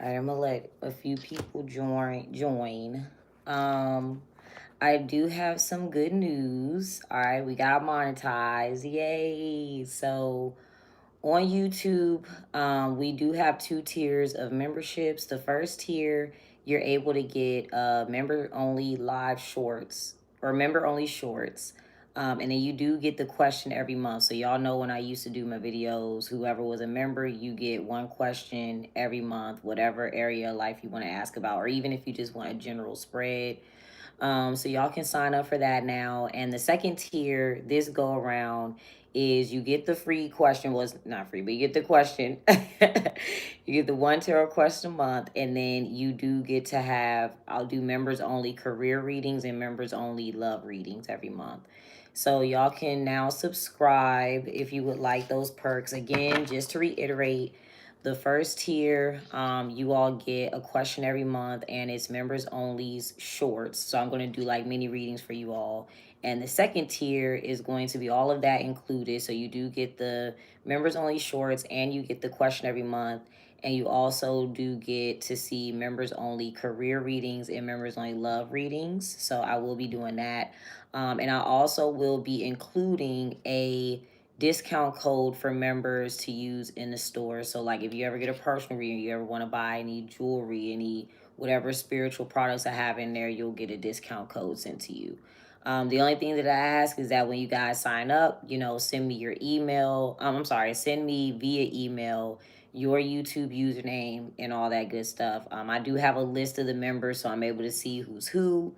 All right, I'm gonna let a few people join. I do have some good news. All right, we got monetized. Yay. So on YouTube, we do have 2 tiers of memberships. The first tier, you're able to get member only live shorts or member only shorts. And then you do get the question every month. So y'all know when I used to do my videos, whoever was a member, you get one question every month, whatever area of life you want to ask about, or even if you just want a general spread. So y'all can sign up for that now. And the second tier, this go around, is you get the free question. Was not free, but you get the question. You get the one tarot question a month, and then you do get to have, I'll do members only career readings and members only love readings every month. So y'all can now subscribe if you would like those perks. Again, just to reiterate, the first tier, you all get a question every month, and it's members only's shorts. So I'm going to do like mini readings for you all. And the second tier is going to be all of that included. So you do get the members only shorts, and you get the question every month. And you also do get to see members only career readings and members only love readings. So I will be doing that. And I also will be including a discount code for members to use in the store. So like if you ever get a personal reading, you ever want to buy any jewelry, any whatever spiritual products I have in there, you'll get a discount code sent to you. The only thing that I ask is that when you guys sign up, send me your email. Send me via email your YouTube username and all that good stuff. I do have a list of the members, so I'm able to see who's who.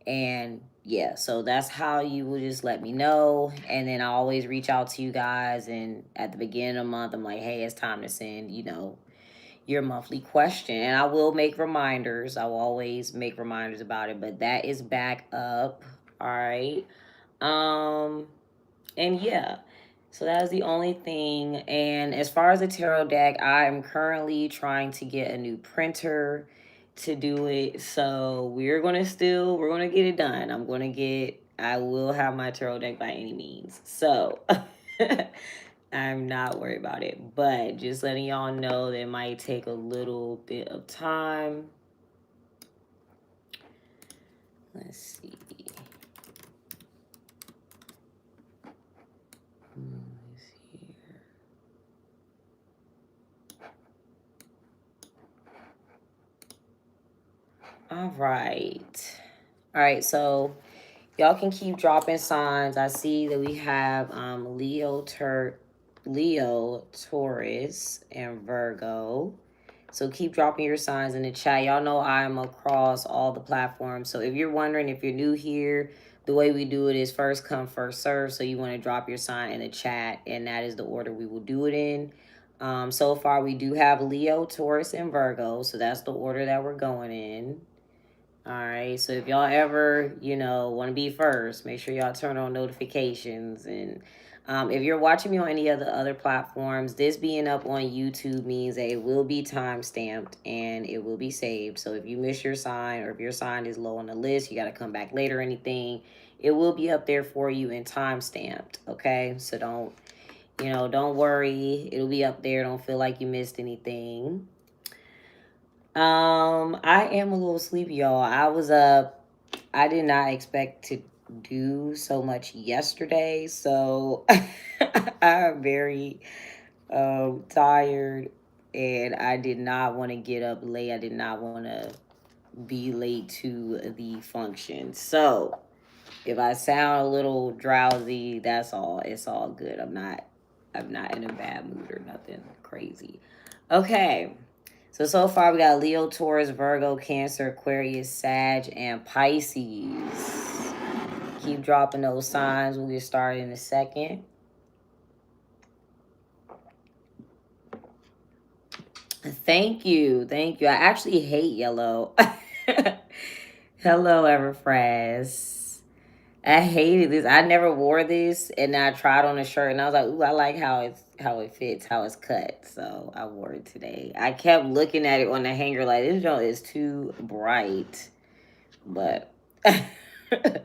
And yeah, so that's how you will just let me know. And then I always reach out to you guys. And at the beginning of the month, I'm like, hey, it's time to send, your monthly question. And I will make reminders. I will always make reminders about it. But that is back up. All right. And yeah. So that is the only thing. And as far as the tarot deck, I am currently trying to get a new printer to do it. So we're gonna get it done. I will have my tarot deck by any means. So I'm not worried about it. But just letting y'all know that it might take a little bit of time. Let's see. All right. All right, so y'all can keep dropping signs. I see that we have Leo, Taurus, and Virgo. So keep dropping your signs in the chat. Y'all know I'm across all the platforms. So if you're wondering, if you're new here, the way we do it is first come, first serve. So you want to drop your sign in the chat, and that is the order we will do it in. So far, we do have Leo, Taurus, and Virgo. So that's the order that we're going in. All right, so if y'all ever, want to be first, make sure y'all turn on notifications. And if you're watching me on any of the other platforms, this being up on YouTube means that it will be time stamped and it will be saved. So if you miss your sign, or if your sign is low on the list, you got to come back later or anything, it will be up there for you and time stamped. Okay, so don't worry, it'll be up there. Don't feel like you missed anything. I am a little sleepy, y'all. I was up. I did not expect to do so much yesterday, so I'm very tired, and I did not want to get up late. I did not want to be late to the function. So if I sound a little drowsy, that's all. It's all good. I'm not in a bad mood or nothing crazy. Okay. So far we got Leo, Taurus, Virgo, Cancer, Aquarius, Sag, and Pisces. Keep dropping those signs. We'll get started in a second. Thank you. I actually hate yellow. Hello, Everfresh. I hated this. I never wore this, and I tried on a shirt, and I was like, "Ooh, I like how it fits, how it's cut." So I wore it today. I kept looking at it on the hanger, like this joint is too bright, but but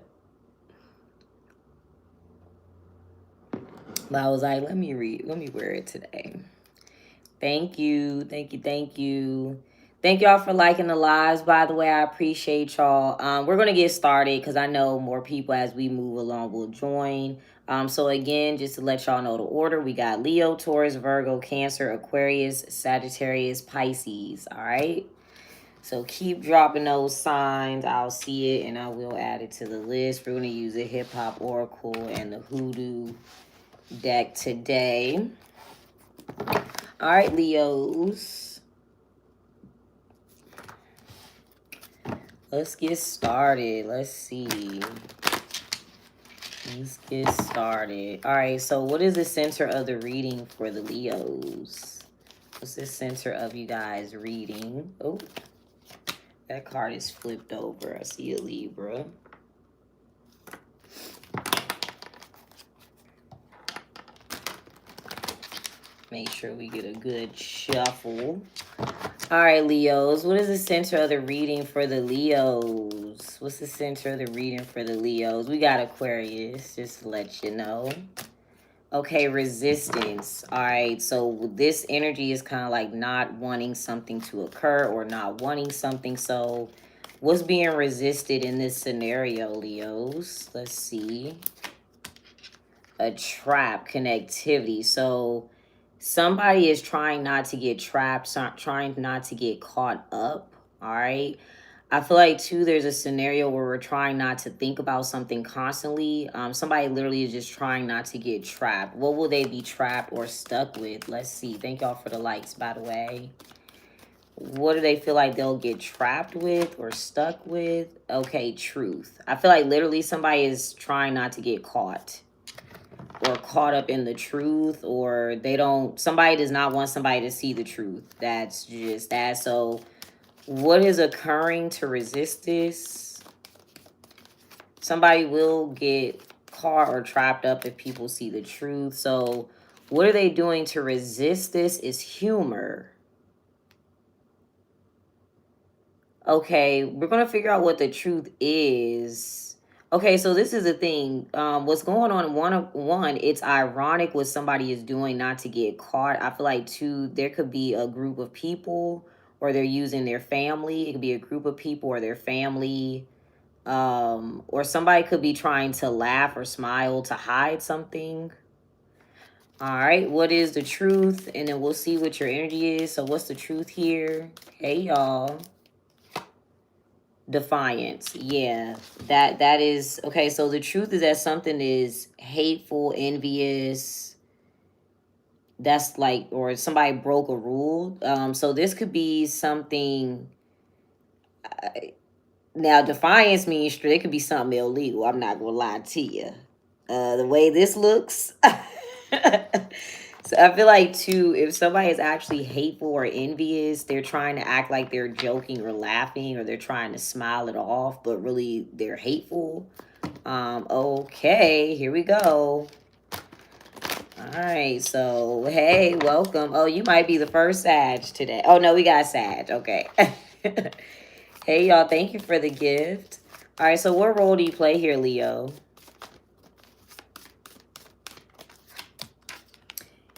I was like, let me wear it today. Thank you. Thank y'all for liking the lives. By the way, I appreciate y'all. We're going to get started because I know more people as we move along will join. So again, just to let y'all know the order, we got Leo, Taurus, Virgo, Cancer, Aquarius, Sagittarius, Pisces. All right. So keep dropping those signs. I'll see it and I will add it to the list. We're going to use the Hip Hop Oracle and the Hoodoo deck today. All right, Leos. Let's get started. Let's see. Let's get started. All right, so what is the center of the reading for the Leos? What's the center of you guys' reading? Oh, that card is flipped over. I see a Libra. Make sure we get a good shuffle. All right, Leos. What is the center of the reading for the Leos? What's the center of the reading for the Leos? We got Aquarius, just to let you know. Okay, resistance. All right, so this energy is kind of like not wanting something to occur or not wanting something. So what's being resisted in this scenario, Leos? Let's see. A trap, connectivity. So somebody is trying not to get trapped, trying not to get caught up. All right. I feel like too, there's a scenario where we're trying not to think about something constantly. Somebody literally is just trying not to get trapped. What will they be trapped or stuck with? Let's see. Thank y'all for the likes, by the way. What do they feel like they'll get trapped with or stuck with? Okay, truth. I feel like literally somebody is trying not to get caught or caught up in the truth, or somebody does not want somebody to see the truth. That's just that. So what is occurring to resist this? Somebody will get caught or trapped up if people see the truth. So what are they doing to resist this is humor. Okay, we're going to figure out what the truth is. Okay, so this is the thing. What's going on? One, it's ironic what somebody is doing not to get caught. I feel like, two, there could be a group of people or they're using their family. It could be a group of people or their family. Or somebody could be trying to laugh or smile to hide something. All right, what is the truth? And then we'll see what your energy is. So what's the truth here? Hey, y'all. Defiance. Yeah, that is okay. So the truth is that something is hateful, envious. That's like, or somebody broke a rule. So this could be something. Now, defiance means it could be something illegal. I'm not gonna lie to you. The way this looks. So I feel like too, if somebody is actually hateful or envious, they're trying to act like they're joking or laughing, or they're trying to smile it off, but really they're hateful. Okay, here we go. All right, so hey, welcome. Oh, you might be the first Sag today. Oh no, we got Sag. Okay. Hey y'all, thank you for the gift. All right, so what role do you play here, Leo?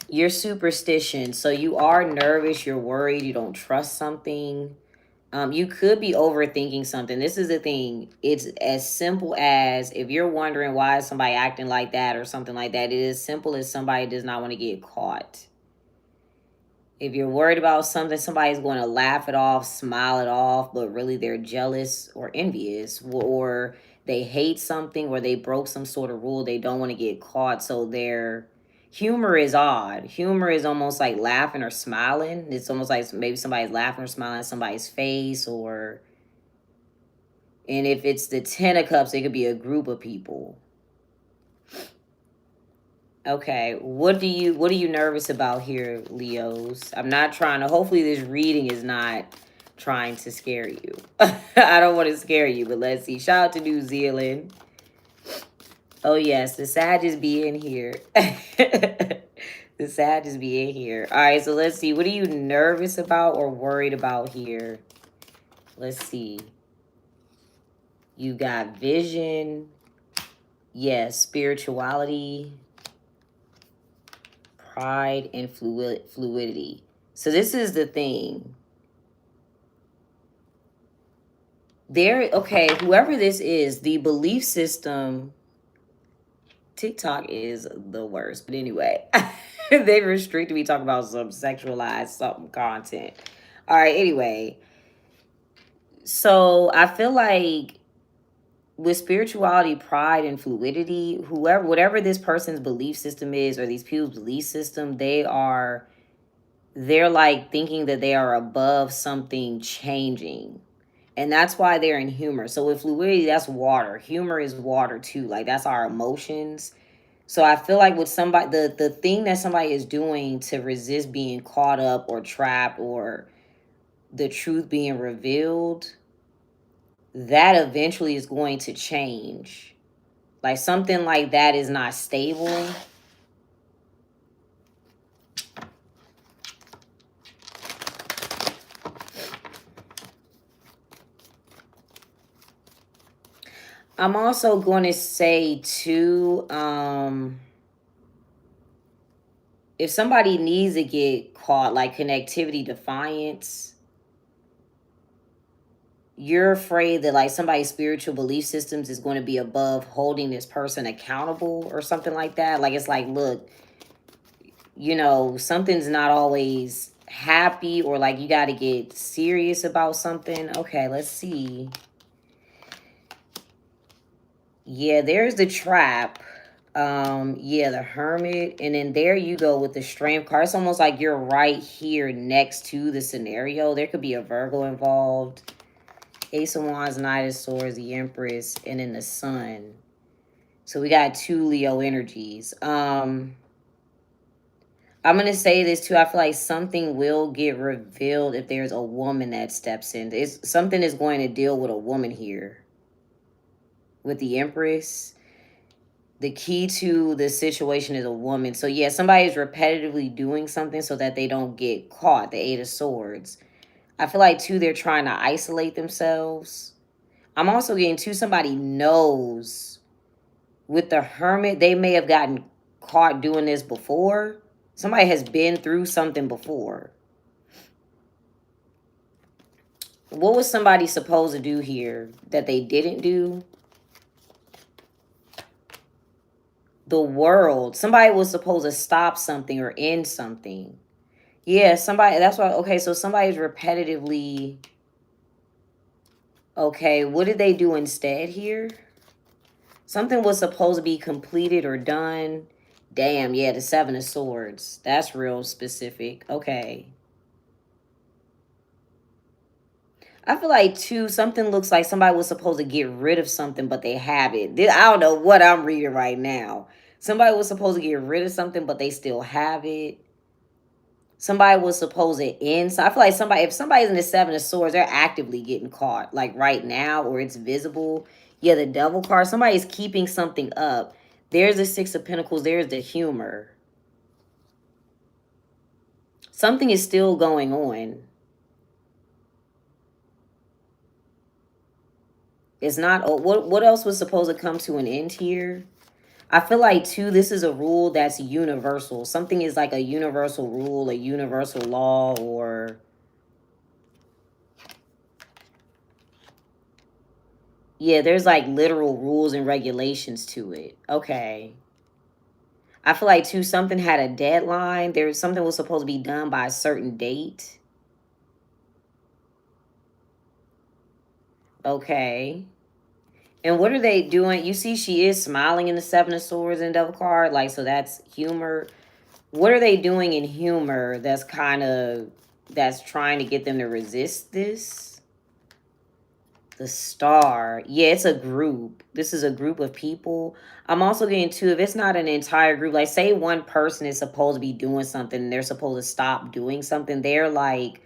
Your superstition. So you are nervous, you're worried, you don't trust something. You could be overthinking something. This is the thing. It's as simple as if you're wondering why is somebody acting like that or something like that. It is simple as somebody does not want to get caught. If you're worried about something, somebody's going to laugh it off, smile it off, but really they're jealous or envious, or they hate something, or they broke some sort of rule. They don't want to get caught. So their humor is odd. Humor is almost like laughing or smiling. It's almost like maybe somebody's laughing or smiling at somebody's face, and if it's the 10 of Cups, it could be a group of people. Okay, what are you nervous about here, Leos? I'm not trying to, hopefully this reading is not trying to scare you. I don't want to scare you, but let's see. Shout out to New Zealand. Oh yes, the Sagittarius be in here. The Sagittarius be in here. All right, so let's see. What are you nervous about or worried about here? Let's see. You got vision. Yes, spirituality. Pride and fluidity. So this is the thing. Okay, whoever this is, the belief system, TikTok is the worst. But anyway, they restricted me talking about some sexualized something content. All right, anyway. So I feel like with spirituality, pride, and fluidity, whatever this person's belief system is, or these people's belief system, they're like thinking that they are above something changing. And that's why they're in humor. So with fluidity, that's water. Humor is water too. Like that's our emotions. So I feel like with somebody, the thing that somebody is doing to resist being caught up or trapped or the truth being revealed, that eventually is going to change. Like something like that is not stable. I'm also going to say too, if somebody needs to get caught, like connectivity defiance, you're afraid that like somebody's spiritual belief systems is going to be above holding this person accountable or something like that. Like it's like, look, something's not always happy, or like you got to get serious about something. Okay, let's see. Yeah, there's the trap. Yeah, the Hermit, and then there you go with the Strength card. It's almost like you're right here next to the scenario. There could be a Virgo involved. Ace of Wands, Knight of Swords, the Empress, and then the Sun. So we got 2 Leo energies. I'm gonna say this too. I feel like something will get revealed if there's a woman that steps in. Something is going to deal with a woman here. With the Empress, the key to the situation is a woman. So yeah, somebody is repetitively doing something so that they don't get caught. The 8 of Swords. I feel like too, they're trying to isolate themselves. I'm also getting too, somebody knows. With the Hermit, they may have gotten caught doing this before. Somebody has been through something before. What was somebody supposed to do here that they didn't do? The World. Somebody was supposed to stop something or end something. Yeah, somebody, that's why, okay, so somebody's repetitively, okay, what did they do instead here? Something was supposed to be completed or done. Damn, yeah, the 7 of Swords. That's real specific. Okay. I feel like, too, something looks like somebody was supposed to get rid of something, but they haven't. I don't know what I'm reading right now. Somebody was supposed to get rid of something, but they still have it. Somebody was supposed to end. So I feel like if somebody's in the 7 of Swords, they're actively getting caught. Like right now, or it's visible. Yeah, the Devil card. Somebody's keeping something up. There's the 6 of Pentacles. There's the humor. Something is still going on. It's not, what else was supposed to come to an end here? I feel like, too, this is a rule that's universal. Something is like a universal rule, a universal law, or... Yeah, there's like literal rules and regulations to it. Okay. I feel like, too, something had a deadline. Something was supposed to be done by a certain date. Okay. And what are they doing? You see she is smiling in the 7 of Swords and Devil card. Like, so that's humor. What are they doing in humor that's trying to get them to resist this? The Star. Yeah, it's a group. This is a group of people. I'm also getting too, if it's not an entire group, like say one person is supposed to be doing something and they're supposed to stop doing something, they're like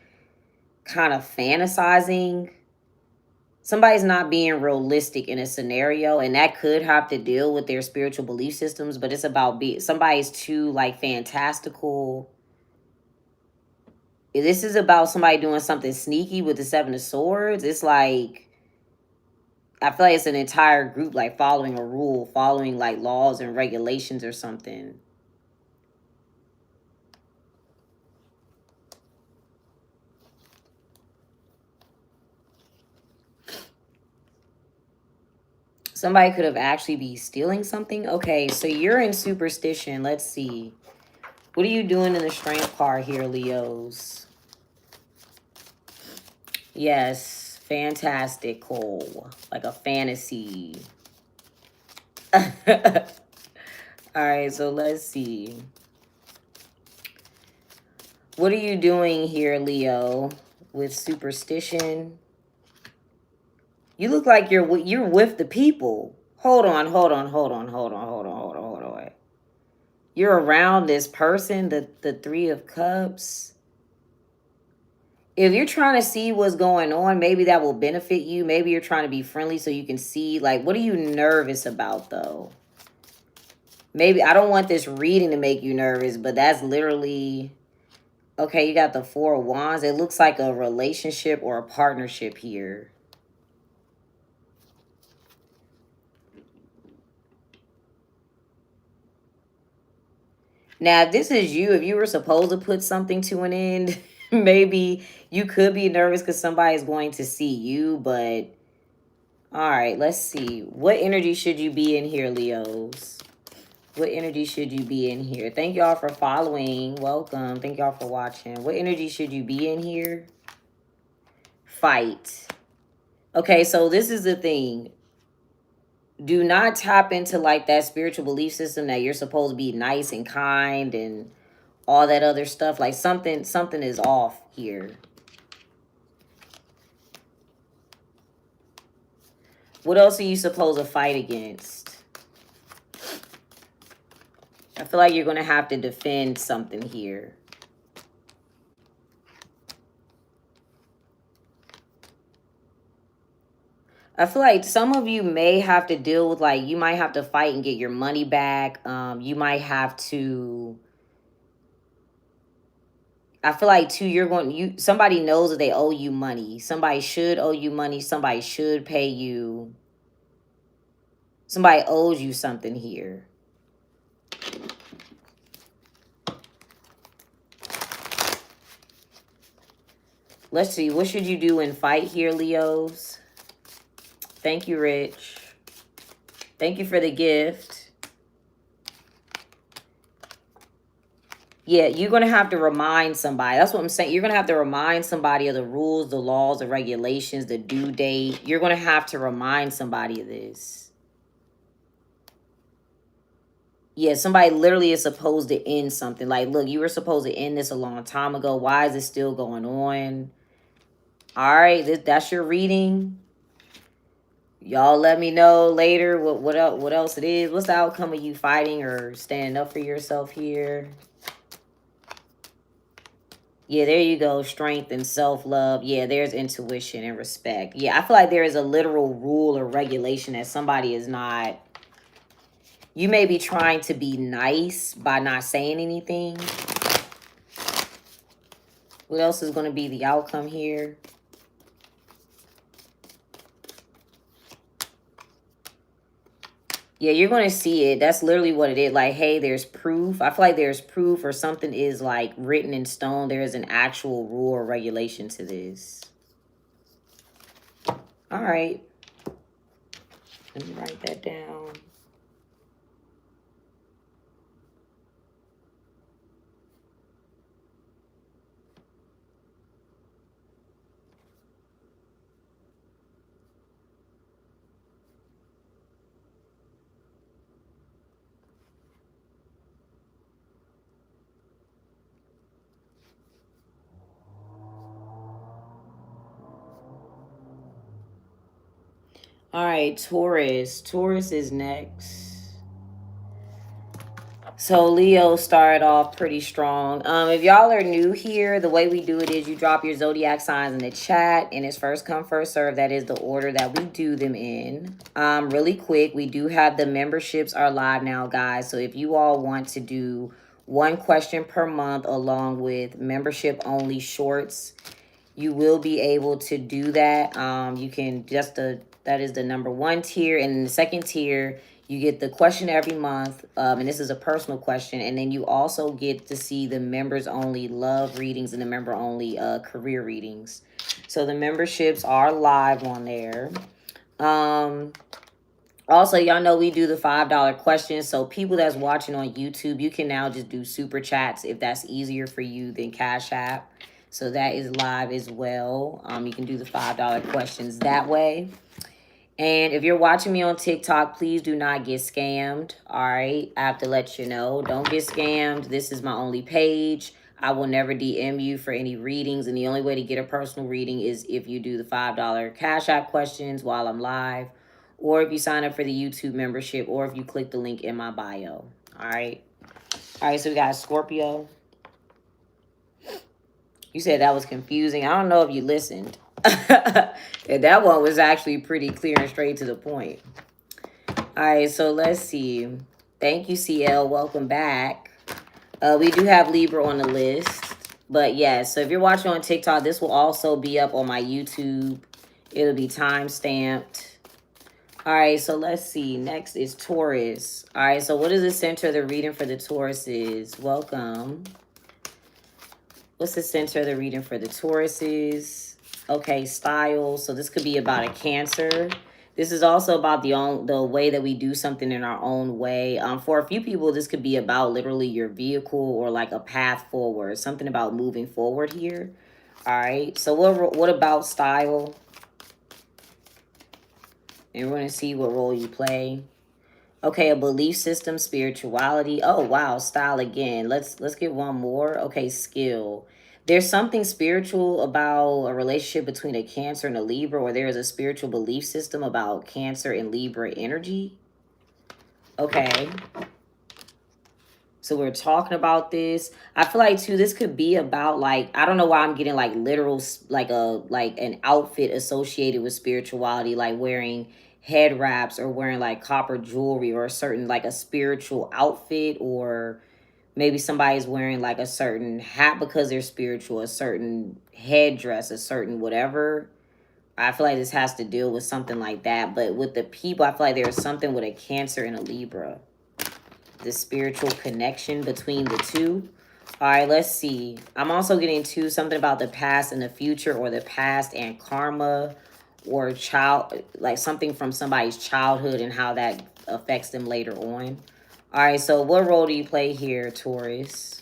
kind of fantasizing. Somebody's not being realistic in a scenario, and that could have to deal with their spiritual belief systems, but it's about somebody's too like fantastical. This is about somebody doing something sneaky with the 7 of Swords. It's like, I feel like it's an entire group like following a rule, following like laws and regulations or something. Somebody could have actually be stealing something. Okay, so you're in superstition. Let's see. What are you doing in the strength card here, Leos? Yes, fantastical. Like a fantasy. All right, so let's see. What are you doing here, Leo, with superstition? You look like you're with the people. Hold on. You're around this person, the Three of Cups. If you're trying to see what's going on, maybe that will benefit you. Maybe you're trying to be friendly so you can see. Like, what are you nervous about, though? Maybe, I don't want this reading to make you nervous, but that's literally... Okay, you got the Four of Wands. It looks like a relationship or a partnership here. Now, if this is you, if you were supposed to put something to an end, maybe you could be nervous because somebody's going to see you, but... All right, let's see. What energy should you be in here, Leos? What energy should you be in here? Thank y'all for following. Welcome. Thank y'all for watching. What energy should you be in here? Fight. Okay, so this is the thing. Do not tap into like that spiritual belief system that you're supposed to be nice and kind and all that other stuff. Like something is off here. What else are you supposed to fight against? I feel like you're going to have to defend something here. I feel like some of you may have to deal with, like, you might have to fight and get your money back. You might have to... I feel like, too, somebody knows that they owe you money. Somebody should owe you money. Somebody should pay you. Somebody owes you something here. Let's see. What should you do in fight here, Leos? Thank you, Rich. Thank you for the gift. Yeah, you're going to have to remind somebody. That's what I'm saying. You're going to have to remind somebody of the rules, the laws, the regulations, the due date. You're going to have to remind somebody of this. Yeah, somebody literally is supposed to end something. Like, look, you were supposed to end this a long time ago. Why is it still going on? All right, that's your reading. Y'all let me know later what else it is. What's the outcome of you fighting or standing up for yourself here? Yeah, there you go. Strength and self-love. Yeah, there's intuition and respect. Yeah, I feel like there is a literal rule or regulation that somebody is not... You may be trying to be nice by not saying anything. What else is going to be the outcome here? Yeah, you're going to see it. That's literally what it is. Like, hey, there's proof. I feel like there's proof or something is like written in stone. There is an actual rule or regulation to this. All right. Let me write that down. All right, Taurus. Taurus is next. So Leo started off pretty strong. If y'all are new here, the way we do it is you drop your zodiac signs in the chat, and it's first come, first serve. That is the order that we do them in. Really quick, we do have the memberships are live now, guys. So if you all want to do one question per month along with membership only shorts, you will be able to do that. You can that is the number one tier, and in the second tier, you get the question every month, and this is a personal question, and then you also get to see the members only love readings and the member only career readings. So the memberships are live on there. Also, y'all know we do the $5 questions. So people that's watching on YouTube, you can now just do super chats if that's easier for you than Cash App. So that is live as well. You can do the $5 questions that way. And if you're watching me on TikTok, please do not get scammed. All right. I have to let you know. Don't get scammed. This is my only page. I will never DM you for any readings. And the only way to get a personal reading is if you do the $5 Cash App questions while I'm live, or if you sign up for the YouTube membership, or if you click the link in my bio. All right. All right. So we got Scorpio. You said that was confusing. I don't know if you listened. And that one was actually pretty clear and straight to the point. All right, so let's see. Thank you, CL. Welcome back. We do have Libra on the list. But yeah, so if you're watching on TikTok, this will also be up on my YouTube. It'll be time-stamped. All right, so let's see. Next is Taurus. All right, so what is the center of the reading for the Tauruses? Welcome. What's the center of the reading for the Tauruses? Okay, style. So this could be about a Cancer. This is also about the way that we do something in our own way. For a few people, this could be about literally your vehicle or like a path forward. Something about moving forward here. All right. So what about style? And we're going to see what role you play. Okay, a belief system, spirituality. Oh, wow, style again. Let's get one more. Okay, skill. There's something spiritual about a relationship between a Cancer and a Libra, or there is a spiritual belief system about Cancer and Libra energy. Okay. So we're talking about this. I feel like too, this could be about like, I don't know why I'm getting like literal, like an outfit associated with spirituality, like wearing head wraps or wearing like copper jewelry or a certain like a spiritual outfit, or maybe somebody's wearing like a certain hat because they're spiritual, a certain headdress, a certain whatever. I feel like this has to deal with something like that. But with the people, I feel like there's something with a Cancer and a Libra. The spiritual connection between the two. All right, let's see. I'm also getting to something about the past and the future, or the past and karma, or like something from somebody's childhood and how that affects them later on. All right, so what role do you play here, Taurus?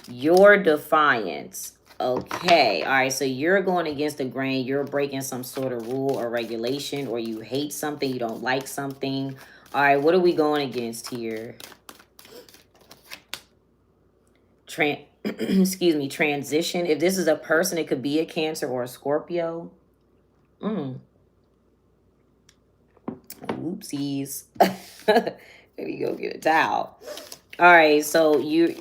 Your defiance. Okay, all right, so you're going against the grain. You're breaking some sort of rule or regulation, or you hate something, you don't like something. All right, what are we going against here? Excuse me, transition. If this is a person, it could be a Cancer or a Scorpio. Oopsies. Let me go get a towel. All right, so you're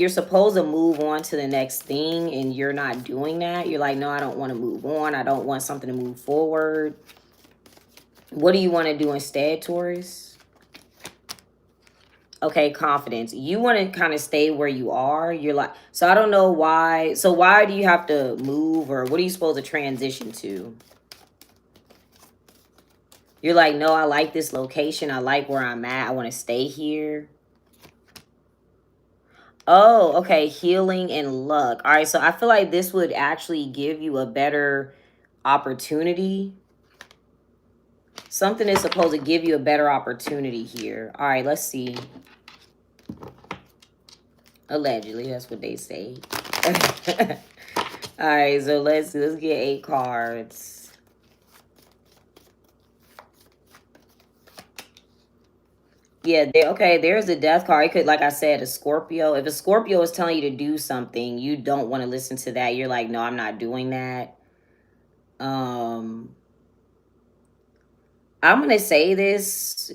supposed to move on to the next thing, and you're not doing that. You're like, no, I don't want to move on. I don't want something to move forward. What do you want to do instead, Taurus? Okay, confidence. You want to kind of stay where you are. You're like, so I don't know why. So why do you have to move, or what are you supposed to transition to? You're like, no, I like this location. I like where I'm at. I want to stay here. Oh, okay. Healing and luck. All right. So I feel like this would actually give you a better opportunity. Something is supposed to give you a better opportunity here. All right. Let's see. Allegedly, that's what they say. All right. So let's get 8 cards. Yeah, okay, there's the death card. It could, like I said, a Scorpio. If a Scorpio is telling you to do something, you don't want to listen to that. You're like, no, I'm not doing that. I'm going to say this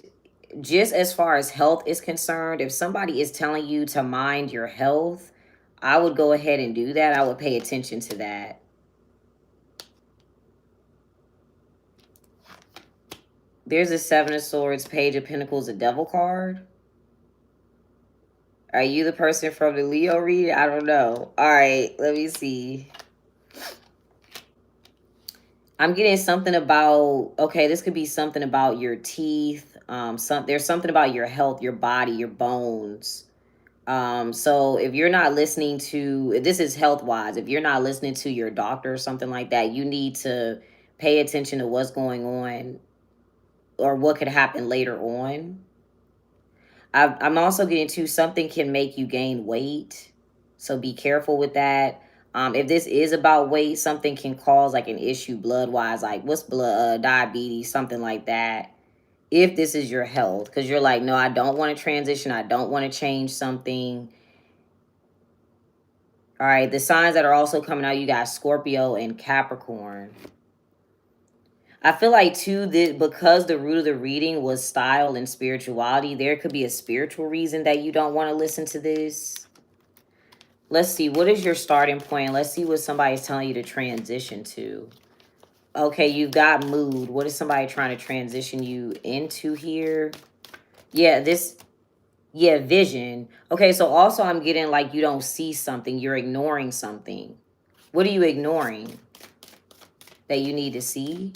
just as far as health is concerned. If somebody is telling you to mind your health, I would go ahead and do that. I would pay attention to that. There's a 7 of Swords, Page of Pentacles, a Devil card. Are you the person from the Leo read? I don't know. All right, let me see. I'm getting something about, okay, this could be something about your teeth. There's something about your health, your body, your bones. So if you're not listening to, this is health-wise, if you're not listening to your doctor or something like that, you need to pay attention to what's going on or what could happen later on. I'm also getting to something can make you gain weight. So be careful with that. If this is about weight, something can cause like an issue blood wise, like what's blood, diabetes, something like that. If this is your health, because you're like, no, I don't want to transition. I don't want to change something. All right. The signs that are also coming out, you got Scorpio and Capricorn. I feel like too that because the root of the reading was style and spirituality, there could be a spiritual reason that you don't want to listen to this. Let's see, what is your starting point? Let's see what somebody's telling you to transition to. Okay, you've got mood. What is somebody trying to transition you into here? Yeah, vision. Okay, so also I'm getting like you don't see something. You're ignoring something. What are you ignoring that you need to see?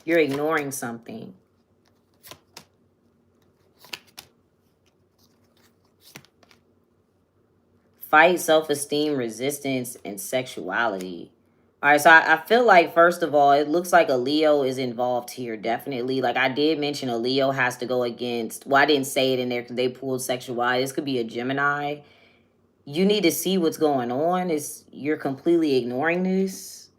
You're ignoring something. Fight, self-esteem, resistance, and sexuality. All right, so I feel like, first of all, it looks like a Leo is involved here, definitely. Like, I did mention a Leo has to go against, well, I didn't say it in there because they pulled sexuality. This could be a Gemini. You need to see what's going on. You're completely ignoring this.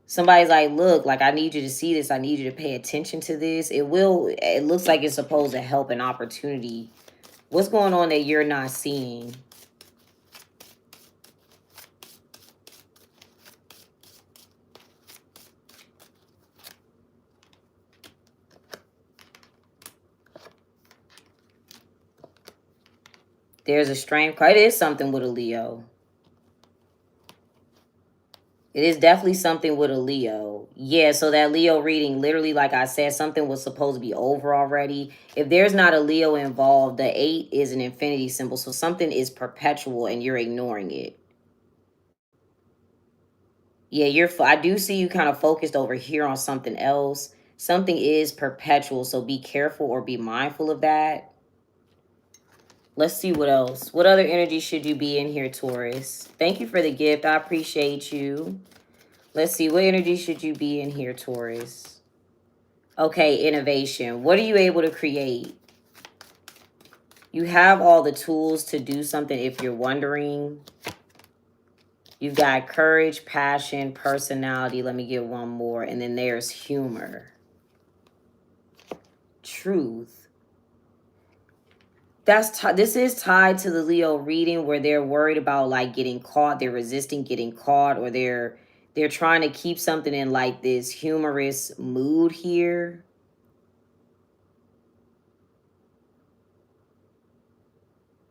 Somebody's like, look, like, I need you to see this. I need you to pay attention to this. It looks like it's supposed to help an opportunity. What's going on that you're not seeing? There's a strength card. It is something with a Leo. It is definitely something with a Leo. Yeah, so that Leo reading, literally, like I said, something was supposed to be over already. If there's not a Leo involved, the 8 is an infinity symbol. So something is perpetual and you're ignoring it. Yeah, I do see you kind of focused over here on something else. Something is perpetual, so be careful or be mindful of that. Let's see what else. What other energy should you be in here, Taurus? Thank you for the gift. I appreciate you. Let's see. What energy should you be in here, Taurus? Okay, innovation. What are you able to create? You have all the tools to do something if you're wondering. You've got courage, passion, personality. Let me get one more. And then there's humor. Truth. This is tied to the Leo reading where they're worried about like getting caught. They're resisting getting caught, or they're trying to keep something in like this humorous mood here.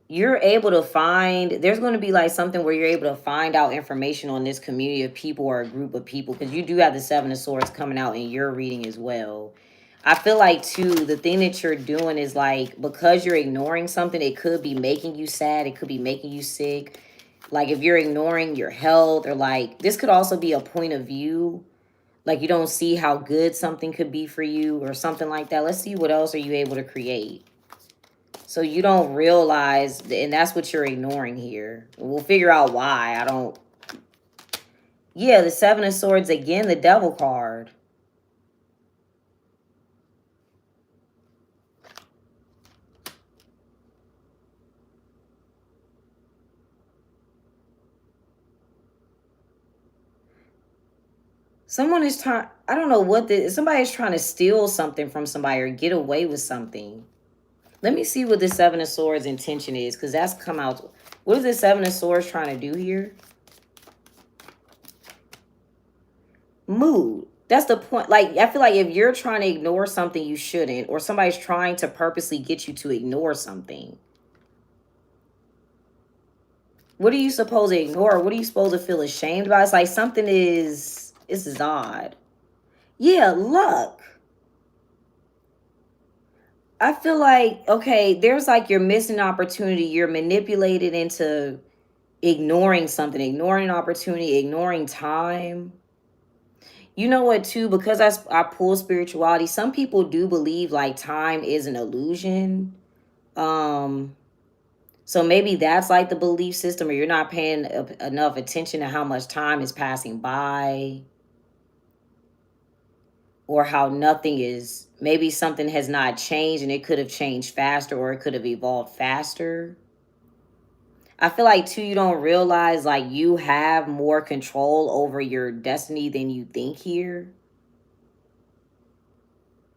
You're able to find, there's going to be like something where you're able to find out information on this community of people or a group of people, because you do have the 7 of Swords coming out in your reading as well. I feel like, too, the thing that you're doing is, like, because you're ignoring something, it could be making you sad. It could be making you sick. Like, if you're ignoring your health, or, like, this could also be a point of view. Like, you don't see how good something could be for you or something like that. Let's see what else are you able to create. So you don't realize, and that's what you're ignoring here. We'll figure out why. Yeah, the 7 of Swords, again, the Devil card. Someone is trying, I don't know what somebody's trying to steal something from somebody or get away with something. Let me see what the 7 of Swords intention is, because that's come out. What is the 7 of Swords trying to do here? Mood. That's the point. Like, I feel like if you're trying to ignore something you shouldn't, or somebody's trying to purposely get you to ignore something, what are you supposed to ignore? What are you supposed to feel ashamed about? It's like this is odd. Yeah, luck. I feel like, okay, there's like you're missing opportunity. You're manipulated into ignoring something, ignoring an opportunity, ignoring time. You know what, too? Because I pull spirituality, some people do believe like time is an illusion. So maybe that's like the belief system, or you're not paying enough attention to how much time is passing by. or how nothing is, maybe something has not changed and it could have changed faster or it could have evolved faster. I feel like too, you don't realize like you have more control over your destiny than you think here.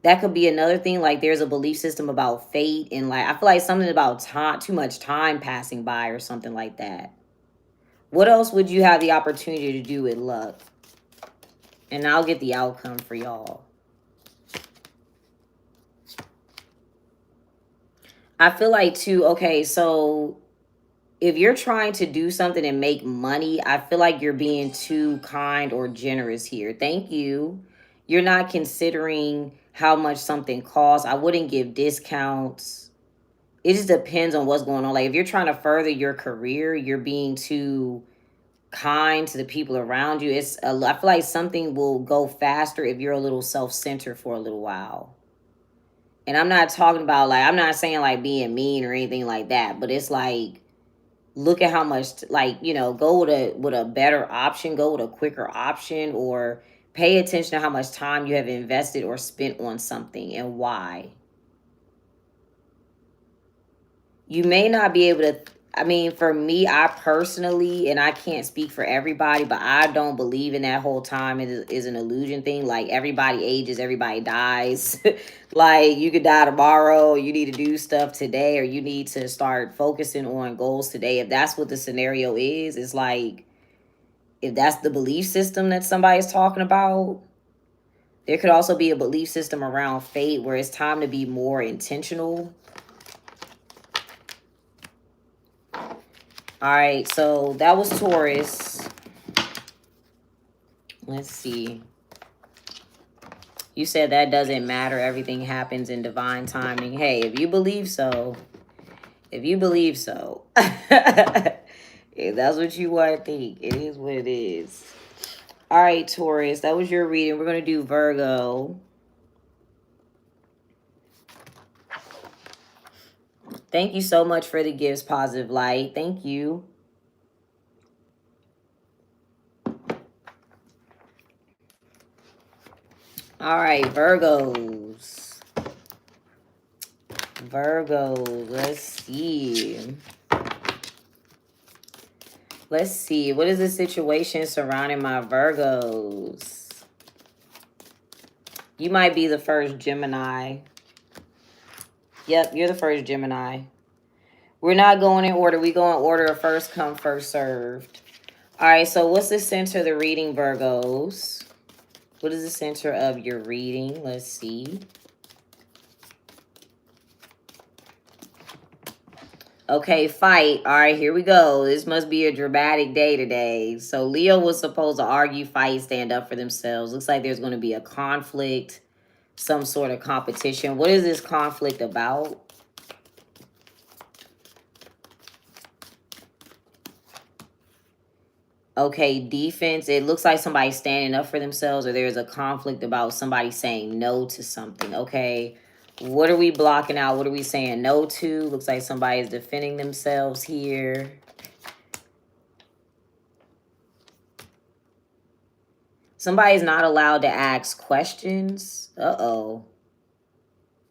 That could be another thing. Like there's a belief system about fate and like I feel like something about time, too much time passing by or something like that. What else would you have the opportunity to do with luck? And I'll get the outcome for y'all. I feel like too, okay, so if you're trying to do something and make money, I feel like you're being too kind or generous here. Thank you. You're not considering how much something costs. I wouldn't give discounts. It just depends on what's going on. Like if you're trying to further your career, you're being too kind to the people around you. I feel like something will go faster if you're a little self-centered for a little while. And I'm not talking about like, I'm not saying like being mean or anything like that, but it's like, look at how much, like, you know, go with a better option, go with a quicker option, or pay attention to how much time you have invested or spent on something and why. You may not be able to, I mean, for me, I personally, and I can't speak for everybody, but I don't believe in that whole time is an illusion thing. Like everybody ages, everybody dies. Like you could die tomorrow. You need to do stuff today, or you need to start focusing on goals today. If that's what the scenario is, it's like, if that's the belief system that somebody's talking about, there could also be a belief system around fate where it's time to be more intentional. All right, so that was Taurus. Let's see. You said that doesn't matter. Everything happens in divine timing. Hey, if you believe so, if you believe so, if that's what you want to think, it is what it is. All right, Taurus, that was your reading. We're going to do Virgo. Thank you so much for the gifts, Positive Light. Thank you. All right, Virgos. Virgos, let's see. Let's see. What is the situation surrounding my Virgos? You might be the first Gemini. Yep, you're the first Gemini. We're not going in order. We go in order of first come, first served. All right, so what's the center of the reading, Virgos? What is the center of your reading? Let's see. Okay, fight. All right, here we go. This must be a dramatic day today. So Leo was supposed to argue, fight, stand up for themselves. Looks like there's going to be a conflict, some sort of competition. What is this conflict about? Okay, defense. It looks like somebody's standing up for themselves, or there's a conflict about somebody saying no to something. Okay, what are we blocking out? What are we saying no to? Looks like somebody is defending themselves here. Somebody's not allowed to ask questions. Uh-oh.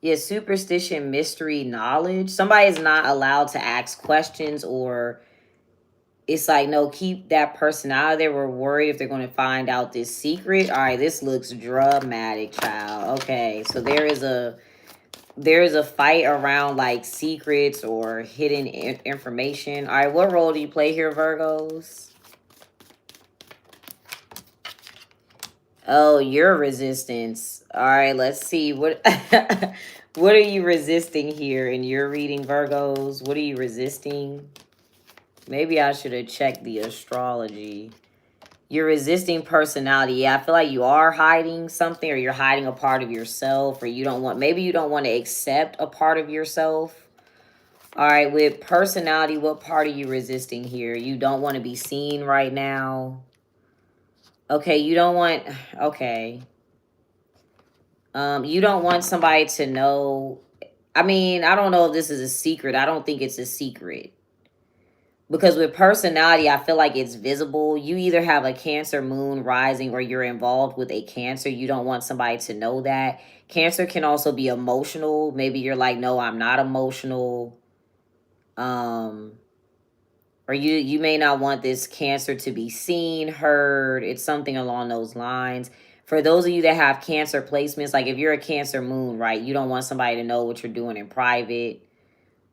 Yeah, superstition, mystery, knowledge. Somebody's not allowed to ask questions, or it's like, no, keep that person out of there. We're worried if they're going to find out this secret. All right, this looks dramatic, child. Okay, so there is a fight around like secrets or hidden information. All right, what role do you play here, Virgos? Oh, you're resistance. All right, let's see. What what are you resisting here in your reading, Virgos? What are you resisting? Maybe I should have checked the astrology. You're resisting personality. Yeah, I feel like you are hiding something, or you're hiding a part of yourself, or you don't want, maybe you don't want to accept a part of yourself. All right, with personality, what part are you resisting here? You don't want to be seen right now. Okay, you don't want, okay. You don't want somebody to know. I mean, I don't know if this is a secret. I don't think it's a secret. Because with personality, I feel like it's visible. You either have a Cancer moon rising or you're involved with a Cancer. You don't want somebody to know that. Cancer can also be emotional. Maybe you're like, no, I'm not emotional. Or you may not want this Cancer to be seen, heard. It's something along those lines. For those of you that have Cancer placements, like if you're a Cancer moon, right, you don't want somebody to know what you're doing in private.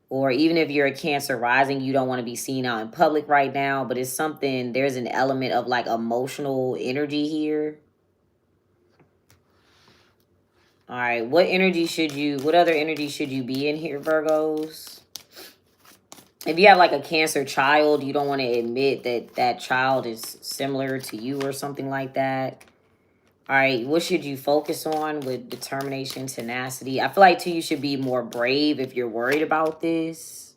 Or even if you're a Cancer rising, you don't want to be seen out in public right now. But it's something, there's an element of like emotional energy here. All right, what other energy should you be in here, Virgos? If you have like a Cancer child, you don't want to admit that that child is similar to you or something like that. All right, what should you focus on with determination, tenacity? I feel like too, you should be more brave if you're worried about this.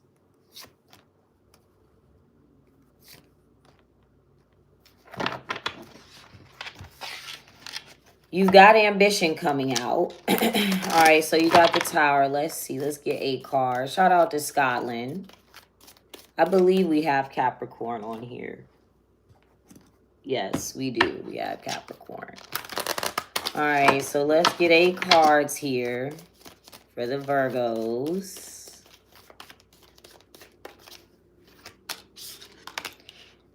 You've got ambition coming out. All right, so you got the Tower. Let's see. Let's get 8 cards. Shout out to Scotland. I believe we have Capricorn on here. Yes, we do. We have Capricorn. All right, so let's get 8 cards here for the Virgos.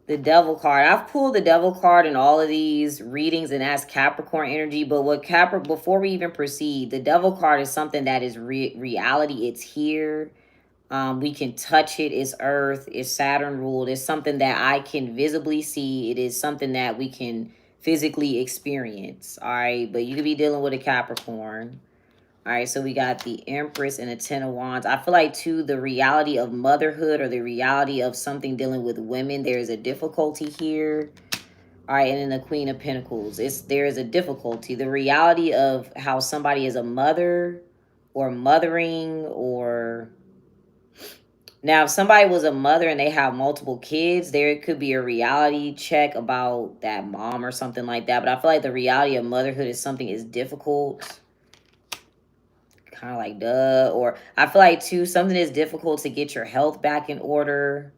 The Devil card. I've pulled the Devil card in all of these readings, and that's Capricorn energy. But before we even proceed, the Devil card is something that is reality. It's here. We can touch it. It's Earth. It's Saturn ruled. It's something that I can visibly see. It is something that we can physically experience. All right. But you could be dealing with a Capricorn. All right, so we got the Empress and the 10 of Wands. I feel like, too, the reality of motherhood or the reality of something dealing with women, there is a difficulty here. All right, and then the Queen of Pentacles. There is a difficulty. The reality of how somebody is a mother or mothering or... Now, if somebody was a mother and they have multiple kids, there could be a reality check about that mom or something like that. But I feel like the reality of motherhood is something is difficult. Kind of like duh. Or I feel like too, something is difficult to get your health back in order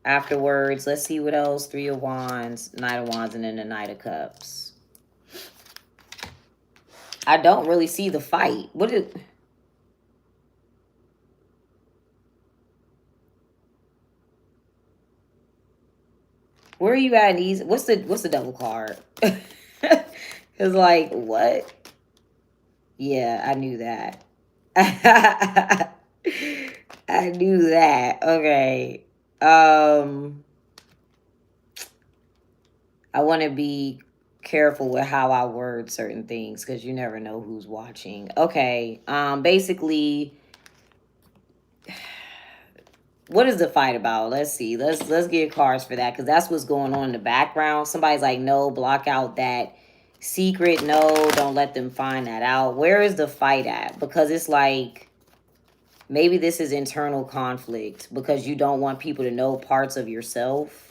afterwards. Let's see what else. 3 of Wands, Knight of Wands, and then the Knight of Cups. I don't really see the fight. Where are you at in these? What's the Devil card? Cause like what? Yeah, I knew that. I knew that. Okay. I want to be careful with how I word certain things because you never know who's watching. Okay. Basically, what is the fight about? Let's see. Let's get cards for that because that's what's going on in the background. Somebody's like, no, block out that secret. No, don't let them find that out. Where is the fight at? Because it's like maybe this is internal conflict because you don't want people to know parts of yourself.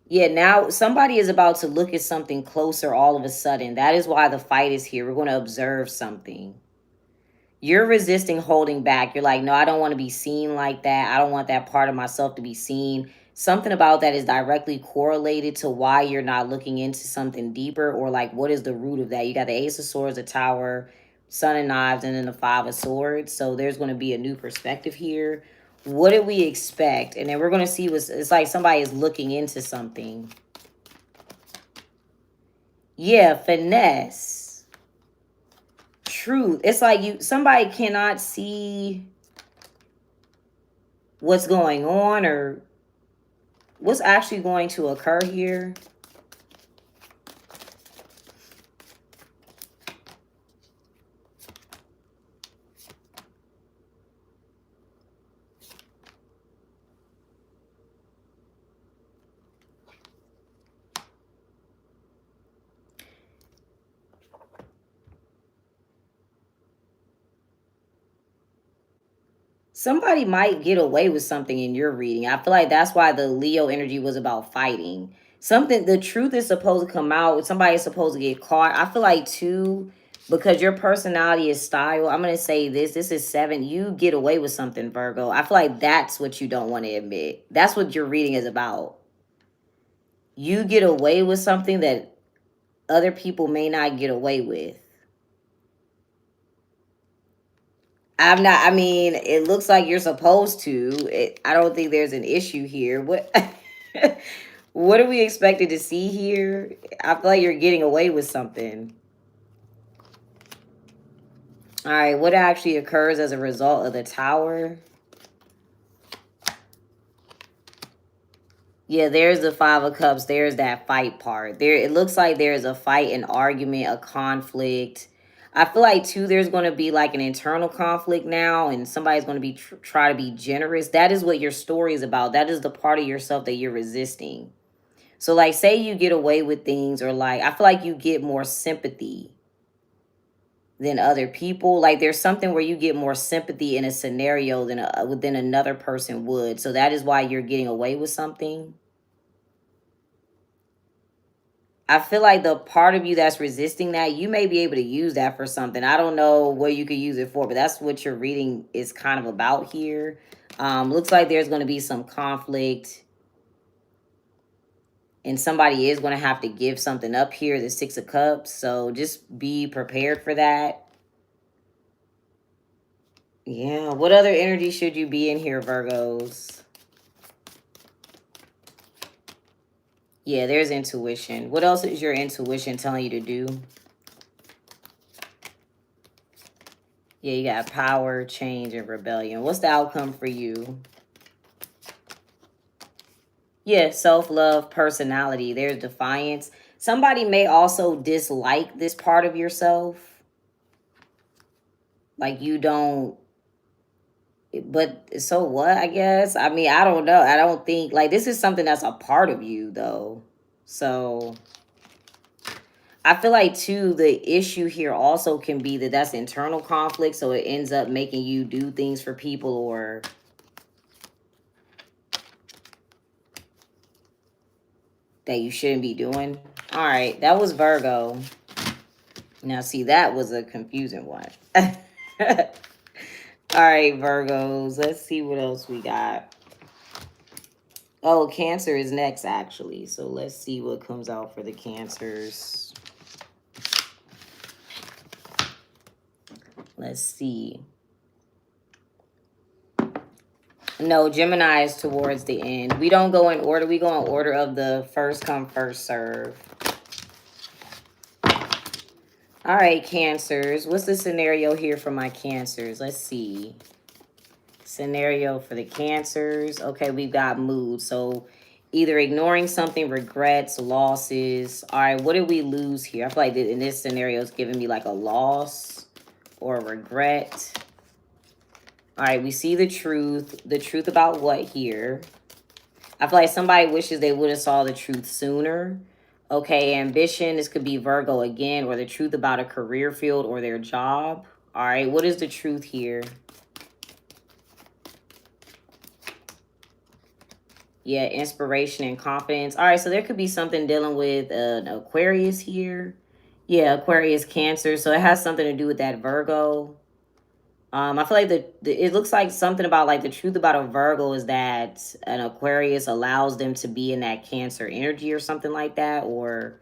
Yeah, now somebody is about to look at something closer all of a sudden. That is why the fight is here. We're going to observe something. You're resisting holding back. You're like, no, I don't want to be seen like that. I don't want that part of myself to be seen. Something about that is directly correlated to why you're not looking into something deeper or like what is the root of that. You got the Ace of Swords, the Tower, Sun of Knives, and then the 5 of Swords. So there's going to be a new perspective here. What did we expect? And then we're going to see it's like somebody is looking into something. Yeah, finesse. Truth. It's like somebody cannot see what's going on or what's actually going to occur here. Somebody might get away with something in your reading. I feel like that's why the Leo energy was about fighting. The truth is supposed to come out. Somebody's supposed to get caught. I feel like too, because your personality is style. I'm going to say this. This is 7. You get away with something, Virgo. I feel like that's what you don't want to admit. That's what your reading is about. You get away with something that other people may not get away with. I mean, it looks like you're supposed to. I don't think there's an issue here. What what are we expected to see here? I feel like you're getting away with something. All right, what actually occurs as a result of the Tower? Yeah, there's the 5 of Cups. There's that fight part. There, it looks like there's a fight, an argument, a conflict. I feel like too, there's going to be like an internal conflict now, and somebody's going to be try to be generous. That is what your story is about. That is the part of yourself that you're resisting. So, like, say you get away with things, or like, I feel like you get more sympathy than other people. Like, there's something where you get more sympathy in a scenario than another person would. So that is why you're getting away with something. I feel like the part of you that's resisting that, you may be able to use that for something. I don't know what you could use it for, but that's what your reading is kind of about here. Looks like there's going to be some conflict, and somebody is going to have to give something up here, the 6 of Cups. So just be prepared for that. Yeah. What other energy should you be in here, Virgos? Yeah, there's intuition. What else is your intuition telling you to do? Yeah, you got power, change, and rebellion. What's the outcome for you? Yeah, self-love, personality. There's defiance. Somebody may also dislike this part of yourself. Like, you don't, but so what, I guess? I mean, I don't know. I don't think, like, this is something that's a part of you, though. So I feel like, too, the issue here also can be that that's internal conflict, so it ends up making you do things for people or that you shouldn't be doing. All right, that was Virgo. Now, see, that was a confusing one. All right, Virgos, let's see what else we got. Oh, Cancer is next, actually. So let's see what comes out for the Cancers. Let's see. No, Gemini is towards the end. We don't go in order. We go in order of the first come, first serve. All right, Cancers. What's the scenario here for my Cancers? Let's see. Scenario for the Cancers. Okay, we've got mood. So either ignoring something, regrets, losses. All right, what did we lose here? I feel like in this scenario, it's giving me like a loss or a regret. All right, we see the truth. The truth about what here? I feel like somebody wishes they would have saw the truth sooner. Okay, ambition. This could be Virgo again, or the truth about a career field or their job. All right, what is the truth here? Yeah, inspiration and confidence. All right, so there could be something dealing with an Aquarius here. Yeah, Aquarius, Cancer. So it has something to do with that Virgo. I feel like it looks like something about like the truth about a Virgo is that an Aquarius allows them to be in that Cancer energy or something like that, or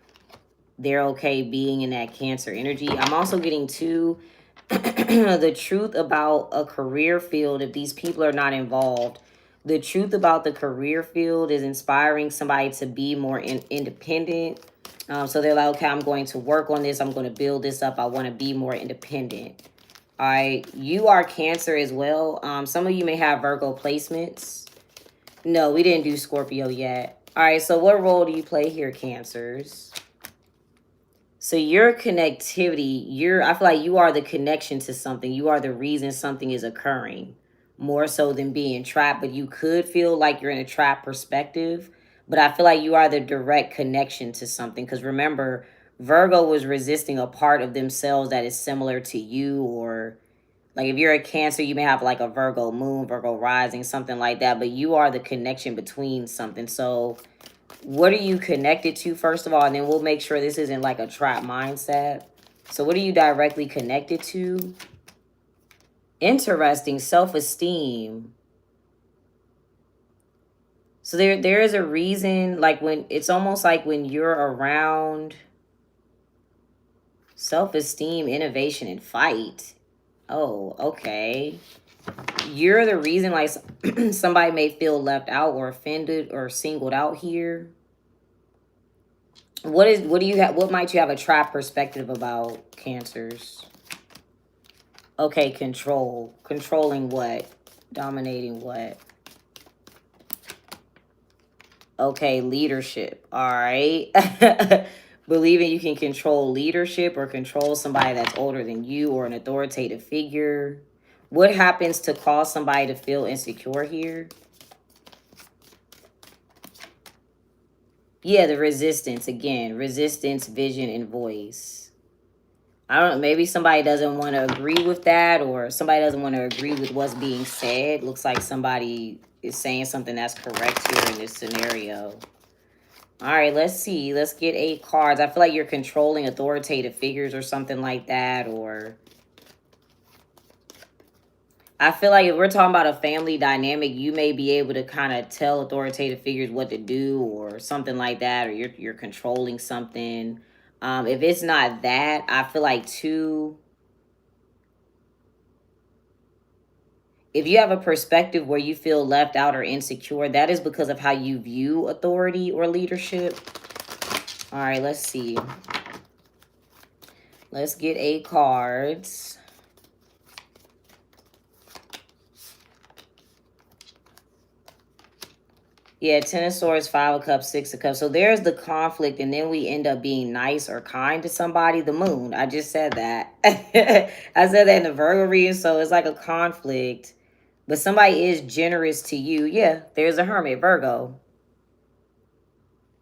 they're okay being in that Cancer energy. I'm also getting to the truth about a career field if these people are not involved. The truth about the career field is inspiring somebody to be more independent. So they're like, okay, I'm going to work on this. I'm going to build this up. I want to be more independent. All right, you are Cancer as well. Some of you may have Virgo placements. No, we didn't do Scorpio yet. All right, so what role do you play here, Cancers? So your connectivity, I feel like you are the connection to something. You are the reason something is occurring, more so than being trapped. But you could feel like you're in a trap perspective. But I feel like you are the direct connection to something. Because remember, Virgo was resisting a part of themselves that is similar to you, or like if you're a Cancer, you may have like a Virgo moon, Virgo rising, something like that. But you are the connection between something. So what are you connected to, first of all? And then we'll make sure this isn't like a trap mindset. So what are you directly connected to? Interesting. Self-esteem. So there is a reason, like when it's almost like when you're around self-esteem, innovation, and fight. Oh, okay. You're the reason, like somebody may feel left out or offended or singled out here. What do you have? What might you have a trap perspective about, Cancers? Okay, control. Controlling what? Dominating what? Okay, leadership. All right. Believing you can control leadership or control somebody that's older than you or an authoritative figure. What happens to cause somebody to feel insecure here? Yeah, the resistance again. Resistance, vision, and voice. I don't know. Maybe somebody doesn't want to agree with that, or somebody doesn't want to agree with what's being said. Looks like somebody is saying something that's correct here in this scenario. All right, let's see. Let's get 8 cards. I feel like you're controlling authoritative figures or something like that, or I feel like if we're talking about a family dynamic, you may be able to kind of tell authoritative figures what to do or something like that, or you're controlling something. If it's not that, I feel like too, if you have a perspective where you feel left out or insecure, that is because of how you view authority or leadership. All right, let's see. Let's get 8 cards. Yeah, 10 of Swords, 5 of Cups, 6 of Cups. So there's the conflict, and then we end up being nice or kind to somebody. The moon. I just said that. I said that in the Virgo reading, so it's like a conflict. But somebody is generous to you. Yeah, there's a Hermit, Virgo.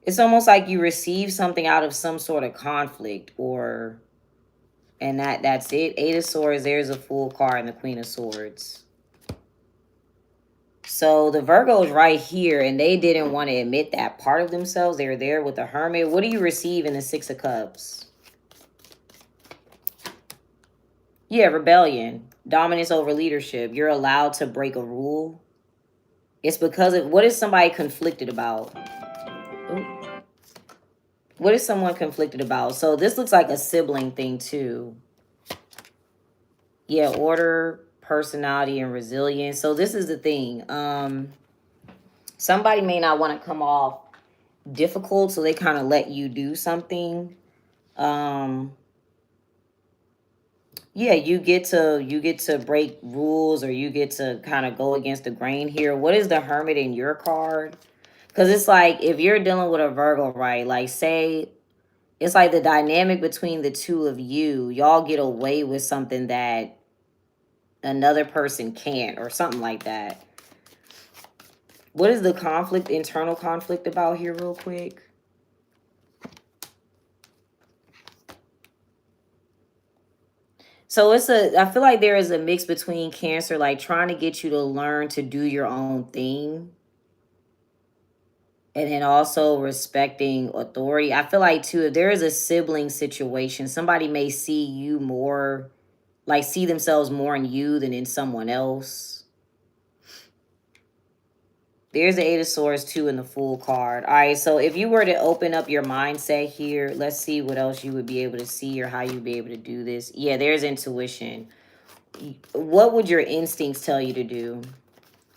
It's almost like you receive something out of some sort of conflict, or and that's it. 8 of Swords, there's a Fool card and the Queen of Swords. So the Virgo's right here, and they didn't want to admit that part of themselves. They were there with the Hermit. What do you receive in the 6 of Cups? Yeah, rebellion. Dominance over leadership. You're allowed to break a rule. It's because of, what is somebody conflicted about? Ooh. What is someone conflicted about? So this looks like a sibling thing too. Yeah, order, personality, and resilience. So this is the thing. Somebody may not want to come off difficult, so they kind of let you do something. Yeah, you get to break rules, or you get to kind of go against the grain here. What is the Hermit in your card? Because it's like, if you're dealing with a Virgo, right, like say it's like the dynamic between the two of you, y'all get away with something that another person can't, or something like that. What is the conflict, internal conflict about here real quick? So I feel like there is a mix between Cancer, like trying to get you to learn to do your own thing, and then also respecting authority. I feel like too, if there is a sibling situation, somebody may see you more, like see themselves more in you than in someone else. There's the 8 of Swords too in the Fool card. All right, so if you were to open up your mindset here, let's see what else you would be able to see, or how you'd be able to do this. Yeah, there's intuition. What would your instincts tell you to do?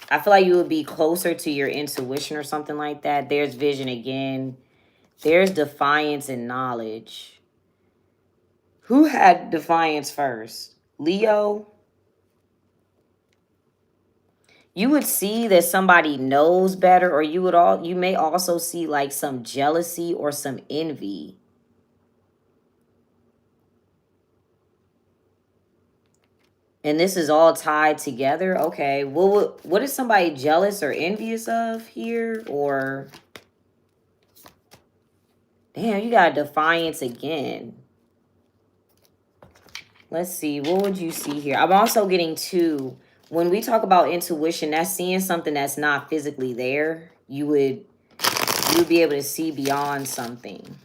I feel like you would be closer to your intuition or something like that. There's vision again. There's defiance and knowledge. Who had defiance first? Leo? You would see that somebody knows better, or you may also see like some jealousy or some envy. And this is all tied together. Okay. Well, what is somebody jealous or envious of here? Or damn, you got defiance again. Let's see. What would you see here? I'm also getting two. When we talk about intuition, that's seeing something that's not physically there. You would be able to see beyond something.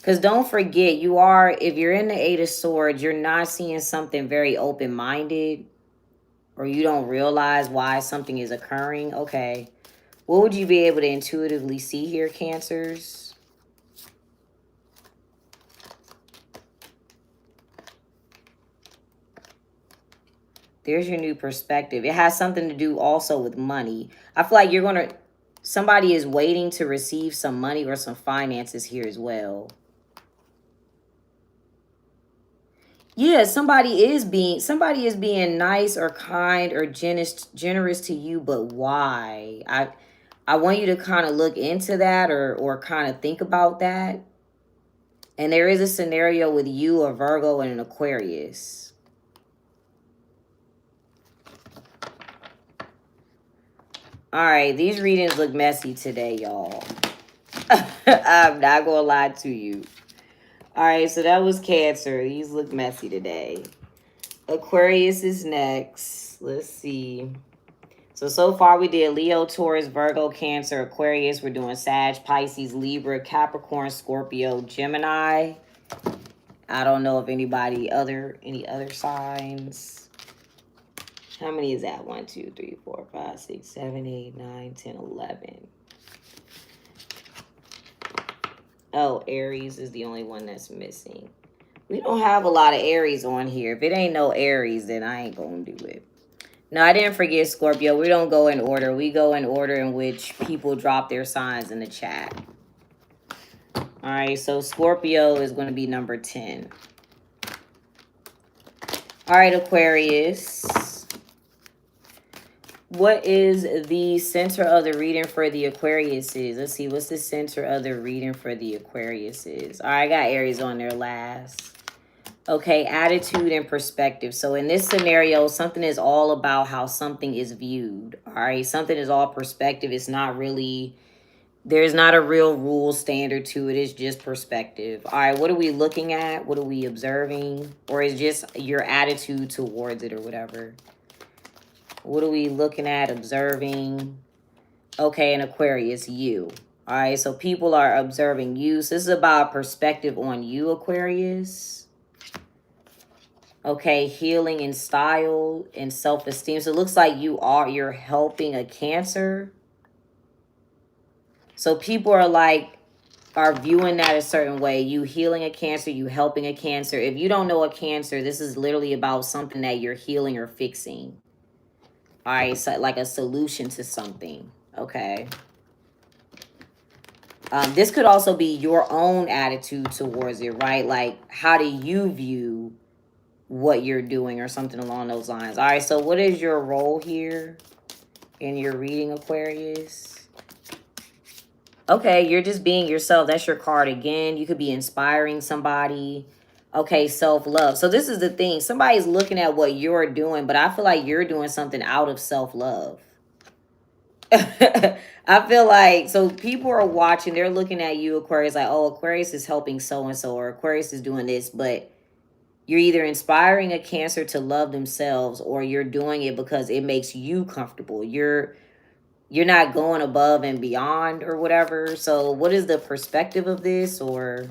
Because don't forget, you are, if you're in the Eight of Swords, you're not seeing something very open-minded, or you don't realize why something is occurring. Okay. What would you be able to intuitively see here, Cancers? There's your new perspective. It has something to do also with money. I feel like you're going to, somebody is waiting to receive some money or some finances here as well. Yeah, somebody is being nice or kind or generous to you, but why? I want you to kind of look into that, or kind of think about that. And there is a scenario with you, a Virgo, and an Aquarius. All right, these readings look messy today, y'all. I'm not gonna lie to you. All right, so that was Cancer. These look messy today. Aquarius is next. Let's see. So far we did Leo, Taurus, Virgo, Cancer, Aquarius. We're doing Sag, Pisces, Libra, Capricorn, Scorpio, Gemini. I don't know if any other signs. How many is that? 1, 2, 3, 4, 5, 6, 7, 8, 9, 10, 11. Oh, Aries is the only one that's missing. We don't have a lot of Aries on here. If it ain't no Aries, then I ain't gonna do it. No, I didn't forget Scorpio. We don't go in order. We go in order in which people drop their signs in the chat. All right, so Scorpio is going to be number 10. All right, Aquarius. What is the center of the reading for the Aquariuses? Let's see. What's the center of the reading for the Aquariuses? All right, I got Aries on there last. Okay, attitude and perspective. So in this scenario, something is all about how something is viewed. All right, something is all perspective. It's not really, there's not a real rule standard to it. It's just perspective. All right, what are we looking at? What are we observing? Or is just your attitude towards it or whatever? What are we looking at, observing? Okay, in Aquarius, you. All right, so people are observing you. So this is about perspective on you, Aquarius. Okay, healing and style and self-esteem. So it looks like you're helping a Cancer. So people are viewing that a certain way. You healing a Cancer, you helping a Cancer. If you don't know a Cancer, this is literally about something that you're healing or fixing. All right, so like a solution to something. Okay. This could also be your own attitude towards it, right? Like, how do you view what you're doing or something along those lines? All right, so what is your role here in your reading, Aquarius? Okay, you're just being yourself. That's your card again. You could be inspiring somebody. Okay, self-love. So this is the thing. Somebody's looking at what you're doing, but I feel like you're doing something out of self-love. I feel like, so people are watching, they're looking at you, Aquarius, like, oh, Aquarius is helping so-and-so, or Aquarius is doing this, but you're either inspiring a Cancer to love themselves, or you're doing it because it makes you comfortable. You're not going above and beyond or whatever. So what is the perspective of this? Or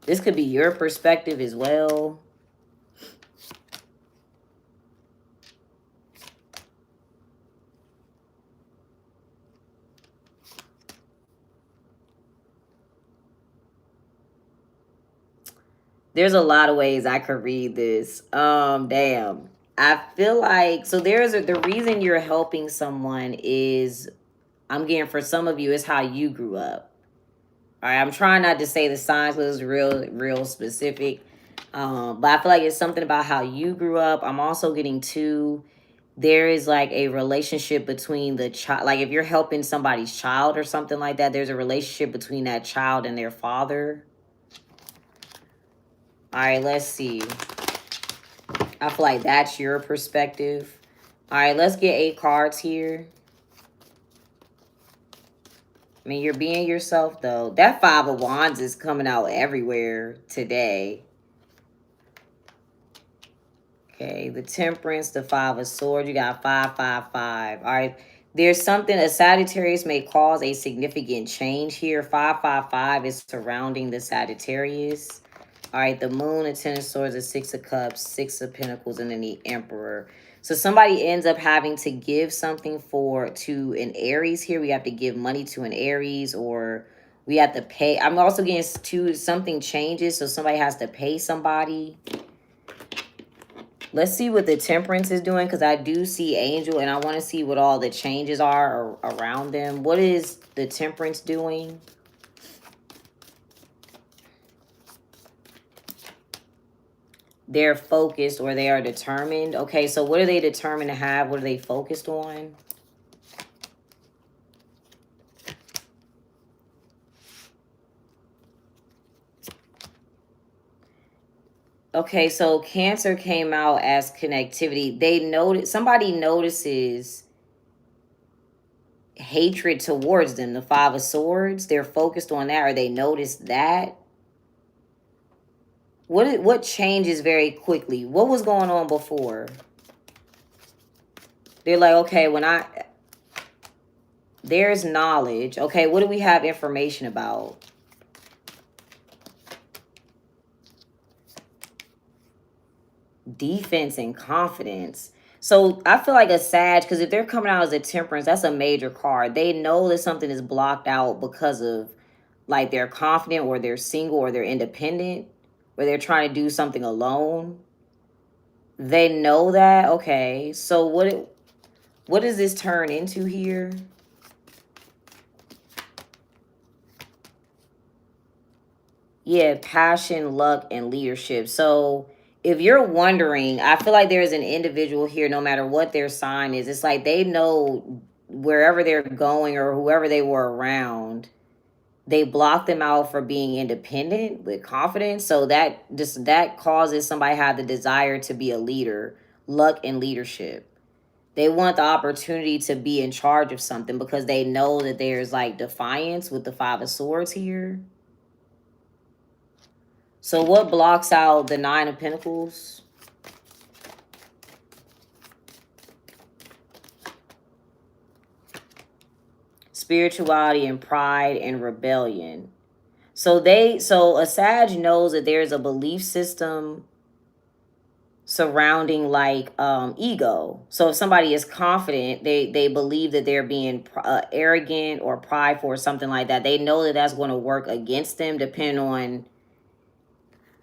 this could be your perspective as well. There's a lot of ways I could read this. Damn. I feel like, so the reason you're helping someone is, I'm getting, for some of you, is how you grew up. All right, I'm trying not to say the signs was real specific. But I feel like it's something about how you grew up. I'm also getting there is like a relationship between the child. Like if you're helping somebody's child or something like that, there's a relationship between that child and their father. All right, let's see. I feel like that's your perspective. All right, let's get 8 cards here. I mean, you're being yourself, though. That 5 of Wands is coming out everywhere today. Okay, the Temperance, the 5 of Swords. You got 5, 5, 5. All right, There's something, a Sagittarius may cause a significant change here. 555 is surrounding the Sagittarius. All right, the moon, the Ten of Swords, the Six of Cups, Six of Pentacles, and then the Emperor. So somebody ends up having to give something to an Aries here. We have to give money to an Aries, or we have to pay. I'm also getting something changes, so somebody has to pay somebody. Let's see what the Temperance is doing, because I do see Angel, and I want to see what all the changes are around them. What is the Temperance doing? They're focused, or they are determined. Okay, so what are they determined to have? What are they focused on? Okay, so Cancer came out as connectivity. Somebody notices hatred towards them, the Five of Swords. They're focused on that, or they notice that. What changes very quickly? What was going on before? They're like, okay, there's knowledge. Okay, what do we have information about? Defense and confidence. So I feel like a Sag, because if they're coming out as a Temperance, that's a major card. They know that something is blocked out because of, like, they're confident, or they're single, or they're independent, or they're trying to do something alone. They know that. Okay, so what does this turn into here? Yeah, passion, luck, and leadership. So if you're wondering, I feel like there's an individual here, no matter what their sign is, it's like they know wherever they're going or whoever they were around, they block them out for being independent with confidence. So that causes somebody to have the desire to be a leader, luck and leadership. They want the opportunity to be in charge of something because they know that there's like defiance with the Five of Swords here. So what blocks out the Nine of Pentacles? Spirituality and pride and rebellion. So a Sag knows that there's a belief system surrounding like ego. So if somebody is confident, they believe that they're being arrogant or prideful or something like that. They know that that's going to work against them, depending on,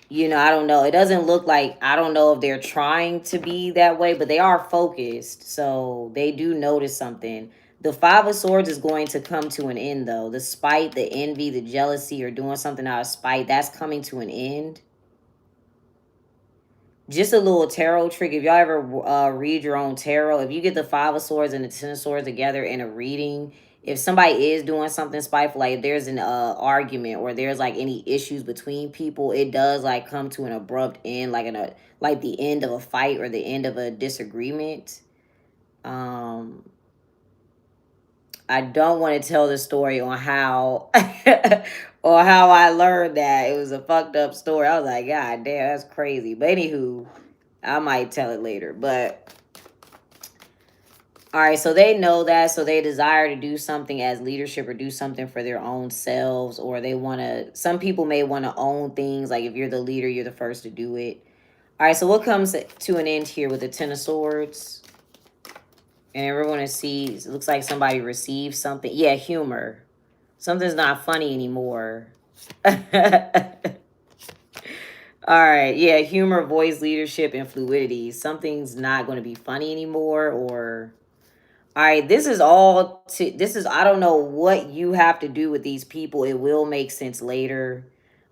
I don't know. It doesn't look like, I don't know if they're trying to be that way, but they are focused. So they do notice something. The Five of Swords is going to come to an end, though. The spite, the envy, the jealousy, or doing something out of spite, that's coming to an end. Just a little tarot trick. If y'all ever read your own tarot, if you get the Five of Swords and the Ten of Swords together in a reading, if somebody is doing something spiteful, like if there's an argument or there's like any issues between people, it does like come to an abrupt end, like the end of a fight or the end of a disagreement. I don't want to tell the story on how or how I learned that. It was a fucked up story. I was like, God damn, that's crazy. But anywho, I might tell it later. But all right, so they know that, so they desire to do something as leadership or do something for their own selves, or they want to, some people may want to own things. Like if you're the leader, you're the first to do it. All right, so what comes to an end here with the Ten of Swords? And everyone sees, it looks like somebody received something. Yeah, humor. Something's not funny anymore. All right, yeah, humor, voice, leadership, and fluidity. Something's not going to be funny anymore, or... All right, this is, I don't know what you have to do with these people. It will make sense later.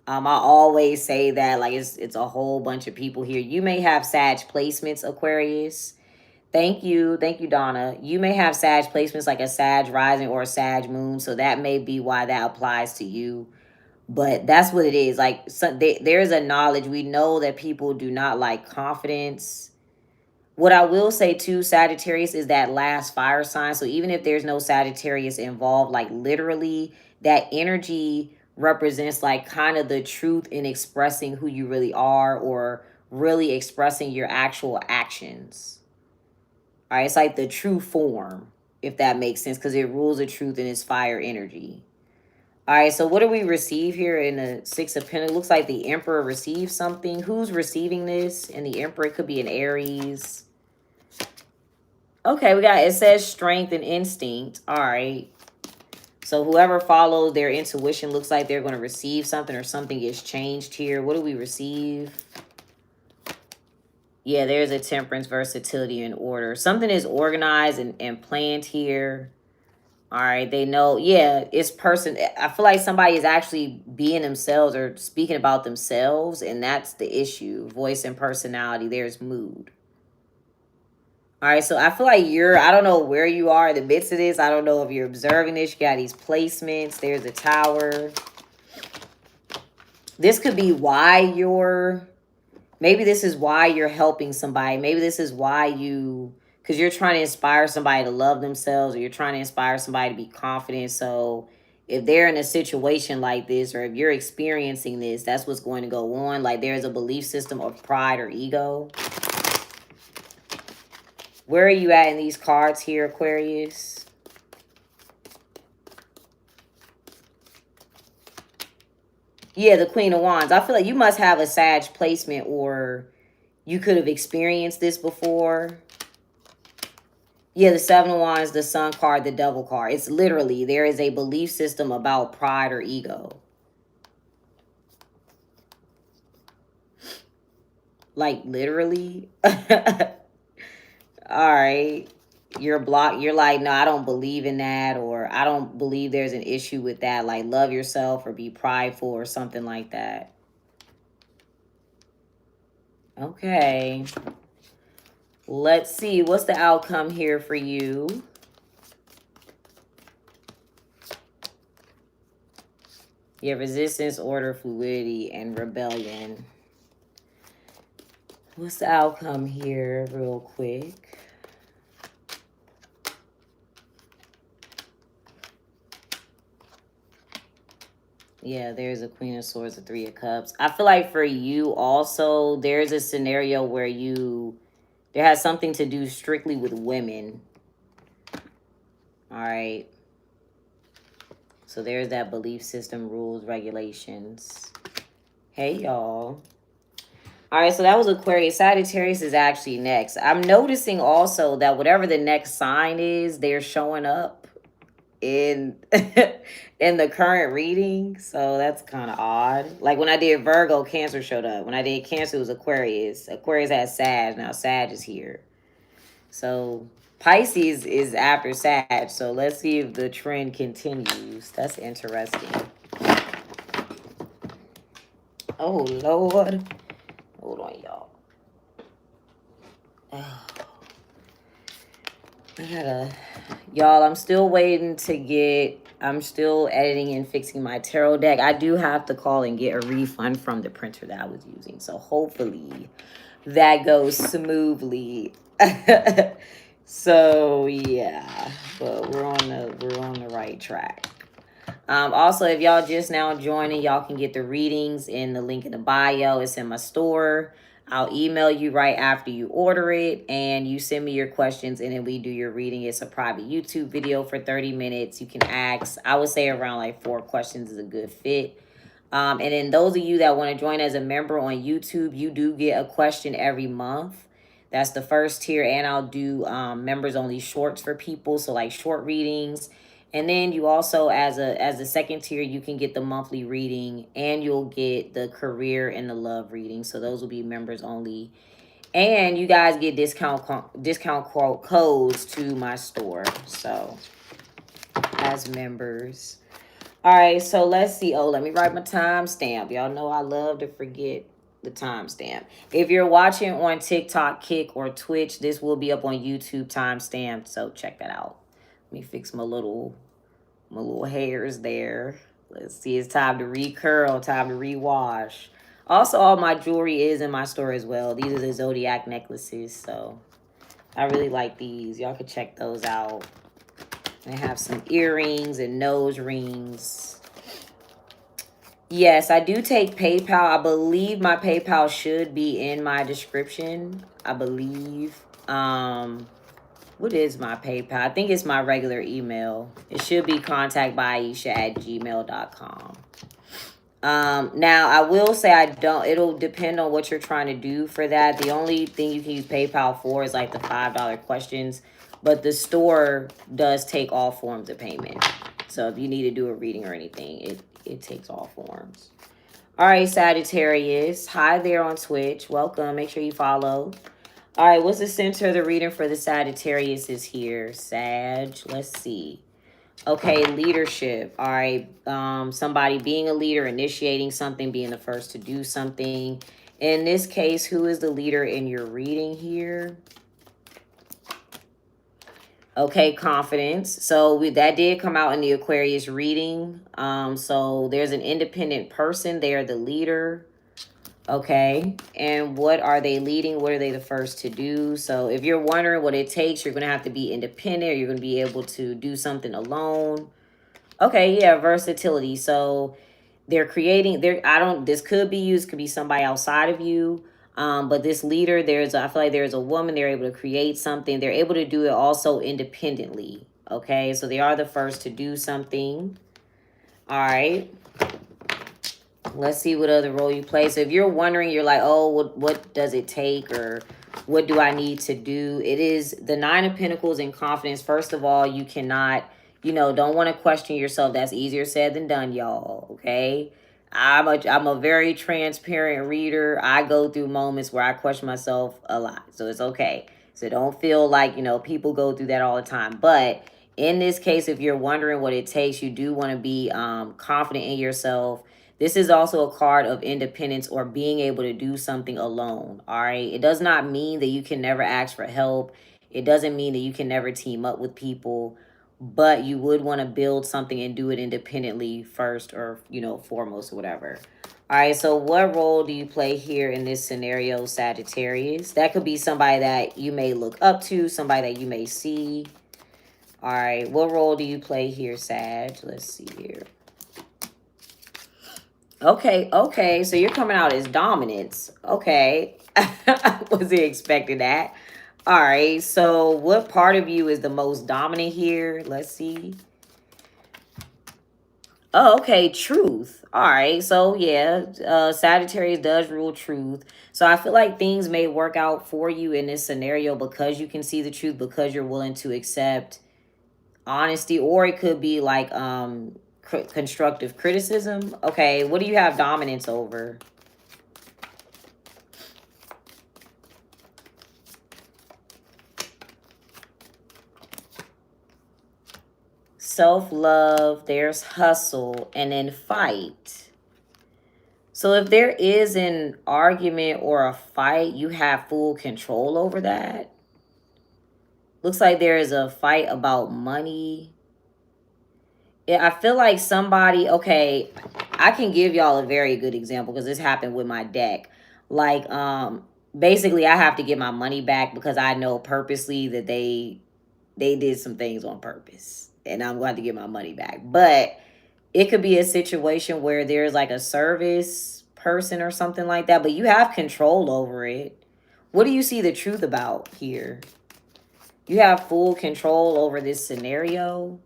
I always say that, like, it's a whole bunch of people here. You may have Sag placements, Aquarius. Thank you, Donna. You may have Sag placements, like a Sag rising or a Sag moon, so that may be why that applies to you. But that's what it is. Like, there's a knowledge. We know that people do not like confidence. What I will say too, Sagittarius is that last fire sign. So even if there's no Sagittarius involved, like literally that energy represents like kind of the truth in expressing who you really are, or really expressing your actual actions. All right, it's like the true form, if that makes sense, because it rules the truth and it's fire energy. All right, so what do we receive here in the Six of Pentacles? Looks like the Emperor receives something. Who's receiving this? And the Emperor, it could be an Aries. Okay, it says strength and instinct. All right. So whoever followed their intuition, looks like they're going to receive something, or something gets changed here. What do we receive? Yeah, there's a Temperance, versatility, and order. Something is organized and planned here. All right, they know. Yeah, it's person. I feel like somebody is actually being themselves or speaking about themselves, and that's the issue. Voice and personality. There's mood. All right, so I feel like I don't know where you are in the midst of this. I don't know if you're observing this. You got these placements. There's a Tower. This could be why maybe this is why you're helping somebody. Maybe this is why because you're trying to inspire somebody to love themselves, or you're trying to inspire somebody to be confident. So if they're in a situation like this, or if you're experiencing this, that's what's going to go on. Like there's a belief system of pride or ego. Where are you at in these cards here, Aquarius? Yeah, the Queen of Wands. I feel like you must have a Sag placement, or you could have experienced this before. Yeah, the Seven of Wands, the Sun card, the Devil card. It's literally, there is a belief system about pride or ego. Like literally. All right. You're blocked. You're like, no, I don't believe in that, or I don't believe there's an issue with that. Like love yourself or be prideful or something like that. Okay. Let's see. What's the outcome here for you? You have resistance, order, fluidity, and rebellion. What's the outcome here real quick? Yeah, there's a Queen of Swords, a Three of Cups. I feel like for you also, there's a scenario where there has something to do strictly with women. All right. So there's that belief system, rules, regulations. Hey, y'all. All right, so that was Aquarius. Sagittarius is actually next. I'm noticing also that whatever the next sign is, they're showing up in in the current reading. So that's kind of odd. Like when I did Virgo, Cancer showed up. When I did Cancer, it was Aquarius. Aquarius has Sag. Now Sag is here. So Pisces is after Sag. So let's see if the trend continues. That's interesting. Oh, Lord. Hold on, y'all. Oh. Y'all, I'm still waiting to I'm still editing and fixing my tarot deck. I do have to call and get a refund from the printer that I was using. So hopefully that goes smoothly. So yeah, but we're on the right track. Also, if y'all just now joining, y'all can get the readings in the link in the bio. It's in my store. I'll email you right after you order it, and you send me your questions, and then we do your reading. It's a private YouTube video for 30 minutes. You can ask, I would say around like 4 questions is a good fit. And then those of you that want to join as a member on YouTube, you do get a question every month. That's the first tier, and I'll do members only shorts for people, so like short readings. And then you also, as a second tier, you can get the monthly reading, and you'll get the career and the love reading. So those will be members only. And you guys get discount codes to my store. So as members. All right, so let's see. Oh, let me write my timestamp. Y'all know I love to forget the timestamp. If you're watching on TikTok, Kick, or Twitch, this will be up on YouTube timestamped. So check that out. Let me fix my little hairs there. Let's see, it's time to recurl, time to rewash. Also, all my jewelry is in my store as well. These are the zodiac necklaces, so I really like these. Y'all can check those out. I have some earrings and nose rings. Yes, I do take PayPal. I believe my PayPal should be in my description. I believe. What is my PayPal? I think it's my regular email. It should be contactbyesha@gmail.com. Now I will say it'll depend on what you're trying to do for that. The only thing you can use PayPal for is like the $5 questions, but the store does take all forms of payment. So if you need to do a reading or anything, it takes all forms. All right, Sagittarius. Hi there on Twitch. Welcome. Make sure you follow. All right, what's the center of the reading for the Sagittarius is here, Sag? Let's see. Okay, leadership. All right, somebody being a leader, initiating something, being the first to do something. In this case, who is the leader in your reading here? Okay, confidence. So that did come out in the Aquarius reading. So there's an independent person. They are the leader. Okay, and what are they leading? What are they the first to do? So if you're wondering what it takes, you're going to have to be independent, or you're going to be able to do something alone. Okay, yeah, versatility. So they're creating, this could be you, this could be somebody outside of you. But this leader, I feel like there's a woman, they're able to create something. They're able to do it also independently. Okay, so they are the first to do something. All right. Let's see what other role you play. So if you're wondering, you're like, oh, what does it take, or what do I need to do? It is the Nine of Pentacles and confidence. First of all, you cannot, don't want to question yourself. That's easier said than done, y'all. Okay. I'm a very transparent reader. I go through moments where I question myself a lot. So it's okay. So don't feel like, people go through that all the time. But in this case, if you're wondering what it takes, you do want to be confident in yourself. This is also a card of independence or being able to do something alone, all right? It does not mean that you can never ask for help. It doesn't mean that you can never team up with people, but you would want to build something and do it independently first, or, foremost, or whatever. All right, so what role do you play here in this scenario, Sagittarius? That could be somebody that you may look up to, somebody that you may see. All right, what role do you play here, Sag? Let's see here. Okay, so you're coming out as dominance. Okay. I wasn't expecting that. All right, so what part of you is the most dominant here? Let's see. Oh, okay, truth. All right, so yeah, Sagittarius does rule truth. So I feel like things may work out for you in this scenario because you can see the truth, because you're willing to accept honesty, or it could be like constructive criticism. Okay, what do you have dominance over? Self-love, there's hustle, and then fight. So if there is an argument or a fight, you have full control over that. Looks like there is a fight about money. Yeah, I feel like somebody, okay, I can give y'all a very good example because this happened with my deck. Like, basically I have to get my money back because I know purposely that they did some things on purpose, and I'm going to get my money back. But it could be a situation where there's like a service person or something like that, but you have control over it. What do you see the truth about here? You have full control over this scenario.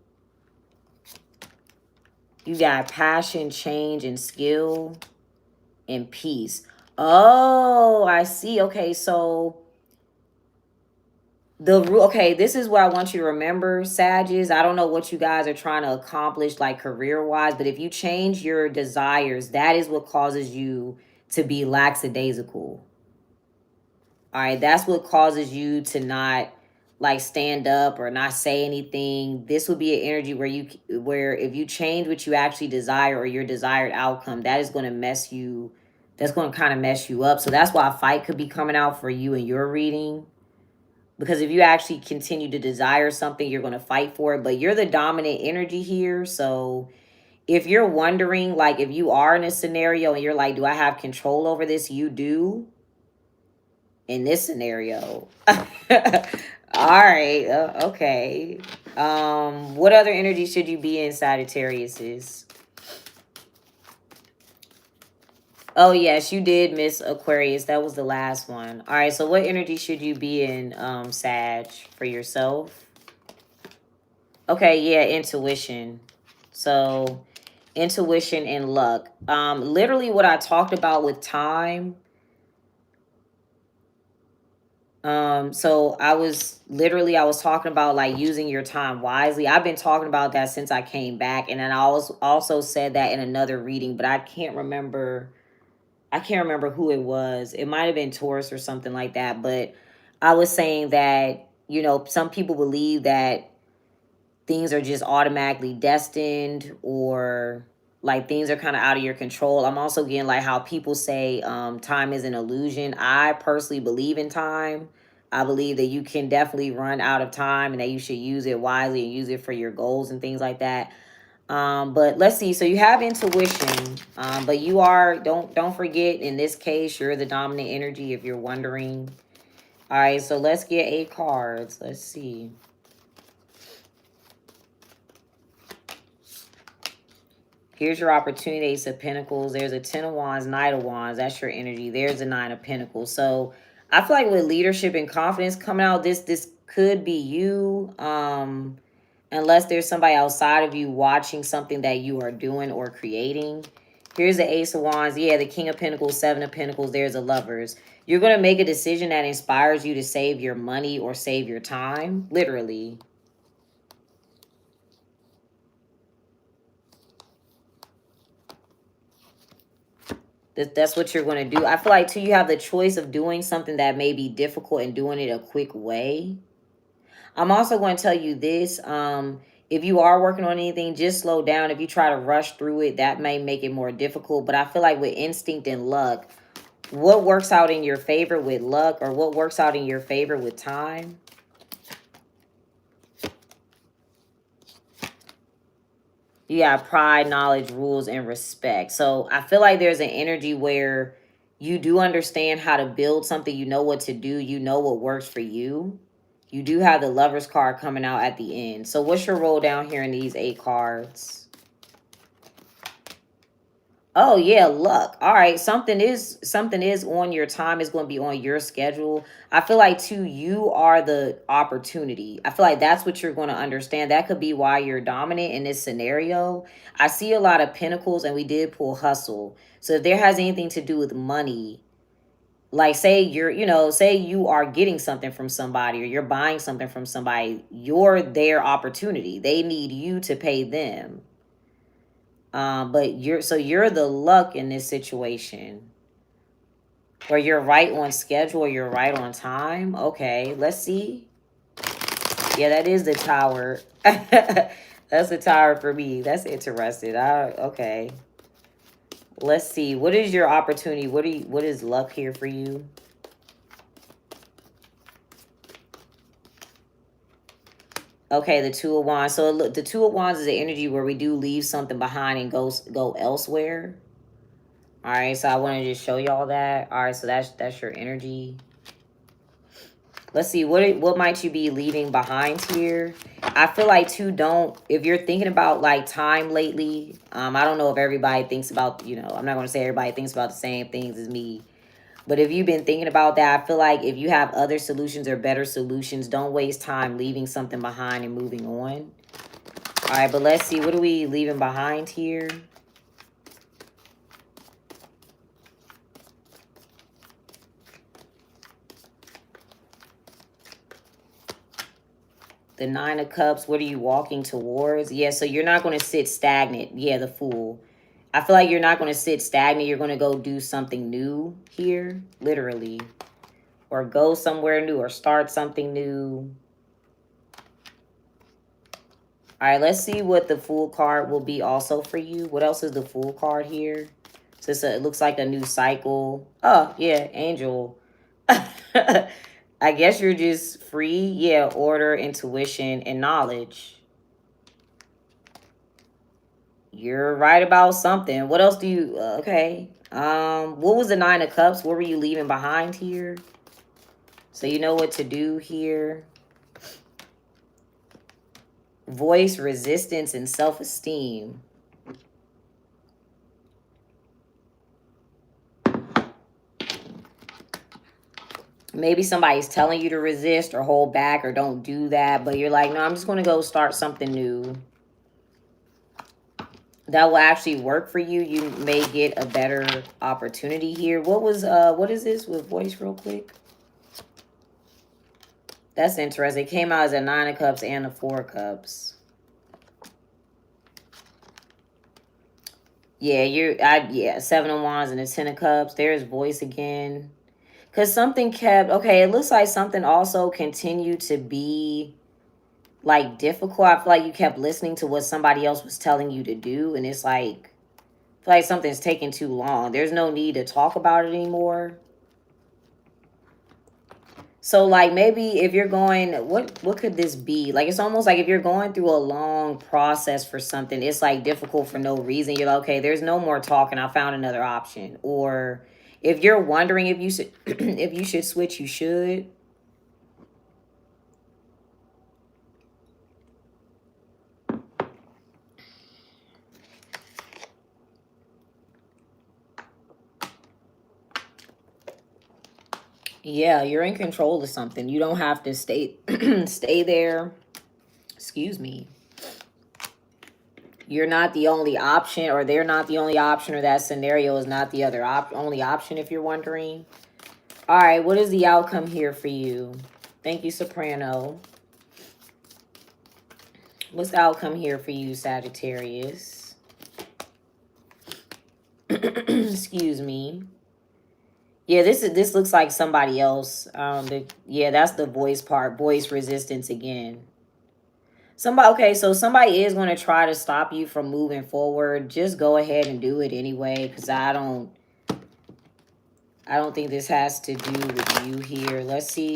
You got passion, change, and skill, and peace. Oh, I see. Okay, so this is what I want you to remember, Sagittarius. I don't know what you guys are trying to accomplish, like career-wise, but if you change your desires, that is what causes you to be lackadaisical. All right, that's what causes you to not like stand up or not say anything. This would be an energy where if you change what you actually desire or your desired outcome, that is going to mess you. That's going to kind of mess you up. So that's why a fight could be coming out for you in your reading. Because if you actually continue to desire something, you're going to fight for it. But you're the dominant energy here. So if you're wondering, like if you are in a scenario and you're like, do I have control over this? You do. In this scenario. All right. Okay. What other energy should you be in, Sagittarius? Oh, yes, you did miss Aquarius. That was the last one. All right, so what energy should you be in, Sag, for yourself? Okay, yeah, intuition. So, intuition and luck. Literally what I talked about with time. So I was talking about like using your time wisely. I've been talking about that since I came back. And then I also said that in another reading, but I can't remember who it was. It might have been Taurus or something like that. But I was saying that, you know, some people believe that things are just automatically destined, or like things are kind of out of your control. I'm also getting like how people say time is an illusion. I personally believe in time. I believe that you can definitely run out of time and that you should use it wisely and use it for your goals and things like that. But let's see. So you have intuition, but you are, don't forget, in this case, you're the dominant energy if you're wondering. All right, so let's get 8 cards. Let's see. Here's your opportunity, Ace of Pentacles. There's a 10 of Wands, Knight of Wands. That's your energy. There's a 9 of Pentacles. So I feel like with leadership and confidence coming out, this could be you. Unless there's somebody outside of you watching something that you are doing or creating. Here's the Ace of Wands. Yeah, the King of Pentacles, 7 of Pentacles. There's the Lovers. You're going to make a decision that inspires you to save your money or save your time. Literally. That's what you're going to do. I feel like, too, you have the choice of doing something that may be difficult and doing it a quick way. I'm also going to tell you this. If you are working on anything, just slow down. If you try to rush through it, that may make it more difficult. But I feel like with instinct and luck, what works out in your favor with luck, or what works out in your favor with time? You got pride, knowledge, rules, and respect. So I feel like there's an energy where you do understand how to build something. You know what to do. You know what works for you. You do have the Lover's card coming out at the end. So what's your roll down here in these 8 cards? Oh yeah, luck. All right, something is on your time. Is going to be on your schedule. I feel like, too, you are the opportunity. I feel like that's what you're going to understand. That could be why you're dominant in this scenario. I see a lot of pentacles, and we did pull hustle. So if there has anything to do with money, like say say you are getting something from somebody, or you're buying something from somebody, you're their opportunity. They need you to pay them. But you're the luck in this situation. Or you're right on schedule, or you're right on time. Okay, let's see. Yeah, that is the Tower. That's the Tower for me. That's interesting. Okay. Let's see. What is your opportunity? What is luck here for you? Okay, the Two of Wands. So look, the Two of Wands is the energy where we do leave something behind and go elsewhere. All right, so I want to just show y'all that. All right, so that's your energy. Let's see, what might you be leaving behind here? I feel like, too, if you're thinking about like time lately, I don't know if everybody thinks about, I'm not going to say everybody thinks about the same things as me. But if you've been thinking about that, I feel like if you have other solutions or better solutions, don't waste time leaving something behind and moving on. All right, but let's see, what are we leaving behind here? The Nine of Cups, what are you walking towards? Yeah, so you're not going to sit stagnant. Yeah, the Fool. I feel like you're not going to sit stagnant. You're going to go do something new here, literally. Or go somewhere new, or start something new. All right, let's see what the Fool card will be also for you. What else is the Fool card here? So it looks like a new cycle. Oh, yeah, Angel. I guess you're just free. Yeah, order, intuition, and knowledge. You're right about something. What else do you... okay. What was the Nine of Cups? What were you leaving behind here? So you know what to do here. Voice, resistance, and self-esteem. Maybe somebody's telling you to resist or hold back or don't do that, but you're like, no, I'm just going to go start something new that will actually work for you. You may get a better opportunity here. What is this with voice real quick? That's interesting. It came out as a 9 of Cups and a 4 of Cups. Yeah, yeah, 7 of Wands and a 10 of Cups. There's voice again. Because something kept, okay, it looks like something also continued to be, like, difficult. I feel like you kept listening to what somebody else was telling you to do. And it's like, I feel like something's taking too long. There's no need to talk about it anymore. So, like, maybe if you're going, what could this be? Like, it's almost like if you're going through a long process for something, it's, like, difficult for no reason. You're like, okay, there's no more talking. I found another option. Or if you're wondering if you should, if you should switch, you should. Yeah, you're in control of something. You don't have to stay stay there. Excuse me. You're not the only option, or they're not the only option, or that scenario is not the other only option if you're wondering. All right, what is the outcome here for you? Thank you, Soprano. What's the outcome here for you, Sagittarius? Excuse me. Yeah, this looks like somebody else. Yeah, that's the voice part. Voice resistance again. Okay, so somebody is going to try to stop you from moving forward. Just go ahead and do it anyway, because I don't think this has to do with you here. Let's see.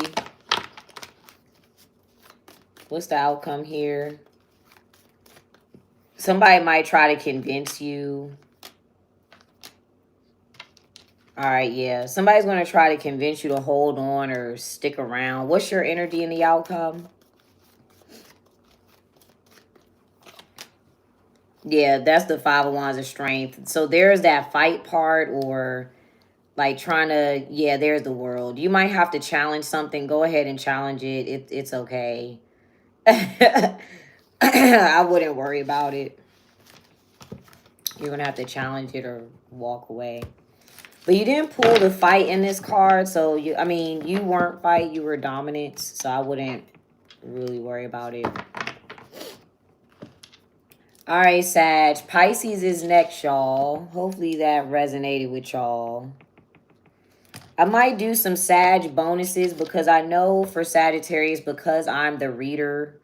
What's the outcome here? Somebody might try to convince you. All right, yeah. Somebody's going to try to convince you to hold on or stick around. What's your energy in the outcome? Yeah, that's the 5 of Wands of Strength. So there's that fight part, or like trying to, yeah, there's the World. You might have to challenge something. Go ahead and challenge it. It's okay. I wouldn't worry about it. You're going to have to challenge it or walk away. But you didn't pull the fight in this card. So, I mean, you weren't fight. You were dominance. So I wouldn't really worry about it. All right, Sag. Pisces is next, y'all. Hopefully that resonated with y'all. I might do some Sag bonuses because I know for Sagittarius, because I'm the reader,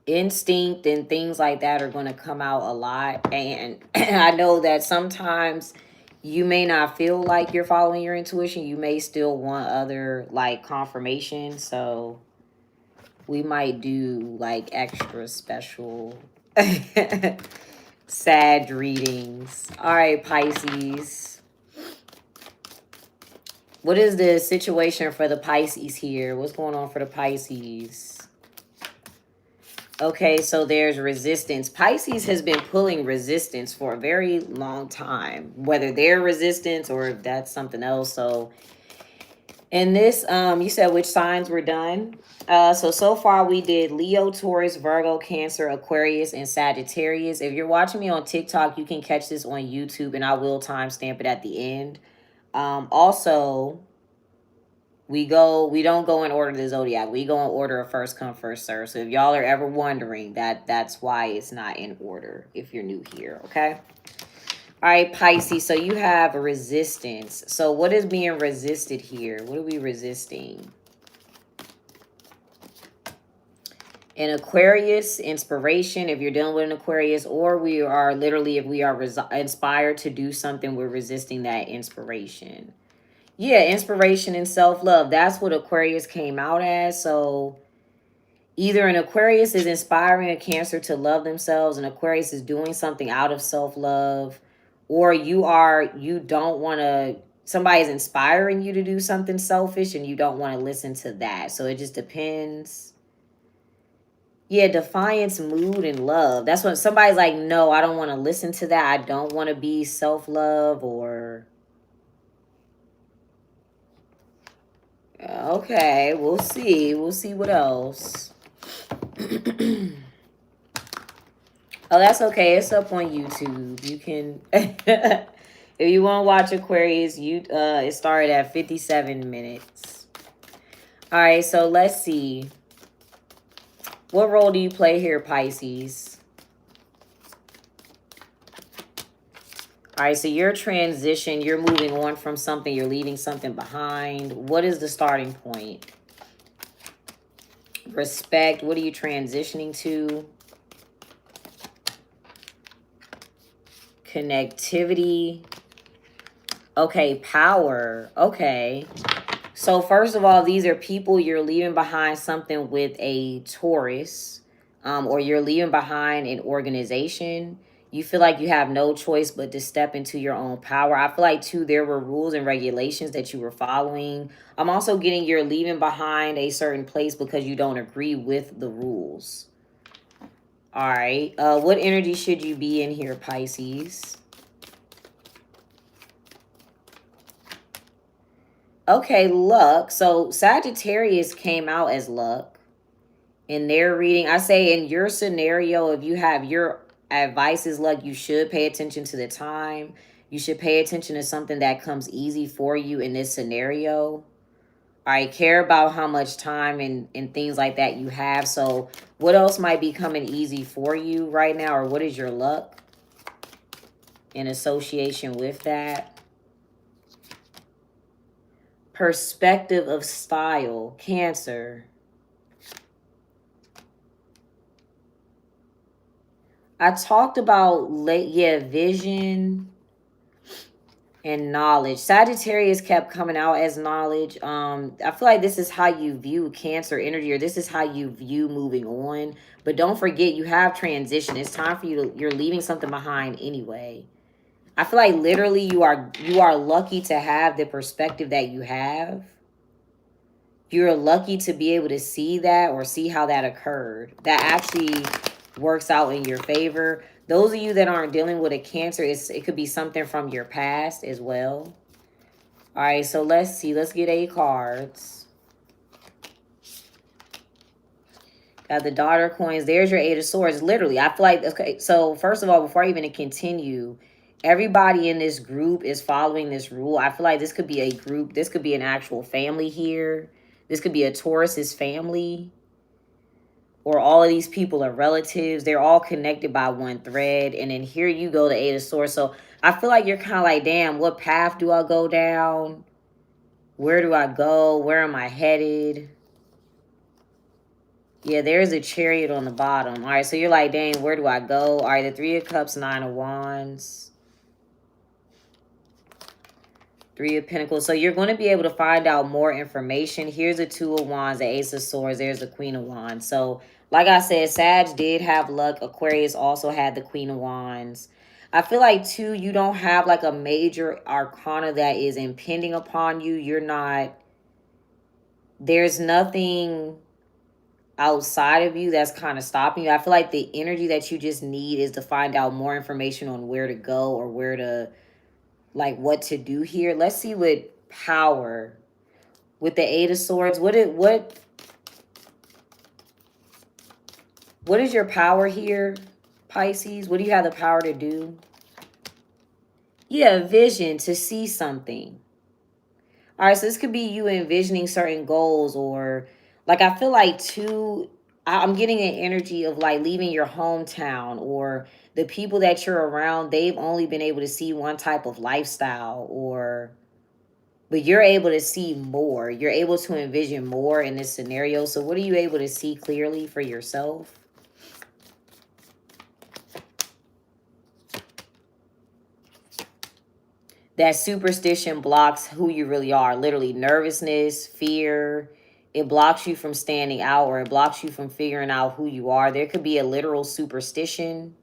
instinct and things like that are going to come out a lot. And I know that sometimes you may not feel like you're following your intuition. You may still want other, like, confirmation. So we might do, like, extra special Sag readings. All right, Pisces. What is the situation for the Pisces here? What's going on for the Pisces? Okay, so there's resistance. Pisces has been pulling resistance for a very long time, whether they're resistance or if that's something else. So in this, you said which signs were done. So far we did Leo, Taurus, Virgo, Cancer, Aquarius, and Sagittarius. If you're watching me on TikTok, you can catch this on YouTube, and I will timestamp it at the end. Also, we don't go in order of the zodiac. We go in order of first come, first serve. So if y'all are ever wondering, that's why it's not in order if you're new here, okay? All right, Pisces, so you have a resistance. So what is being resisted here? What are we resisting? An Aquarius, inspiration, if you're dealing with an Aquarius, or we are literally, if we are inspired to do something, we're resisting that inspiration. Yeah, inspiration and self-love. That's what Aquarius came out as. So either an Aquarius is inspiring a Cancer to love themselves, an Aquarius is doing something out of self-love, or you don't want to, somebody's inspiring you to do something selfish and you don't want to listen to that. So it just depends. Yeah, defiance, mood, and love. That's when somebody's like, no, I don't want to listen to that. I don't want to be self-love, or Okay, we'll see. We'll see what else. Oh, that's okay. It's up on YouTube. You can, if you want to watch Aquarius, it started at 57 minutes. All right, so let's see. What role do you play here, Pisces? All right, so your transition, you're moving on from something, you're leaving something behind. What is the starting point? Respect, what are you transitioning to? Connectivity. Okay, power. Okay. So first of all, these are people you're leaving behind something with a Taurus, or you're leaving behind an organization. You feel like you have no choice but to step into your own power. I feel like, too, there were rules and regulations that you were following. I'm also getting you're leaving behind a certain place because you don't agree with the rules. All right. What energy should you be in here, Pisces? Okay, luck. So Sagittarius came out as luck in their reading. I say in your scenario, if you have your advice is luck, you should pay attention to the time. You should pay attention to something that comes easy for you in this scenario. I care about how much time and things like that you have. So what else might be coming easy for you right now? Or what is your luck in association with that? Perspective of style, Cancer. I talked about vision and knowledge. Sagittarius kept coming out as knowledge. I feel like this is how you view Cancer energy, or this is how you view moving on. But don't forget, you have transition. It's time for you to, you're leaving something behind anyway. I feel like literally you are lucky to have the perspective that you have. You're lucky to be able to see that or see how that occurred. That actually works out in your favor. Those of you that aren't dealing with a Cancer, it could be something from your past as well. All right, so let's see. Let's get 8 cards. Got the daughter coins. There's your 8 of swords. Literally, I feel like, okay, so first of all, before I even continue, everybody in this group is following this rule. I feel like this could be a group. This could be an actual family here. This could be a Taurus's family. Or all of these people are relatives. They're all connected by one thread. And then here you go, the 8 of swords. So I feel like you're kind of like, damn, what path do I go down? Where do I go? Where am I headed? Yeah, there's a Chariot on the bottom. All right, so you're like, dang, where do I go? All right, the 3 of Cups, 9 of Wands. 3 of Pentacles. So you're going to be able to find out more information. Here's the 2 of Wands, the Ace of Swords. There's the Queen of Wands. So like I said, Sag did have luck. Aquarius also had the Queen of Wands. I feel like, too, you don't have like a major arcana that is impending upon you. You're not, there's nothing outside of you that's kind of stopping you. I feel like the energy that you just need is to find out more information on where to go or where to, like, what to do here. Let's see what power with the 8 of swords. What is your power here, Pisces? What do you have the power to do? Yeah, vision, to see something. All right, so this could be you envisioning certain goals, or like I feel like too, I'm getting an energy of like leaving your hometown, or the people that you're around, they've only been able to see one type of lifestyle, or but you're able to see more. You're able to envision more in this scenario. So what are you able to see clearly for yourself? That superstition blocks who you really are. Literally, nervousness, fear. It blocks you from standing out, or it blocks you from figuring out who you are. There could be a literal superstition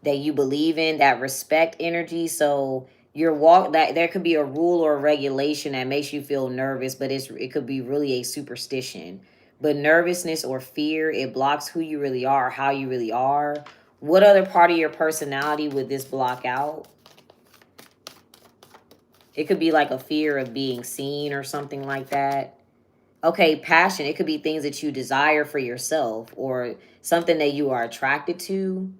that you believe in, that respect energy. So that there could be a rule or a regulation that makes you feel nervous, but it could be really a superstition. But nervousness or fear, it blocks who you really are, how you really are. What other part of your personality would this block out? It could be like a fear of being seen or something like that. Okay, passion. It could be things that you desire for yourself or something that you are attracted to.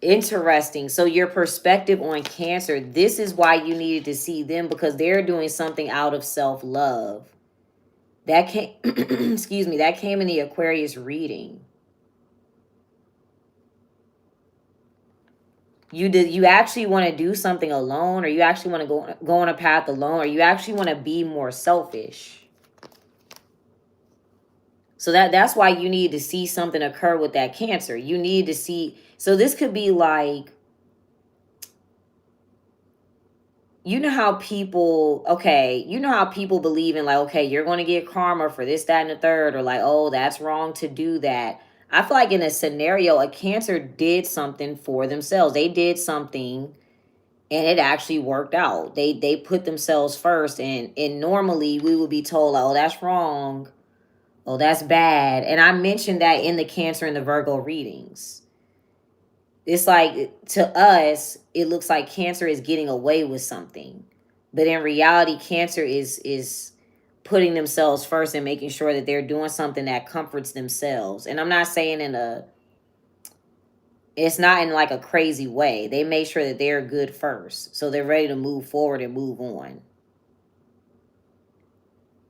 Interesting. So your perspective on Cancer, this is why you needed to see them, because they're doing something out of self-love. That came, excuse me, that came in the Aquarius reading. You actually want to do something alone, or you actually want to go on a path alone, or you actually want to be more selfish. So that's why you need to see something occur with that Cancer. You need to see, so this could be like, you know how people, okay, you know how people believe in like, okay, you're going to get karma for this, that, and the third, or like, oh, that's wrong to do that. I feel like in a scenario, a Cancer did something for themselves. They did something and it actually worked out. They put themselves first, and normally we would be told, like, oh, that's wrong. Oh, that's bad. And I mentioned that in the Cancer and the Virgo readings. It's like, to us, it looks like Cancer is getting away with something. But in reality, Cancer is putting themselves first and making sure that they're doing something that comforts themselves. And I'm not saying it's not in like a crazy way. They make sure that they're good first. So they're ready to move forward and move on.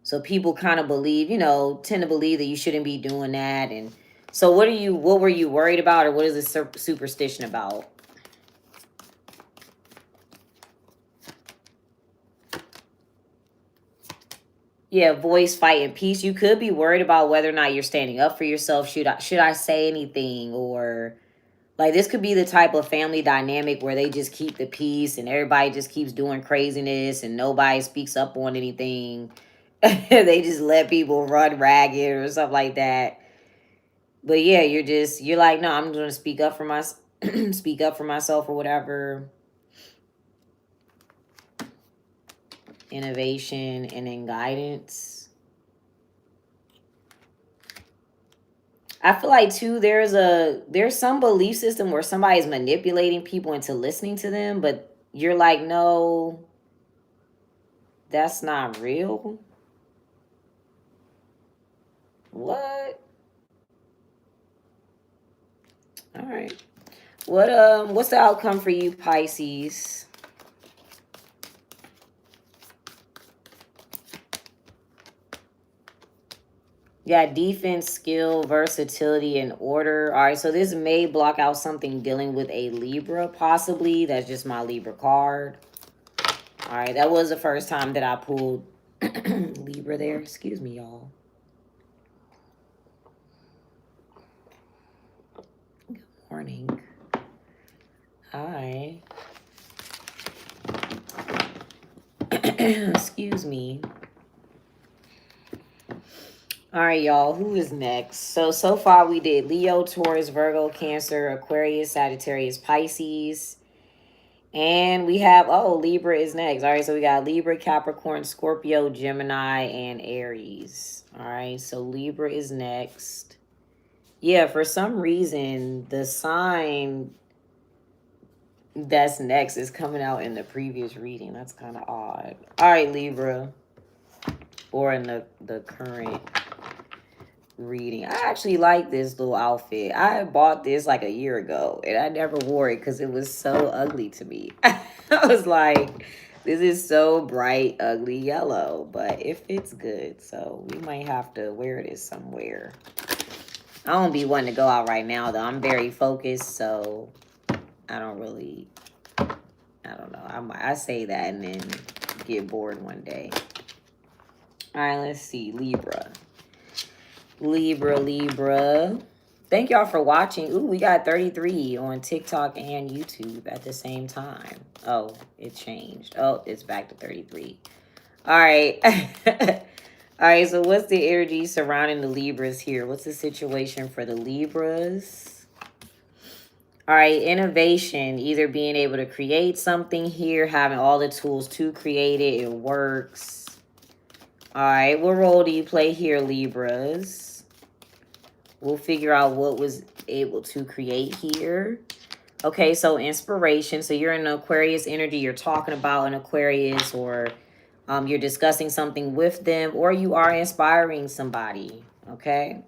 So people kind of believe, tend to believe that you shouldn't be doing that. And so what were you worried about, or what is this superstition about? Yeah, voice, fight, and peace. You could be worried about whether or not you're standing up for yourself. Should I say anything? Or like, this could be the type of family dynamic where they just keep the peace and everybody just keeps doing craziness and nobody speaks up on anything. They just let people run ragged or something like that. But yeah, you're like, no, I'm going to speak up for speak up for myself or whatever. Innovation and then guidance. I feel like too, there's some belief system where somebody's manipulating people into listening to them, but you're like, no, that's not real. What? All right. What's the outcome for you, Pisces? Yeah, defense, skill, versatility, and order. All right, so this may block out something dealing with a Libra, possibly. That's just my Libra card. All right, that was the first time that I pulled Libra there. Excuse me, y'all. Good morning. Hi. Excuse me. All right, y'all. Who is next? So far we did Leo, Taurus, Virgo, Cancer, Aquarius, Sagittarius, Pisces. And we have, Libra is next. All right, so we got Libra, Capricorn, Scorpio, Gemini, and Aries. All right, so Libra is next. Yeah, for some reason, the sign that's next is coming out in the previous reading. That's kind of odd. All right, Libra. Or in the current reading. I actually like this little outfit. I bought this like a year ago and I never wore it because it was so ugly to me. I was like, this is so bright, ugly yellow, but it fits good. So we might have to wear this somewhere. I don't be wanting to go out right now though. I'm very focused, so I don't know. I say that and then get bored one day. All right, let's see. Libra. Thank y'all for watching. Ooh, we got 33 on TikTok and YouTube at the same time. Oh, it changed. Oh, it's back to 33. All right. All right, so what's the energy surrounding the Libras here? What's the situation for the Libras? All right, innovation, either being able to create something here, having all the tools to create it, it works. All right, what role do you play here, Libras? We'll figure out what was able to create here. Okay, so inspiration. So you're in Aquarius energy. You're talking about an Aquarius, or you're discussing something with them, or you are inspiring somebody. Okay.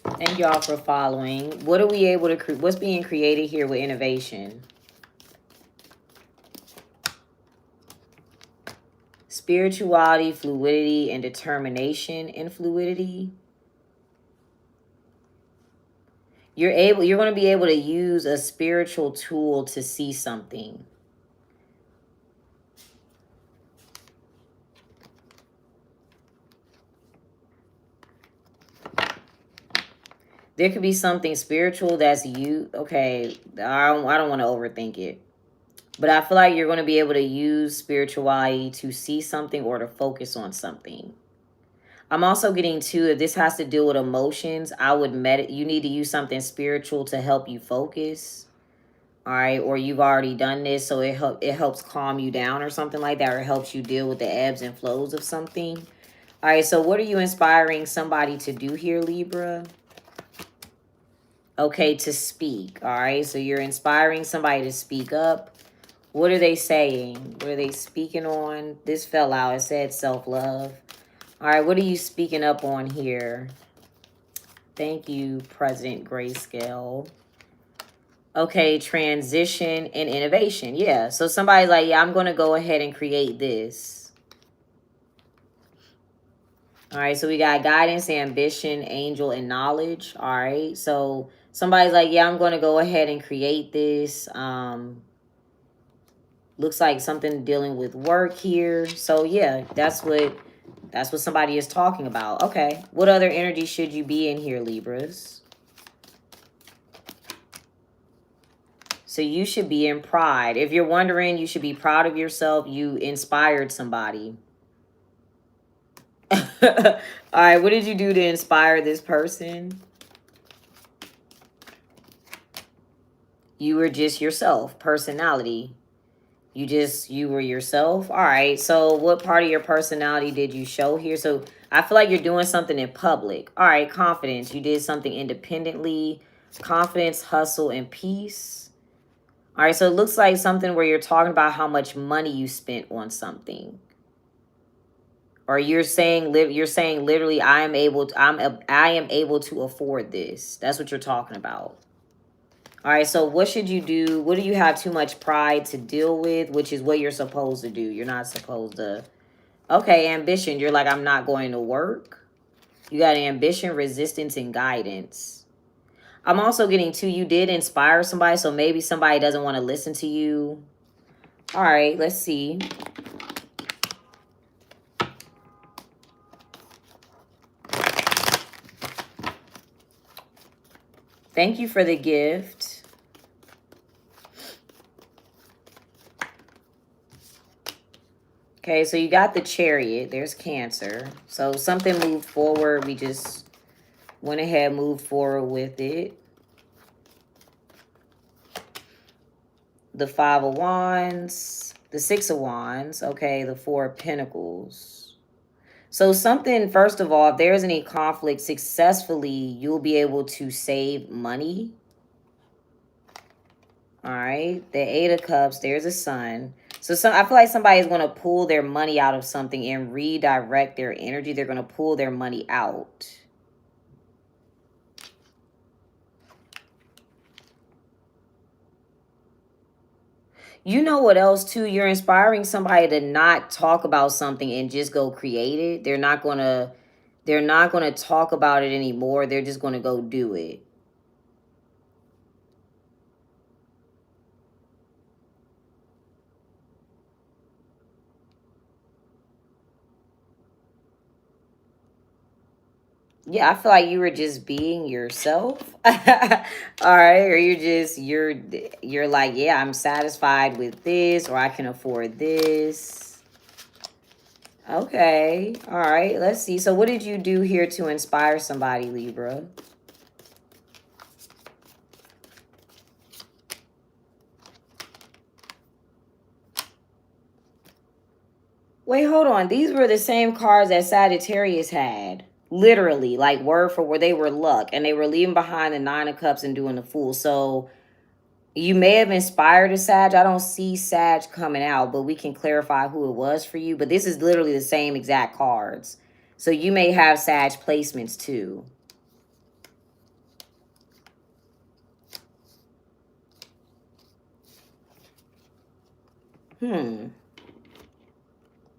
Thank y'all for following. What are we able to what's being created here with innovation? Spirituality, fluidity, and determination in fluidity. You're going to be able to use a spiritual tool to see something. There could be something spiritual that's you. Okay, I don't want to overthink it. But I feel like you're going to be able to use spirituality to see something or to focus on something. I'm also getting to, if this has to deal with emotions, I would you need to use something spiritual to help you focus. All right, or you've already done this, so it helps calm you down or something like that, or helps you deal with the ebbs and flows of something. All right, so what are you inspiring somebody to do here, Libra? Okay, to speak. All right, so you're inspiring somebody to speak up. What are they saying? What are they speaking on? This fell out. It said self-love. All right, what are you speaking up on here? Thank you, President Grayscale. Okay, transition and innovation. Yeah, so somebody's like, yeah, I'm going to go ahead and create this. All right, so we got guidance, ambition, angel, and knowledge. All right, so somebody's like, yeah, I'm going to go ahead and create this. Looks like something dealing with work here. So yeah, that's what somebody is talking about. Okay, what other energy should you be in here, Libras? So you should be in pride. If you're wondering, you should be proud of yourself. You inspired somebody. All right, what did you do to inspire this person? You were just yourself, personality. You were yourself. All right, so what part of your personality did you show here? So I feel like you're doing something in public. All right, confidence. You did something independently. Confidence, hustle, and peace. All right, so it looks like something where you're talking about how much money you spent on something. Or you're saying literally, I am able to afford this. That's what you're talking about. All right, so what should you do? What do you have too much pride to deal with? Which is what you're supposed to do. You're not supposed to. Okay, ambition. You're like, I'm not going to work. You got ambition, resistance, and guidance. I'm also getting to, you did inspire somebody, so maybe somebody doesn't want to listen to you. All right, let's see. Thank you for the gift. Okay, so you got the Chariot. There's Cancer. So something moved forward. We just went ahead, moved forward with it. The Five of Wands. The Six of Wands. Okay, the Four of Pentacles. So something, first of all, if there's any conflict, successfully, you'll be able to save money. All right, the Eight of Cups. There's a Sun. So I feel like somebody is going to pull their money out of something and redirect their energy. They're going to pull their money out. You know what else, too? You're inspiring somebody to not talk about something and just go create it. They're not going to talk about it anymore. They're just going to go do it. Yeah, I feel like you were just being yourself. All right, or you're like, yeah, I'm satisfied with this, or I can afford this. Okay. All right, let's see. So what did you do here to inspire somebody, Libra? Wait, hold on. These were the same cards that Sagittarius had. Literally, like word for word, they were luck. And they were leaving behind the Nine of Cups and doing the Fool. So you may have inspired a Sag. I don't see Sag coming out, but we can clarify who it was for you. But this is literally the same exact cards. So you may have Sag placements too.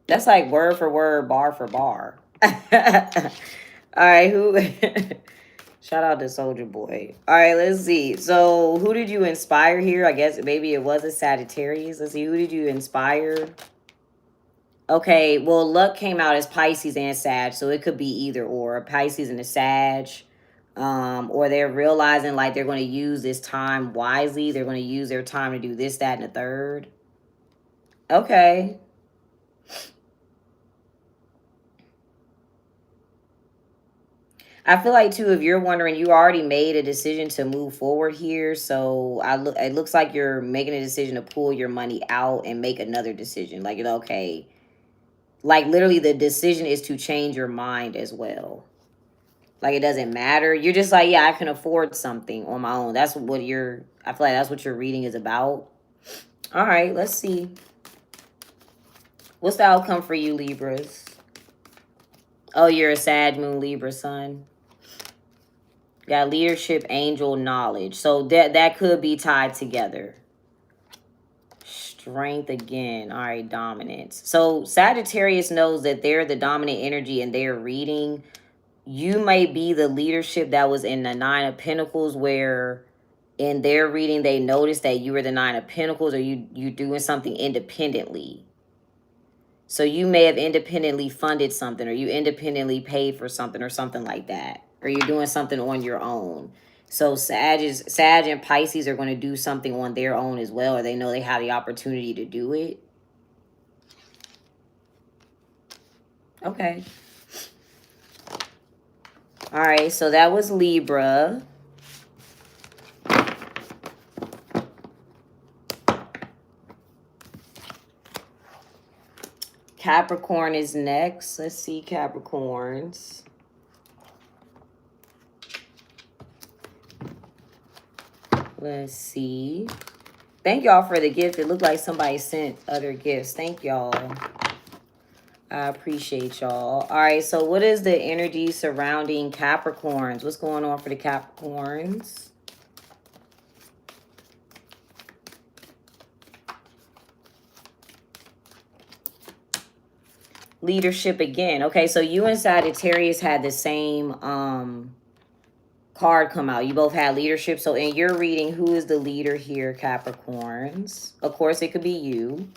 That's like word for word, bar for bar. All right, who... Shout out to Soldier Boy. All right, let's see. So who did you inspire here? I guess maybe it was a Sagittarius. Let's see. Who did you inspire? Okay, well, luck came out as Pisces and Sag. So it could be either or. A Pisces and a Sag. Or they're realizing like they're going to use this time wisely. They're going to use their time to do this, that, and the third. Okay. I feel like too, if you're wondering, you already made a decision to move forward here. So it looks like you're making a decision to pull your money out and make another decision. Like, okay, like literally the decision is to change your mind as well. Like it doesn't matter. You're just like, yeah, I can afford something on my own. That's what I feel like that's what your reading is about. All right, let's see. What's the outcome for you, Libras? Oh, you're a Sag Moon Libra sun. Got leadership, angel, knowledge. So that could be tied together. Strength again. All right, dominance. So Sagittarius knows that they're the dominant energy in their reading. You may be the leadership that was in the Nine of Pentacles, where in their reading they noticed that you were the Nine of Pentacles, or you doing something independently. So you may have independently funded something, or you independently paid for something, or something like that. Or you're doing something on your own. So Sag and Pisces are going to do something on their own as well, or they know they have the opportunity to do it. Okay. All right, so that was Libra. Capricorn is next. Let's see, Capricorns. Let's see. Thank y'all for the gift. It looked like somebody sent other gifts. Thank y'all. I appreciate y'all. All right, so what is the energy surrounding Capricorns? What's going on for the Capricorns? Leadership again. Okay, so you and Sagittarius had the same card come out. You both had leadership. So in your reading, who is the leader here, Capricorns? Of course, it could be you.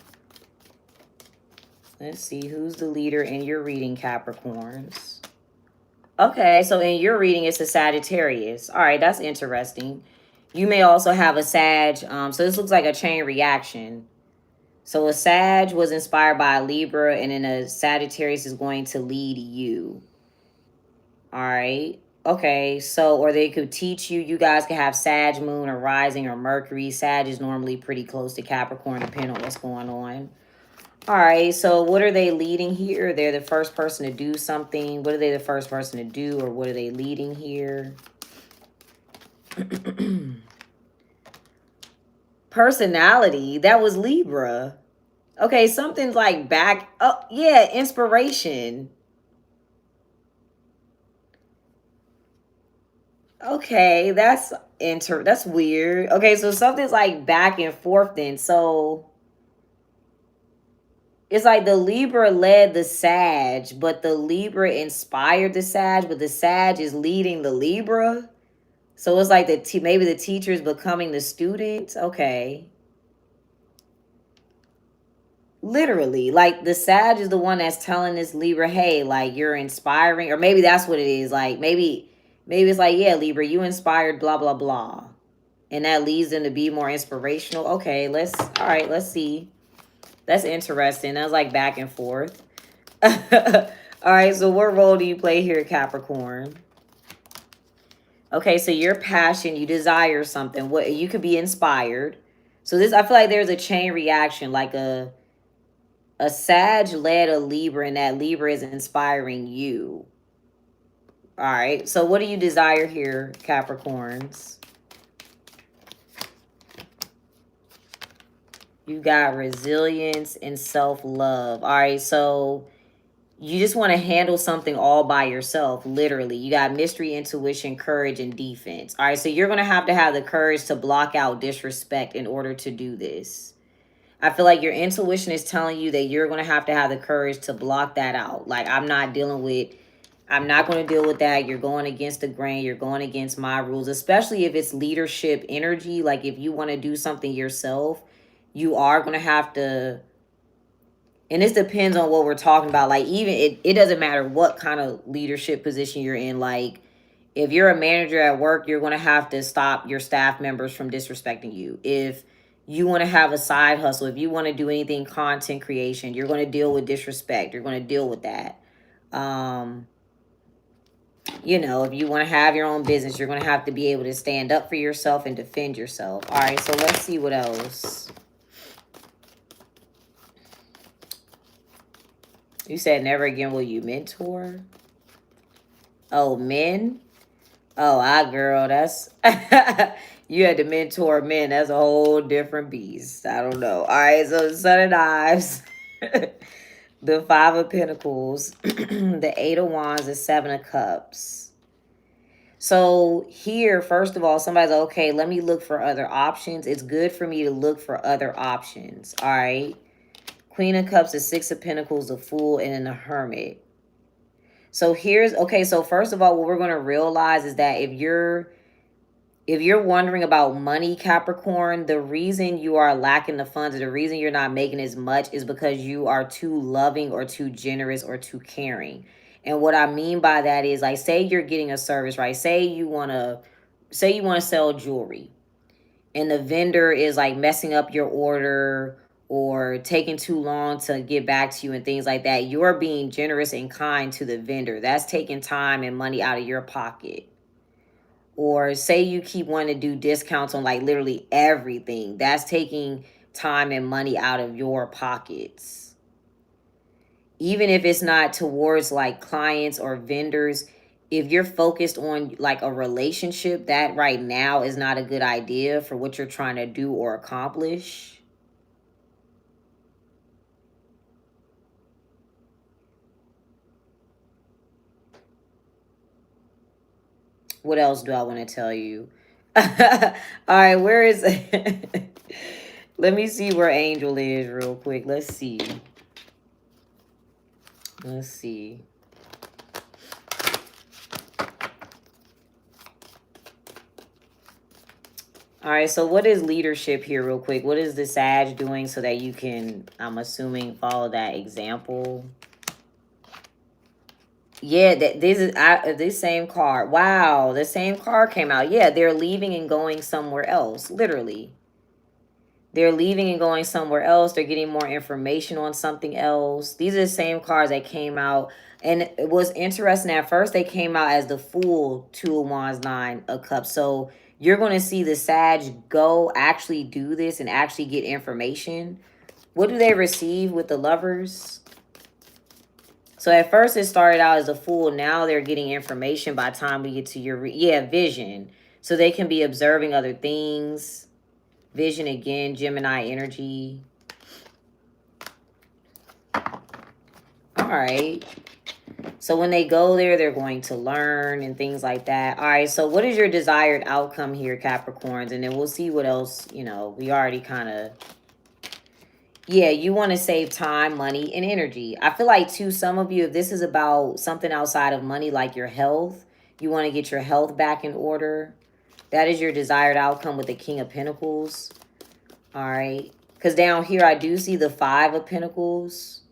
Let's see, who's the leader in your reading, Capricorns? Okay, so in your reading, it's a Sagittarius. All right, that's interesting. You may also have a Sag. So this looks like a chain reaction. So a Sag was inspired by a Libra, and then a Sagittarius is going to lead you. All right. Okay, so, or they could teach you. You guys can have Sag Moon or Rising or Mercury. Sag is normally pretty close to Capricorn, depending on what's going on. All right, so what are they leading here? They're the first person to do something. What are they the first person to do, or what are they leading here? Personality, that was Libra. Okay, something's like back. Oh, yeah, inspiration. Okay, that's weird. Okay, so something's like back and forth then. So it's like the Libra led the Sag, but the Libra inspired the Sag, but the Sag is leading the Libra. So it's like maybe the teacher is becoming the student. Okay. Literally, like the Sag is the one that's telling this Libra, hey, like you're inspiring, or maybe that's what it is. Like maybe it's like, yeah, Libra, you inspired blah, blah, blah. And that leads them to be more inspirational. Okay, all right, let's see. That's interesting. That was like back and forth. All right, so what role do you play here, Capricorn? Okay, so your passion, you desire something. What you could be inspired. So this, I feel like there's a chain reaction, like a Sag led a Libra, and that Libra is inspiring you. All right. So what do you desire here, Capricorns? You got resilience and self-love. All right. So you just want to handle something all by yourself, literally. You got mystery, intuition, courage, and defense. All right. So you're going to have the courage to block out disrespect in order to do this. I feel like your intuition is telling you that you're going to have the courage to block that out. Like, I'm not going to deal with that. You're going against the grain. You're going against my rules, especially if it's leadership energy. Like, if you want to do something yourself, you are going to have to, and this depends on what we're talking about. Like, even it doesn't matter what kind of leadership position you're in. Like, if you're a manager at work, you're going to have to stop your staff members from disrespecting you. If you want to have a side hustle, if you want to do anything content creation, you're going to deal with disrespect. You're going to deal with that. You know, if you want to have your own business, you're going to have to be able to stand up for yourself and defend yourself. All right, so let's see what else. You said never again will you mentor. Oh, men. Oh, girl, that's you had to mentor men. That's a whole different beast. I don't know. All right, so the Son of Knives, the Five of Pentacles, the Eight of Wands, the Seven of Cups. So here, first of all, somebody's like, okay, let me look for other options. It's good for me to look for other options. All right. Queen of Cups, the Six of Pentacles, the Fool, and then the Hermit. So here's, okay, so first of all, what we're going to realize is that if you're wondering about money, Capricorn, the reason you are lacking the funds, or the reason you're not making as much, is because you are too loving or too generous or too caring. And what I mean by that is, like, say you're getting a service, right? Say you want to sell jewelry, and the vendor is like messing up your order or taking too long to get back to you and things like that. You're being generous and kind to the vendor. That's taking time and money out of your pocket. Or say you keep wanting to do discounts on like literally everything. That's taking time and money out of your pockets. Even if it's not towards like clients or vendors, if you're focused on like a relationship, that right now is not a good idea for what you're trying to do or accomplish. What else do I want to tell you? All right, where is it? Let me see where Angel is real quick. Let's see. Let's see. All right, so what is leadership here real quick? What is the Sag doing so that you can, I'm assuming, follow that example? Yeah, this is this same card. Wow, the same card came out. Yeah, they're leaving and going somewhere else, literally. They're leaving and going somewhere else. They're getting more information on something else. These are the same cards that came out. And it was interesting. At first, they came out as the Fool, Two of Wands, Nine of Cups. So you're going to see the Sag go actually do this and actually get information. What do they receive with the Lovers? So at first, it started out as a Fool. Now they're getting information by the time we get to your, vision. So they can be observing other things. Vision again, Gemini energy. All right. So when they go there, they're going to learn and things like that. All right. So what is your desired outcome here, Capricorns? And then we'll see what else, you know, we already kind of, yeah, you want to save time, money, and energy. I feel like, too, some of you, if this is about something outside of money, like your health, you want to get your health back in order. That is your desired outcome with the King of Pentacles. All right. Because down here, I do see the Five of Pentacles.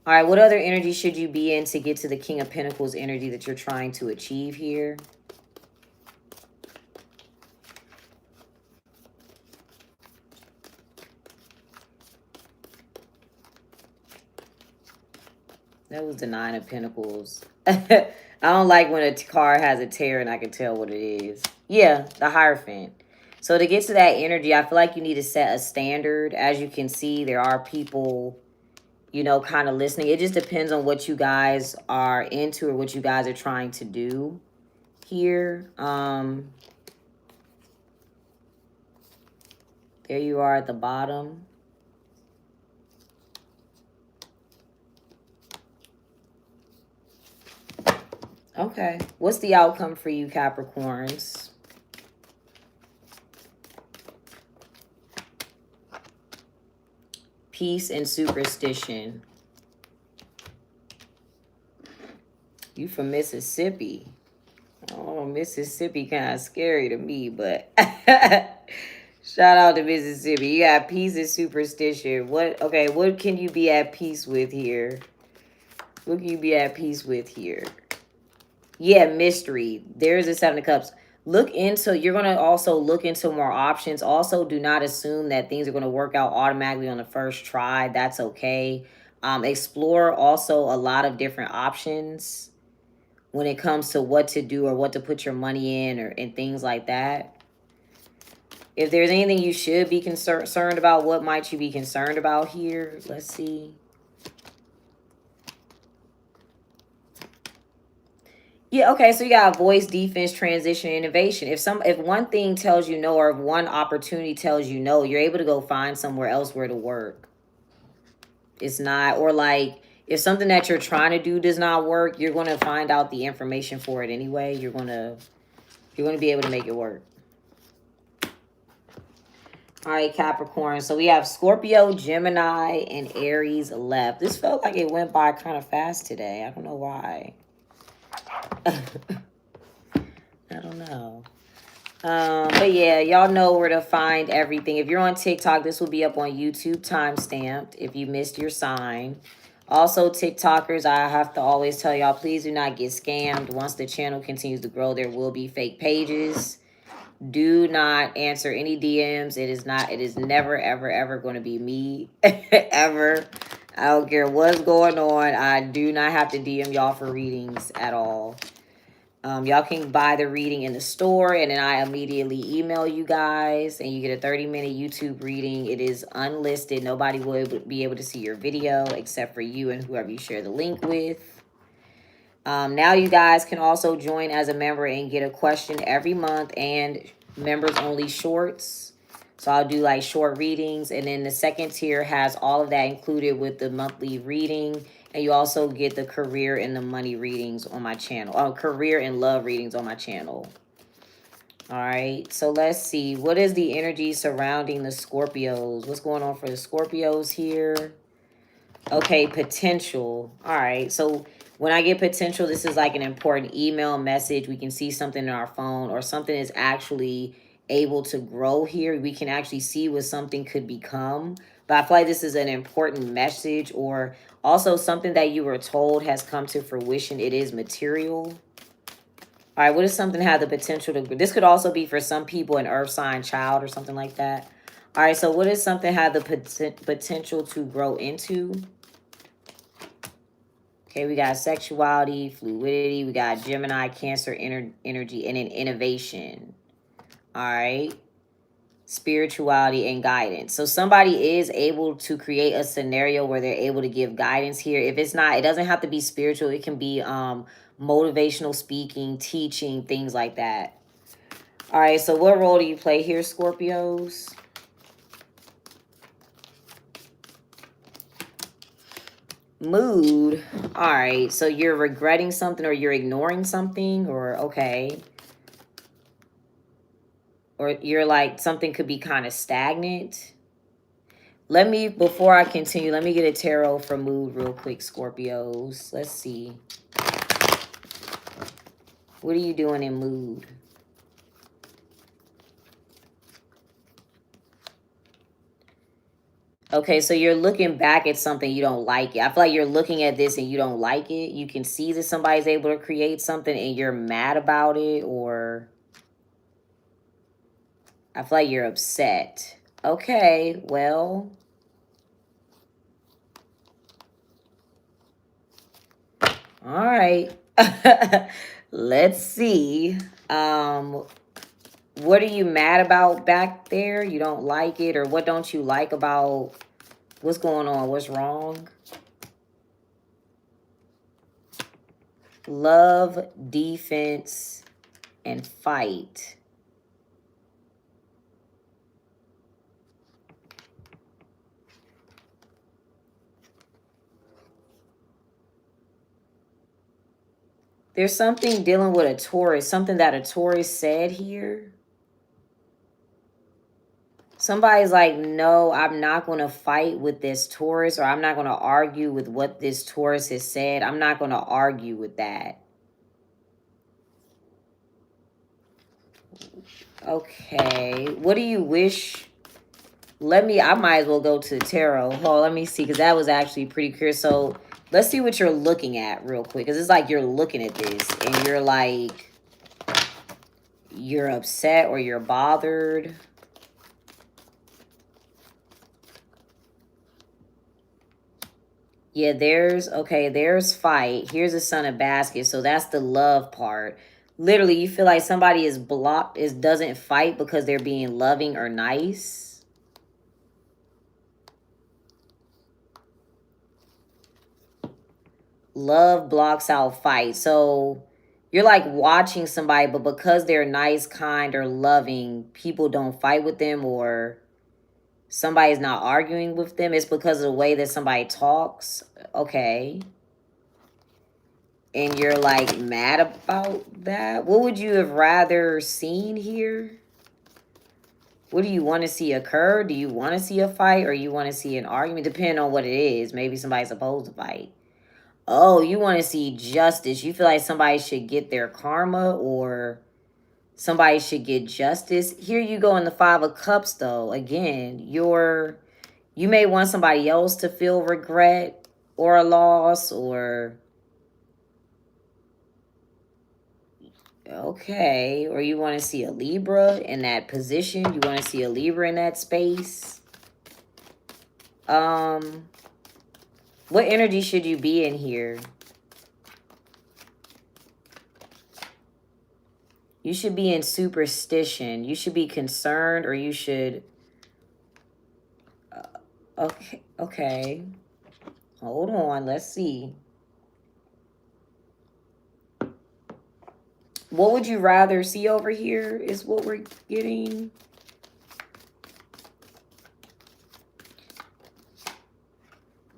All right. What other energy should you be in to get to the King of Pentacles energy that you're trying to achieve here? That was the Nine of Pentacles. I don't like when a card has a tear and I can tell what it is. Yeah, the Hierophant. So to get to that energy, I feel like you need to set a standard. As you can see, there are people you know, kind of listening. It just depends on what you guys are into or what you guys are trying to do here. There you are at the bottom. Okay. What's the outcome for you, Capricorns? Peace and superstition. You from Mississippi. Oh, Mississippi kind of scary to me, but shout out to Mississippi. You got peace and superstition. Okay, what can you be at peace with here? What can you be at peace with here? Yeah, mystery. There's a Seven of Cups. You're going to also look into more options. Also, do not assume that things are going to work out automatically on the first try. That's okay. Explore also a lot of different options when it comes to what to do or what to put your money in and things like that. If there's anything you should be concerned about, what might you be concerned about here? Let's see. Yeah, okay, so you got voice, defense, transition, innovation. If one thing tells you no, or if one opportunity tells you no, you're able to go find somewhere else where to work. It's not, or like, if something that you're trying to do does not work, you're going to find out the information for it anyway. You're going to be able to make it work. All right, Capricorn. So we have Scorpio, Gemini, and Aries left. This felt like it went by kind of fast today. I don't know why. I don't know. But yeah, y'all know where to find everything. If you're on TikTok, this will be up on YouTube timestamped if you missed your sign. Also, TikTokers, I have to always tell y'all, please do not get scammed. Once the channel continues to grow, there will be fake pages. Do not answer any DMs. It is never, ever, ever going to be me. Ever. I don't care what's going on. I do not have to DM y'all for readings at all. Y'all can buy the reading in the store, and then I immediately email you guys, and you get a 30-minute YouTube reading. It is unlisted. Nobody will be able to see your video except for you and whoever you share the link with. Now you guys can also join as a member and get a question every month and members only shorts. So I'll do like short readings, and then the second tier has all of that included with the monthly reading. And you also get the career and the money readings on my channel. Oh, career and love readings on my channel. All right. So let's see. What is the energy surrounding the Scorpios? What's going on for the Scorpios here? Okay, potential. All right. So when I get potential, this is like an important email message. We can see something in our phone, or something is actually able to grow here. We can actually see what something could become. But I feel like this is an important message, or also something that you were told has come to fruition. It is material. All right, what does something have the potential to... This could also be for some people an earth sign child or something like that. All right, so what does something have the potential to grow into? Okay, we got sexuality, fluidity. We got Gemini, Cancer, energy, and then innovation. All right. Spirituality and guidance. So somebody is able to create a scenario where they're able to give guidance here. If it's not, it doesn't have to be spiritual. It can be motivational speaking, teaching, things like that. All right, so what role do you play here, Scorpios? Mood. All right, so you're regretting something, or you're ignoring something, or okay. Or you're like, something could be kind of stagnant. Before I continue, let me get a tarot for mood real quick, Scorpios. Let's see. What are you doing in mood? Okay, so you're looking back at something, you don't like it. I feel like you're looking at this and you don't like it. You can see that somebody's able to create something and you're mad about it, or I feel like you're upset. Okay, well, all right. Let's see. What are you mad about back there? You don't like it, or what don't you like about what's going on? What's wrong? love, defense, and fight. There's something dealing with a Taurus, something that a Taurus said here. Somebody's like, no, I'm not going to fight with this Taurus, or I'm not going to argue with what this Taurus has said. I'm not going to argue with that. Okay. What do you wish? I might as well go to the tarot. Hold on, let me see, because that was actually pretty clear. So let's see what you're looking at real quick, because it's like you're looking at this and you're like, you're upset or you're bothered. Yeah, there's fight. Here's a Son of Baskets. So that's the love part. Literally, you feel like somebody is blocked, doesn't fight because they're being loving or nice. Love blocks out fight. So you're like watching somebody, but because they're nice, kind, or loving, people don't fight with them, or somebody's not arguing with them. It's because of the way that somebody talks. Okay. And you're like mad about that. What would you have rather seen here? What do you want to see occur? Do you want to see a fight, or you want to see an argument? Depending on what it is. Maybe somebody's supposed to fight. Oh, you want to see justice. You feel like somebody should get their karma, or somebody should get justice. Here you go in the Five of Cups, though. Again, you may want somebody else to feel regret or a loss, or okay, or you want to see a Libra in that position. You want to see a Libra in that space. What energy should you be in here? You should be in superstition. You should be concerned, or you should... okay. Hold on, let's see. What would you rather see over here is what we're getting.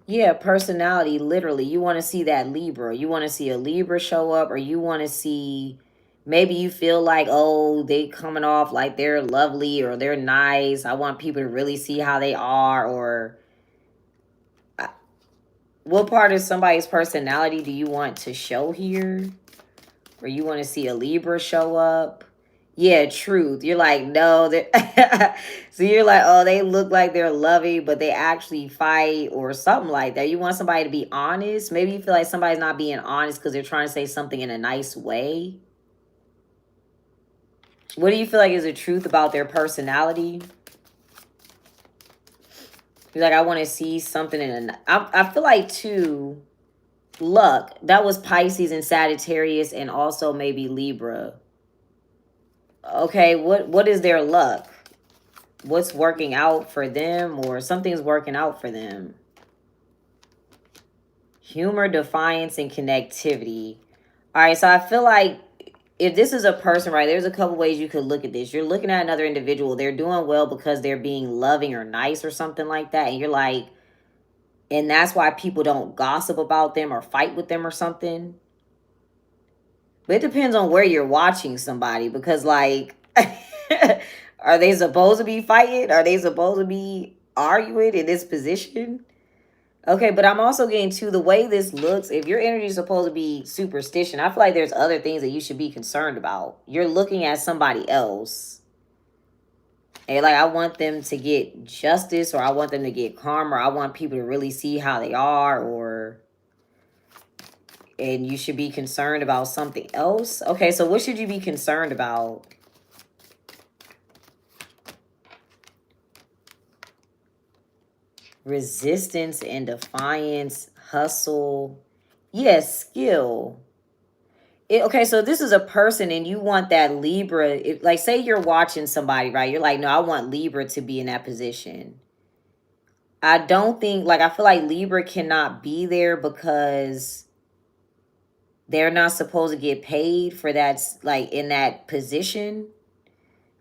Yeah, personality, literally. You want to see that Libra. You want to see a Libra show up, or you want to see... maybe you feel like, oh, they coming off like they're lovely or they're nice. I want people to really see how they are. Or what part of somebody's personality do you want to show here? Or you want to see a Libra show up? Yeah, truth. You're like, no. So you're like, oh, they look like they're loving, but they actually fight or something like that. You want somebody to be honest. Maybe you feel like somebody's not being honest because they're trying to say something in a nice way. What do you feel like is the truth about their personality? You're like, I want to see something in a... I feel like, too, luck. That was Pisces and Sagittarius, and also maybe Libra. Okay, what is their luck? What's working out for them, or something's working out for them? Humor, defiance, and connectivity. All right, so I feel like if this is a person, right, there's a couple ways you could look at this. You're looking at another individual. They're doing well because they're being loving or nice or something like that. And you're like, and that's why people don't gossip about them or fight with them or something. But it depends on where you're watching somebody, because like, are they supposed to be fighting? Are they supposed to be arguing in this position? Okay, but I'm also getting to the way this looks. If your energy is supposed to be superstition, I feel like there's other things that you should be concerned about. You're looking at somebody else. And like, I want them to get justice, or I want them to get karma, or I want people to really see how they are, or... and you should be concerned about something else. Okay, so what should you be concerned about? Resistance and defiance, hustle. Yes, skill. Okay, so this is a person and you want that Libra. If, like, say you're watching somebody, right? You're like, no, I want Libra to be in that position. I don't think, like, I feel like Libra cannot be there because they're not supposed to get paid for that, like in that position.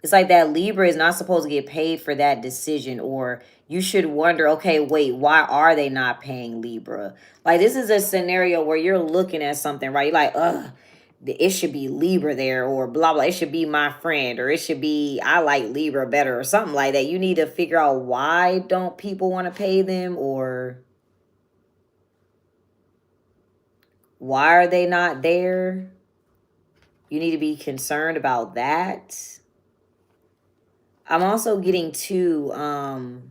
It's like that Libra is not supposed to get paid for that decision, or you should wonder, okay, wait, why are they not paying Libra? Like, this is a scenario where you're looking at something, right? You're like, ugh, it should be Libra there, or blah, blah. It should be my friend, or it should be, I like Libra better, or something like that. You need to figure out, why don't people want to pay them, or why are they not there? You need to be concerned about that. I'm also getting to,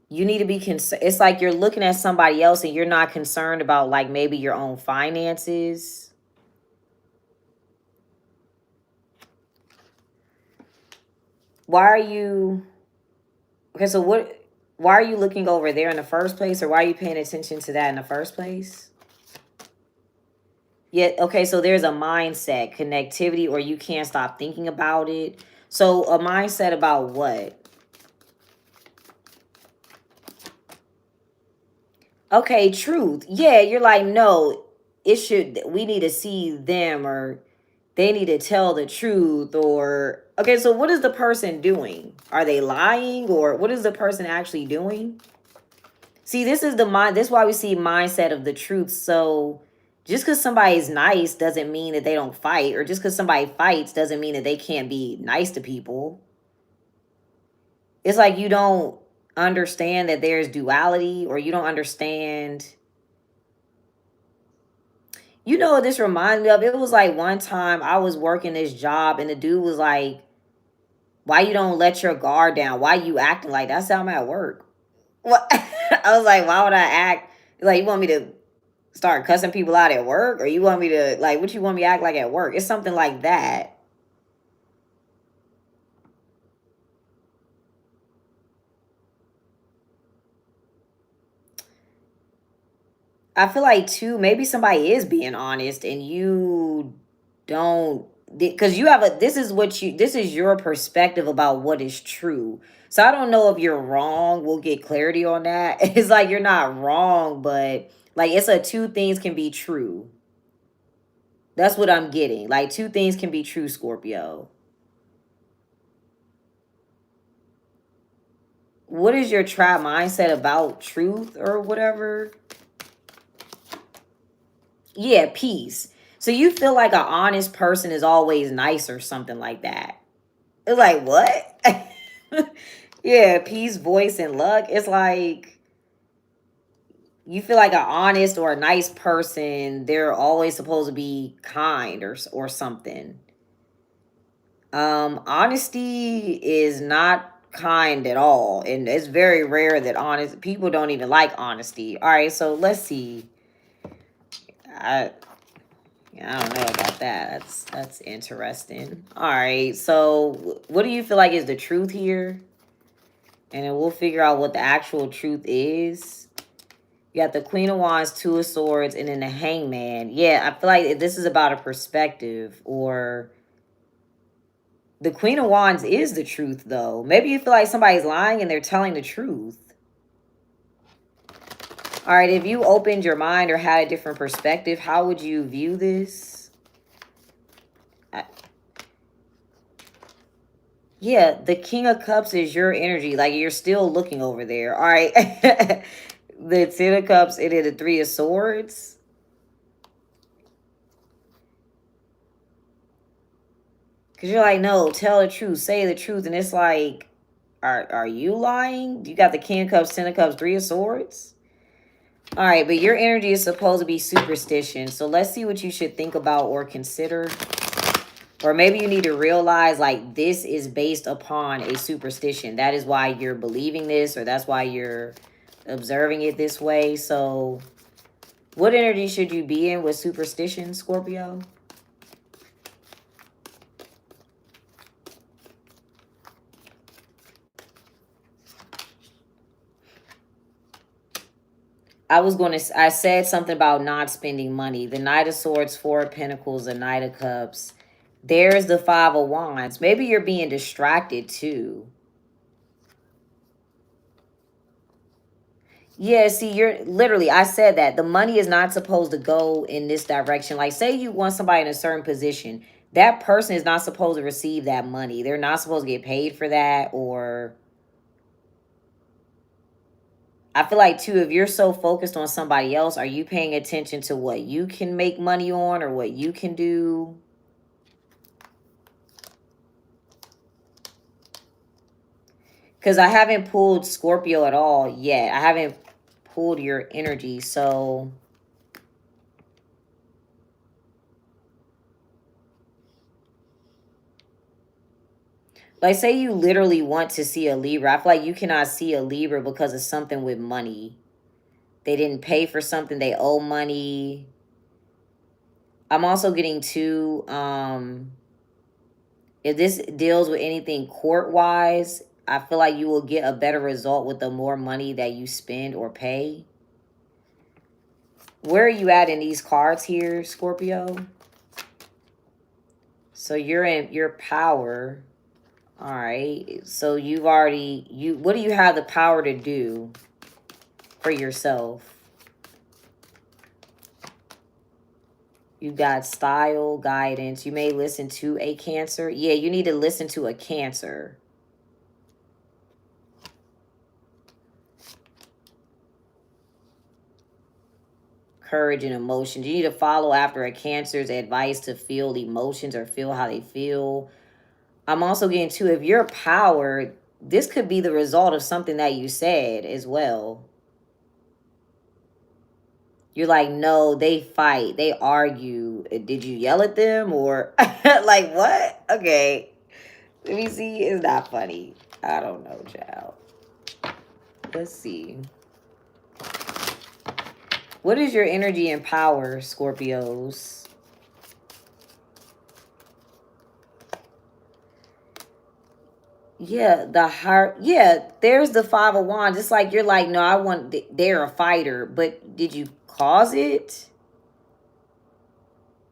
you need to be concerned. It's like you're looking at somebody else and you're not concerned about, like, maybe your own finances. Why are you, okay, so why are you looking over there in the first place, or why are you paying attention to that in the first place? Yeah, okay, so there's a mindset, connectivity, or you can't stop thinking about it. So a mindset about what? Okay, truth. Yeah, you're like, no, we need to see them, or they need to tell the truth, or, okay, so what is the person doing? Are they lying, or what is the person actually doing? See, this is the mind. This is why we see mindset of the truth. So just because somebody's nice doesn't mean that they don't fight, or just because somebody fights doesn't mean that they can't be nice to people. It's like you don't understand that there's duality, or you don't understand. You know what this reminds me of? It was like one time I was working this job and the dude was like, why you don't let your guard down? Why you acting like that? I said, I'm at work. What? I was like, why would I act like, you want me to start cussing people out at work? Or you want me to, like, what you want me to act like at work? It's something like that. I feel like too, maybe somebody is being honest and you don't, because you have a, this is your perspective about what is true. So I don't know if you're wrong. We'll get clarity on that. It's like you're not wrong, but like it's a two things can be true. That's what I'm getting. Like two things can be true, Scorpio. What is your trap mindset about truth or whatever? Yeah, peace. So you feel like an honest person is always nice or something like that. It's like, what? Yeah, peace, voice, and luck. It's like you feel like an honest or a nice person, they're always supposed to be kind, or something. Honesty is not kind at all, and it's very rare that honest people don't even like honesty. All right, so let's see. I Yeah, I don't know about that. That's interesting. All right. So, what do you feel like is the truth here? And then we'll figure out what the actual truth is. You got the Queen of Wands, Two of Swords, and then the Hangman. Yeah, I feel like this is about a perspective, or the Queen of Wands is the truth, though. Maybe you feel like somebody's lying and they're telling the truth. All right, if you opened your mind or had a different perspective, how would you view this? Yeah, the King of Cups is your energy. Like, you're still looking over there. All right. The Ten of Cups, it is the Three of Swords. Because you're like, no, tell the truth. Say the truth. And it's like, are you lying? You got the King of Cups, Ten of Cups, Three of Swords. All right, but your energy is supposed to be superstition. So let's see what you should think about or consider. Or maybe you need to realize, like, this is based upon a superstition. That is why you're believing this, or that's why you're observing it this way. So what energy should you be in with superstition, Scorpio? I said something about not spending money. The Knight of Swords, Four of Pentacles, the Knight of Cups. There's the Five of Wands. Maybe you're being distracted too. Yeah, see, you're literally, I said that the money is not supposed to go in this direction. Like, say you want somebody in a certain position, that person is not supposed to receive that money. They're not supposed to get paid for that. Or I feel like, too, if you're so focused on somebody else, are you paying attention to what you can make money on or what you can do? Because I haven't pulled Scorpio at all yet. I haven't pulled your energy. So, like, say you literally want to see a Libra. I feel like you cannot see a Libra because of something with money. They didn't pay for something. They owe money. I'm also getting two, if this deals with anything court-wise, I feel like you will get a better result with the more money that you spend or pay. Where are you at in these cards here, Scorpio? So you're in your power. All right. So you've already, what do you have the power to do for yourself? You got style, guidance. You may listen to a Cancer. Yeah, you need to listen to a Cancer. Courage and emotions. You need to follow after a Cancer's advice to feel emotions or feel how they feel. I'm also getting to, if you're power, this could be the result of something that you said as well. You're like, no, they fight, they argue. Did you yell at them or like what? Okay. Let me see. It's not funny. I don't know, child. Let's see. What is your energy and power, Scorpios? Yeah, the heart. Yeah, there's the Five of Wands. It's like you're like, no, I want. They're a fighter, but did you cause it?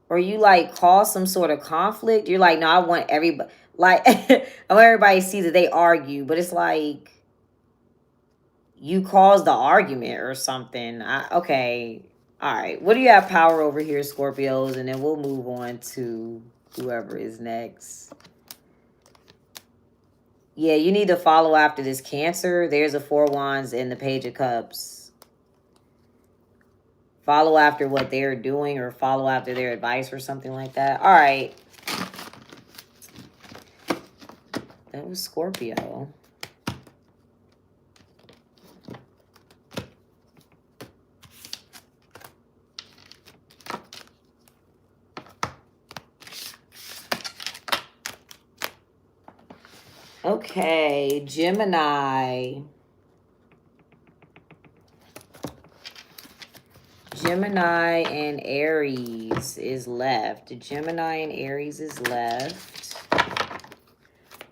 Or you like cause some sort of conflict? You're like, no, I want everybody. Like, I want everybody to see that they argue, but it's like you caused the argument or something. Okay, all right. What do you have power over here, Scorpios? And then we'll move on to whoever is next. Yeah, you need to follow after this Cancer. There's a Four of Wands and the Page of Cups. Follow after what they're doing or follow after their advice or something like that. All right. That was Scorpio. Okay, Gemini. Gemini and Aries is left. Gemini and Aries is left.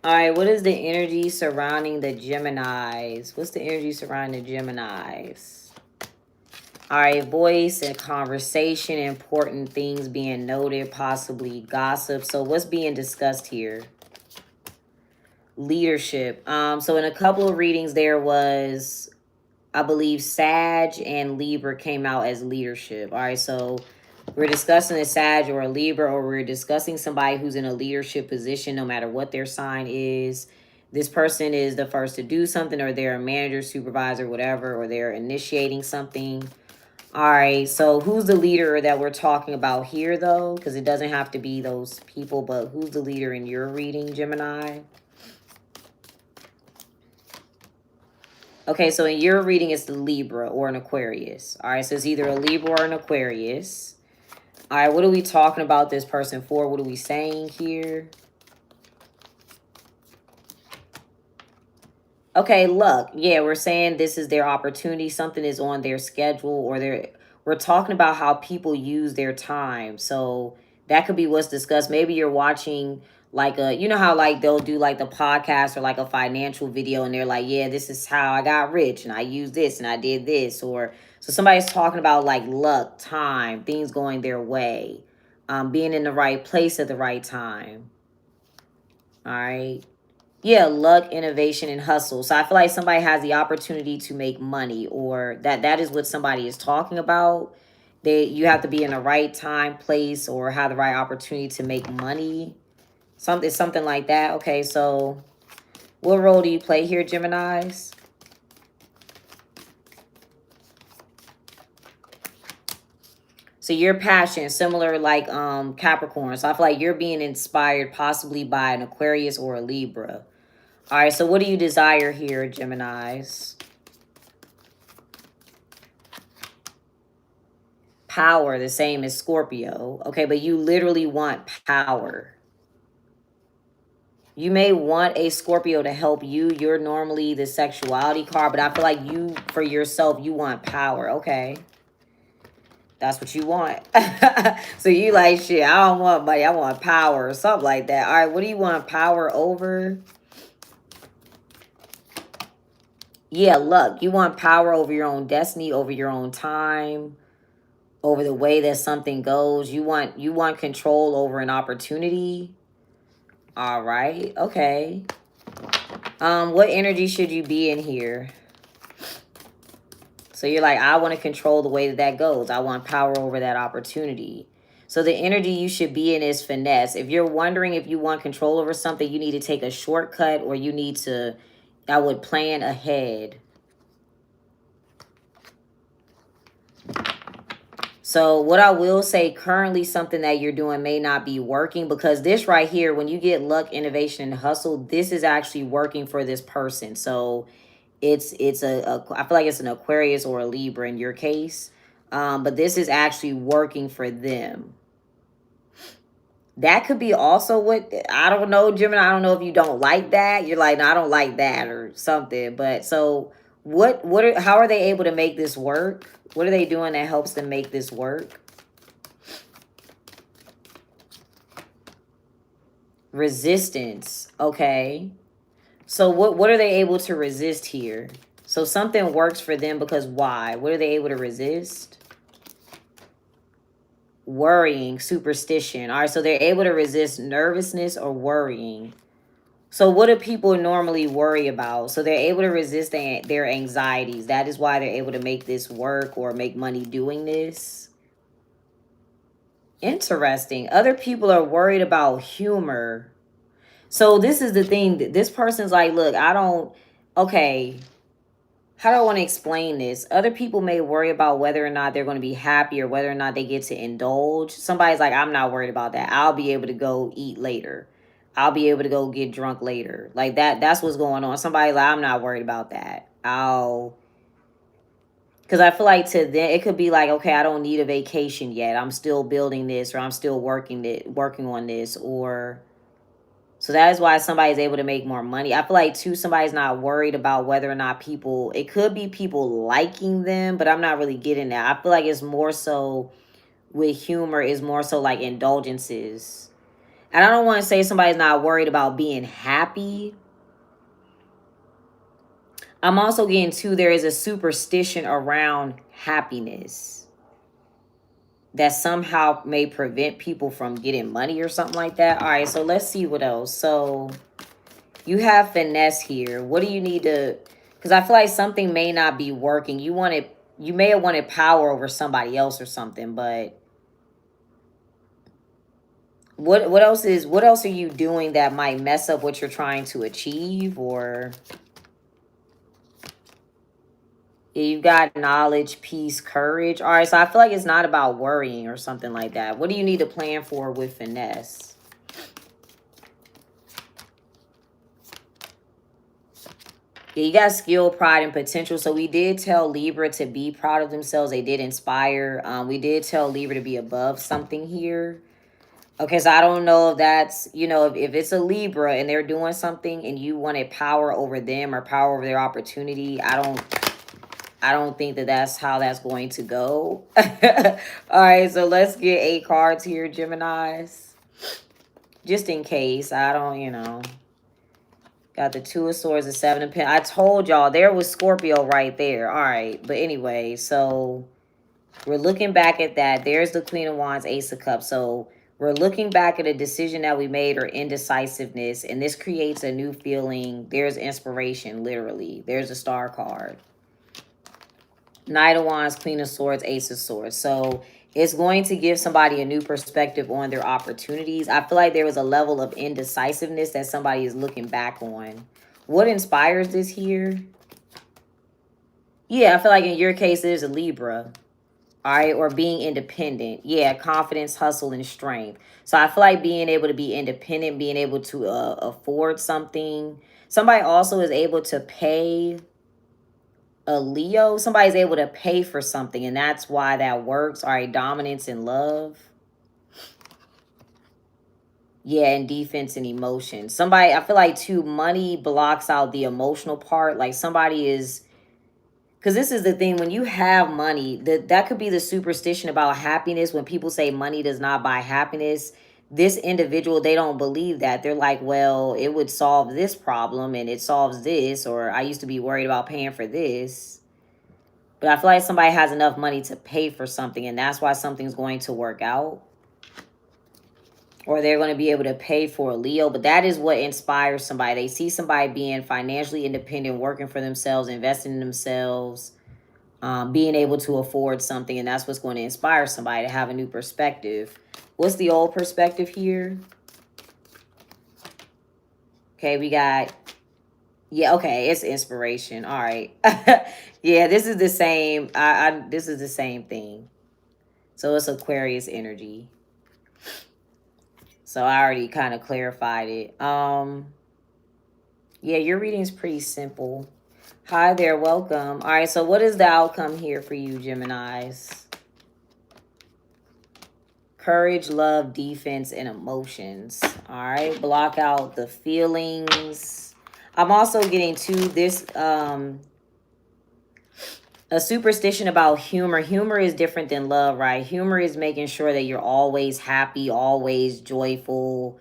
All right, what is the energy surrounding the Geminis? What's the energy surrounding the Geminis? All right, voice and conversation, important things being noted, possibly gossip. So what's being discussed here? Leadership. So in a couple of readings there was, I believe, Sag and Libra came out as leadership. All right, so we're discussing a Sag or a Libra, or we're discussing somebody who's in a leadership position no matter what their sign is. This person is the first to do something, or they're a manager, supervisor, whatever, or they're initiating something. All right, so who's the leader that we're talking about here, though? Because it doesn't have to be those people, but who's the leader in your reading, Gemini? Okay, so in your reading, it's the Libra or an Aquarius. All right, so it's either a Libra or an Aquarius. All right, what are we talking about this person for? What are we saying here? Okay, luck. Yeah, we're saying this is their opportunity. Something is on their schedule, or we're talking about how people use their time. So that could be what's discussed. Maybe you're watching like a, you know how like they'll do like the podcast or like a financial video and they're like, yeah, this is how I got rich and I used this and I did this. Or so somebody's talking about like luck, time, things going their way, being in the right place at the right time. All right. Yeah, luck, innovation, and hustle. So I feel like somebody has the opportunity to make money, or that is what somebody is talking about. You have to be in the right time, place, or have the right opportunity to make money. Something like that. Okay, so what role do you play here, Geminis? So your passion, similar like Capricorn. So I feel like you're being inspired possibly by an Aquarius or a Libra. All right, so what do you desire here, Geminis? Power, the same as Scorpio. Okay, but you literally want power. You may want a Scorpio to help you. You're normally the sexuality card, but I feel like you, for yourself, you want power. Okay. That's what you want. So you like, shit, I don't want money. I want power or something like that. All right, what do you want power over? Yeah, luck. You want power over your own destiny, over your own time, over the way that something goes. You want control over an opportunity. All right. Okay. What energy should you be in here? So you're like, I want to control the way that goes. I want power over that opportunity. So the energy you should be in is finesse. If you're wondering if you want control over something, you need to take a shortcut, or you need to, I would plan ahead. So what I will say, currently something that you're doing may not be working, because this right here, when you get luck, innovation, and hustle, this is actually working for this person. So it's I feel like it's an Aquarius or a Libra in your case. But this is actually working for them. That could be also what, I don't know, Gemini. I don't know if you don't like that. You're like, no, I don't like that or something. But so how are they able to make this work? What are they doing that helps them make this work? Resistance. Okay. So what are they able to resist here? So something works for them because why? What are they able to resist? Worrying, superstition. All right, so they're able to resist nervousness or worrying. So what do people normally worry about? So they're able to resist their anxieties. That is why they're able to make this work or make money doing this. Interesting. Other people are worried about humor. So this is the thing. This person's like, look, okay, how do I want to explain this? Other people may worry about whether or not they're going to be happy or whether or not they get to indulge. Somebody's like, I'm not worried about that. I'll be able to go eat later. I'll be able to go get drunk later. Like that's what's going on. Somebody's like, I'm not worried about that. Because I feel like to them, it could be like, okay, I don't need a vacation yet. I'm still building this, or I'm still working on this, or so that is why somebody's able to make more money. I feel like too, somebody's not worried about whether or not it could be people liking them, but I'm not really getting that. I feel like it's more so with humor, is more so like indulgences. And I don't want to say somebody's not worried about being happy. I'm also getting too, there is a superstition around happiness that somehow may prevent people from getting money or something like that. All right, so let's see what else. So you have finesse here. What do you need to, because I feel like something may not be working. You may have wanted power over somebody else or something, but what else are you doing that might mess up what you're trying to achieve? Or you've got knowledge, peace, courage. All right, so I feel like it's not about worrying or something like that. What do you need to plan for with finesse? Yeah, you got skill, pride, and potential. So we did tell Libra to be proud of themselves. They did inspire. We did tell Libra to be above something here. Okay, so I don't know if that's, if it's a Libra and they're doing something and you wanted power over them or power over their opportunity, I don't think that that's how that's going to go. All right, so let's get 8 cards here, Geminis. Just in case. I don't. Got the 2 of Swords, the 7 of Pentacles. I told y'all there was Scorpio right there. All right, but anyway, so we're looking back at that. There's the Queen of Wands, Ace of Cups. So We're looking back at a decision that we made or indecisiveness, and this creates a new feeling. There's inspiration, literally. There's a star card. Knight of Wands, Queen of Swords, Ace of Swords. So it's going to give somebody a new perspective on their opportunities. I feel like there was a level of indecisiveness that somebody is looking back on. What inspires this here? Yeah, I feel like in your case, there's a Libra. All right, or being independent. Yeah, confidence, hustle, and strength. So I feel like being able to be independent, being able to afford something. Somebody also is able to pay a Leo. Somebody's able to pay for something, and that's why that works. All right, dominance and love. Yeah, and defense and emotion. Somebody, I feel like too, money blocks out the emotional part. Like somebody is... Because this is the thing, when you have money, that could be the superstition about happiness. When people say money does not buy happiness, this individual, they don't believe that. They're like, well, it would solve this problem and it solves this, or I used to be worried about paying for this. But I feel like somebody has enough money to pay for something, and that's why something's going to work out. Or they're going to be able to pay for a Leo. But that is what inspires somebody. They see somebody being financially independent, working for themselves, investing in themselves, being able to afford something. And that's what's going to inspire somebody to have a new perspective. What's the old perspective here? Okay, we got... Yeah, okay, it's inspiration. All right. Yeah, this is the same. This is the same thing. So it's Aquarius energy. So I already kind of clarified it. Yeah, your reading is pretty simple. Hi there, welcome. All right, so what is the outcome here for you, Geminis? Courage, love, defense, and emotions. All right, block out the feelings. I'm also getting to this, a superstition about humor. Humor is different than love, right? Humor is making sure that you're always happy, always joyful.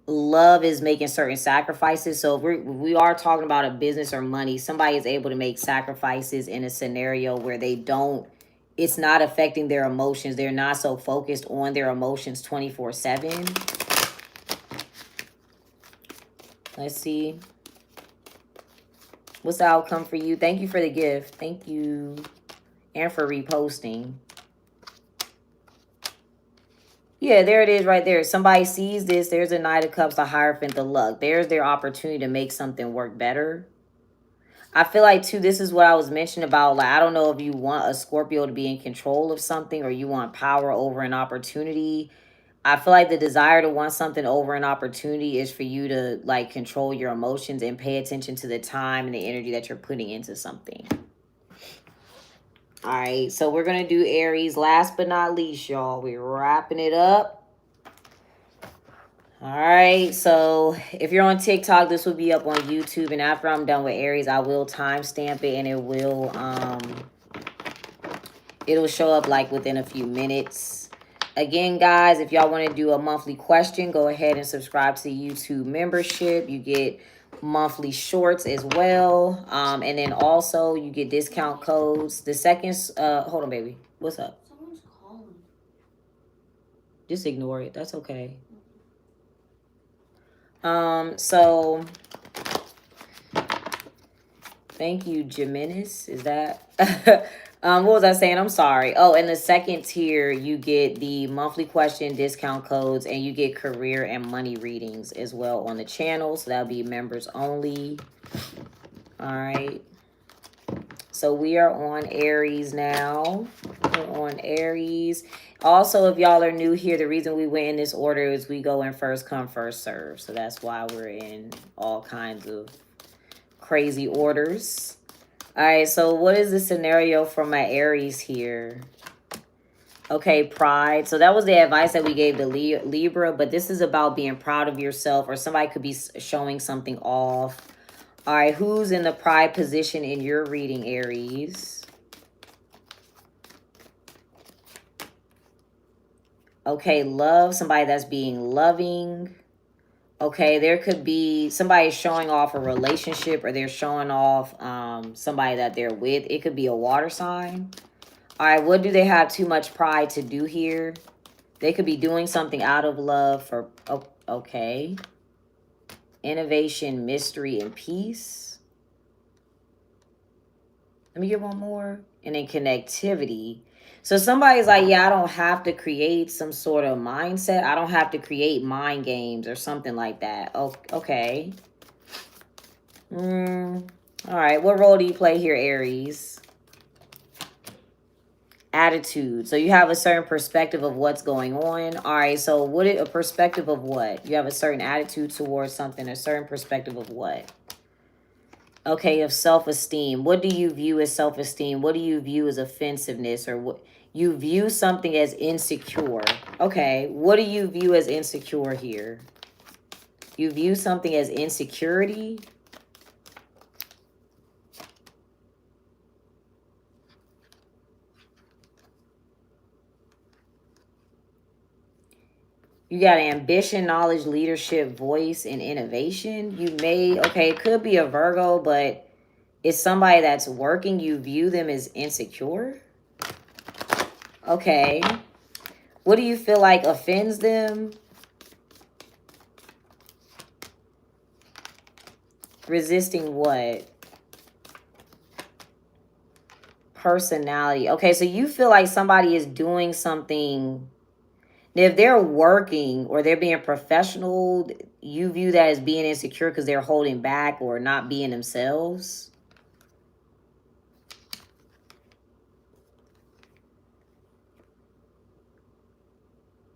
Love is making certain sacrifices. So if we are talking about a business or money, somebody is able to make sacrifices in a scenario where they don't, it's not affecting their emotions. They're not so focused on their emotions 24/7. Let's see. What's the outcome for you? Thank you for the gift. Thank you. And for reposting. Yeah, there it is right there. Somebody sees this. There's a Knight of Cups, the Hierophant, the Luck. There's their opportunity to make something work better. I feel like, too, this is what I was mentioning about, like, I don't know if you want a Scorpio to be in control of something or you want power over an opportunity. I feel like the desire to want something over an opportunity is for you to, like, control your emotions and pay attention to the time and the energy that you're putting into something. All right, so we're going to do Aries. Last but not least, y'all, we're wrapping it up. All right, so if you're on TikTok, this will be up on YouTube. And after I'm done with Aries, I will timestamp it, and it'll show up like within a few minutes. Again, guys, if y'all want to do a monthly question, go ahead and subscribe to the YouTube membership. You get monthly shorts as well. And then also you get discount codes. The second, hold on, baby. What's up? Someone's calling. Just ignore it. That's okay. So thank you, Geminis. Is that what was I saying? I'm sorry. Oh, and the second tier, you get the monthly question, discount codes, and you get career and money readings as well on the channel. So that'll be members only. All right. So we are on Aries now. We're on Aries. Also, if y'all are new here, the reason we went in this order is we go in first come, first serve. So that's why we're in all kinds of crazy orders. All right, so what is the scenario for my Aries here? Okay, pride. So that was the advice that we gave to Libra, but this is about being proud of yourself, or somebody could be showing something off. All right, who's in the pride position in your reading, Aries? Okay, love, somebody that's being loving. Okay, there could be somebody showing off a relationship, or they're showing off somebody that they're with. It could be a water sign. All right, what do they have too much pride to do here? They could be doing something out of love for, oh, okay. Innovation, mystery, and peace. Let me get one more. And then connectivity. So somebody's like, yeah, I don't have to create some sort of mindset. I don't have to create mind games or something like that. Oh, okay. All right. What role do you play here, Aries? Attitude. So you have a certain perspective of what's going on. All right. So what is a perspective of what? You have a certain attitude towards something, a certain perspective of what? Okay, of self-esteem. What do you view as self-esteem? What do you view as offensiveness, or what you view something as insecure? Okay, what do you view as insecure here? You view something as insecurity? You got ambition, knowledge, leadership, voice, and innovation. You may, okay, it could be a Virgo, but it's somebody that's working. You view them as insecure? Okay. What do you feel like offends them? Resisting what? Personality. Okay, so you feel like somebody is doing something. If they're working or they're being professional, you view that as being insecure because they're holding back or not being themselves.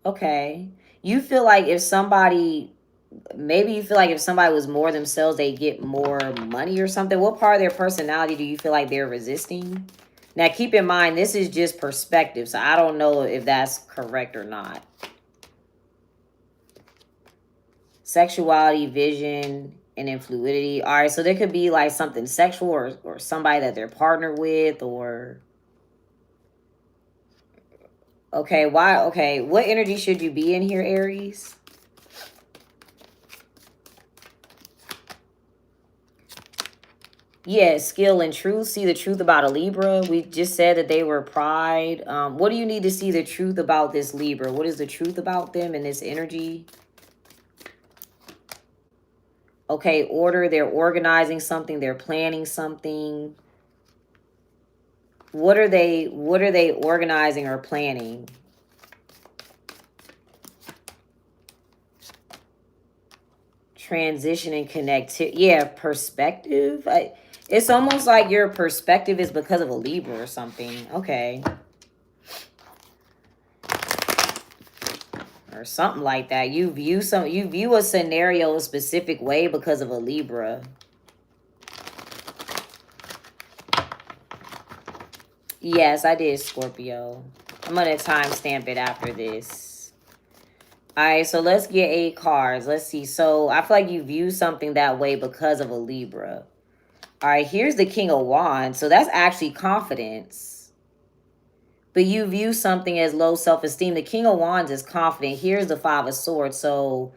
Okay. You feel like if somebody, maybe you feel like if somebody was more themselves, they get more money or something. What part of their personality do you feel like they're resisting? Now, keep in mind, this is just perspective, so I don't know if that's correct or not. Sexuality, vision, and then fluidity. All right, so there could be like something sexual or somebody that they're partnered with or... Okay, why? Okay, what energy should you be in here, Aries? Yeah, skill and truth. See the truth about a Libra. We just said that they were pride. What do you need to see the truth about this Libra? What is the truth about them and this energy? Okay, order. They're organizing something. They're planning something. What are they organizing or planning? Transition and connectivity. Yeah, perspective. It's almost like your perspective is because of a Libra or something. Okay. Or something like that. You view a scenario a specific way because of a Libra. Yes, I did, Scorpio. I'm going to timestamp it after this. All right, so let's get 8 cards. Let's see. So I feel like you view something that way because of a Libra. All right, here's the King of Wands. So that's actually confidence. But you view something as low self-esteem. The King of Wands is confident. Here's the 5 of Swords. So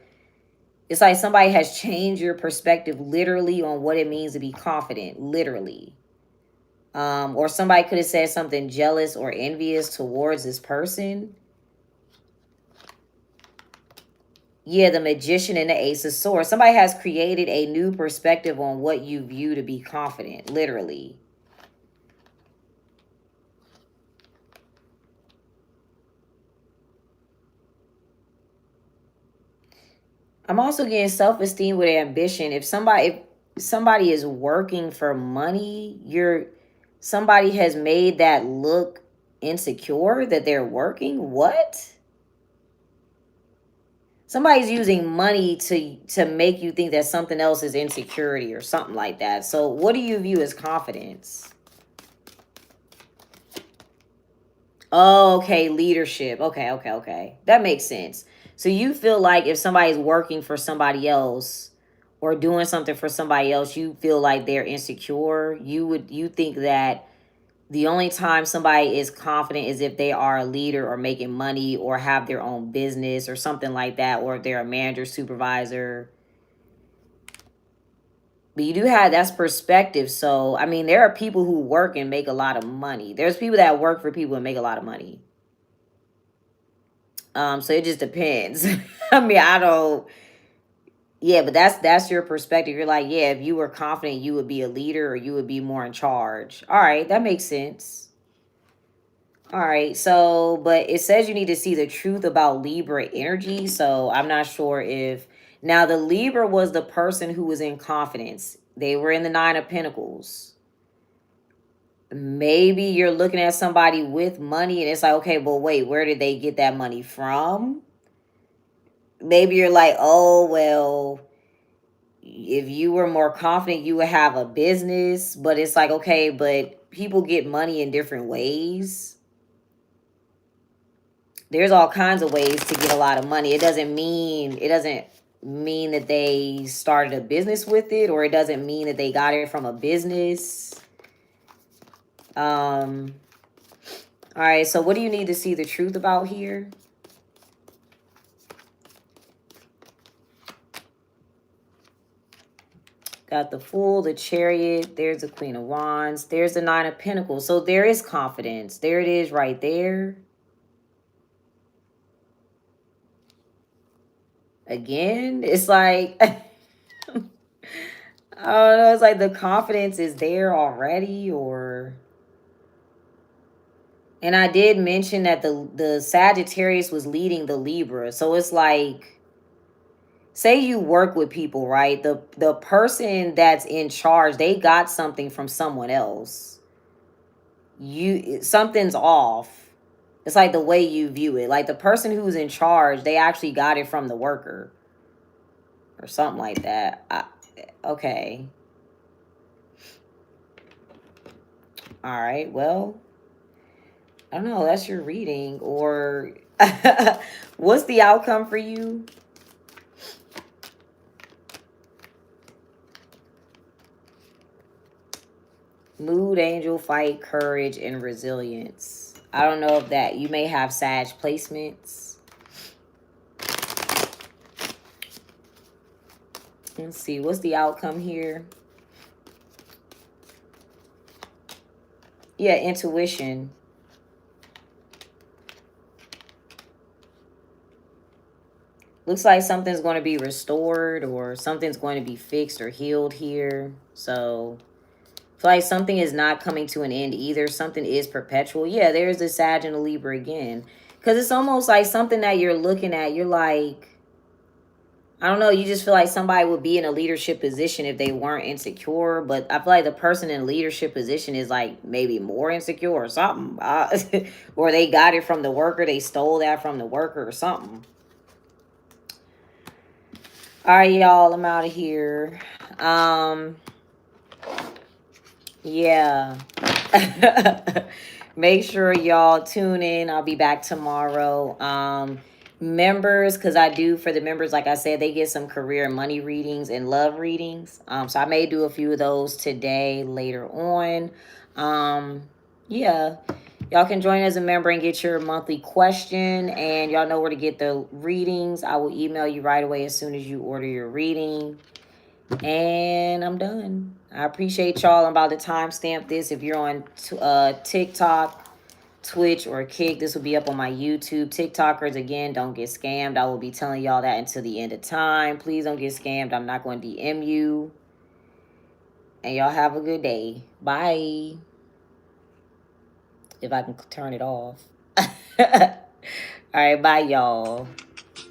it's like somebody has changed your perspective literally on what it means to be confident. Literally. Or somebody could have said something jealous or envious towards this person. Yeah, the Magician and the Ace of Swords. Somebody has created a new perspective on what you view to be confident. Literally. I'm also getting self-esteem with ambition. If somebody is working for money, somebody has made that look insecure that they're working. What? Somebody's using money to make you think that something else is insecurity or something like that. So what do you view as confidence? Oh, okay, leadership. Okay. That makes sense. So you feel like if somebody's working for somebody else or doing something for somebody else, you feel like they're insecure. You think that the only time somebody is confident is if they are a leader or making money or have their own business or something like that, or if they're a manager, supervisor. But you do have, that's perspective. So, I mean, there are people who work and make a lot of money. There's people that work for people and make a lot of money. So it just depends. I mean, I don't. Yeah, but that's your perspective. You're like, yeah, if you were confident, you would be a leader or you would be more in charge. All right, that makes sense. All right, so but it says you need to see the truth about Libra energy. So I'm not sure if now the Libra was the person who was in confidence. They were in the Nine of Pentacles. Maybe you're looking at somebody with money and it's like, okay, but wait, where did they get that money from? Maybe you're like, oh, well, if you were more confident, you would have a business. But it's like, okay, but people get money in different ways. There's all kinds of ways to get a lot of money. It doesn't mean that they started a business with it, or it doesn't mean that they got it from a business. All right, so what do you need to see the truth about here? Got the Fool, the Chariot. There's the Queen of Wands. There's the Nine of Pentacles. So there is confidence. There it is right there. Again, it's like, I don't know. It's like the confidence is there already, or... And I did mention that the Sagittarius was leading the Libra. So it's like, say you work with people, right? The person that's in charge, they got something from someone else. Something's off. It's like the way you view it. Like the person who's in charge, they actually got it from the worker or something like that. Okay. All right. Well, I don't know. That's your reading. Or what's the outcome for you? Mood, angel, fight, courage, and resilience. I don't know if that... You may have Sag placements. Let's see. What's the outcome here? Yeah, intuition. Looks like something's going to be restored or something's going to be fixed or healed here. So... it's like something is not coming to an end either. Something is perpetual. Yeah, there's the Sag and the Libra again. Because it's almost like something that you're looking at. You're like, I don't know. You just feel like somebody would be in a leadership position if they weren't insecure. But I feel like the person in a leadership position is like maybe more insecure or something. Or they got it from the worker. They stole that from the worker or something. All right, y'all. I'm out of here. Yeah. Make sure y'all tune in. I'll be back tomorrow. Members, because I do, for the members, like I said, they get some career and money readings and love readings. So I may do a few of those today, later on. Yeah. Y'all can join as a member and get your monthly question. And y'all know where to get the readings. I will email you right away as soon as you order your reading. And I'm done. I appreciate y'all. I'm about to timestamp this. If you're on TikTok, Twitch, or Kick, this will be up on my YouTube. TikTokers, again, don't get scammed. I will be telling y'all that until the end of time. Please don't get scammed. I'm not going to DM you. And y'all have a good day. Bye. If I can turn it off. All right, bye, y'all.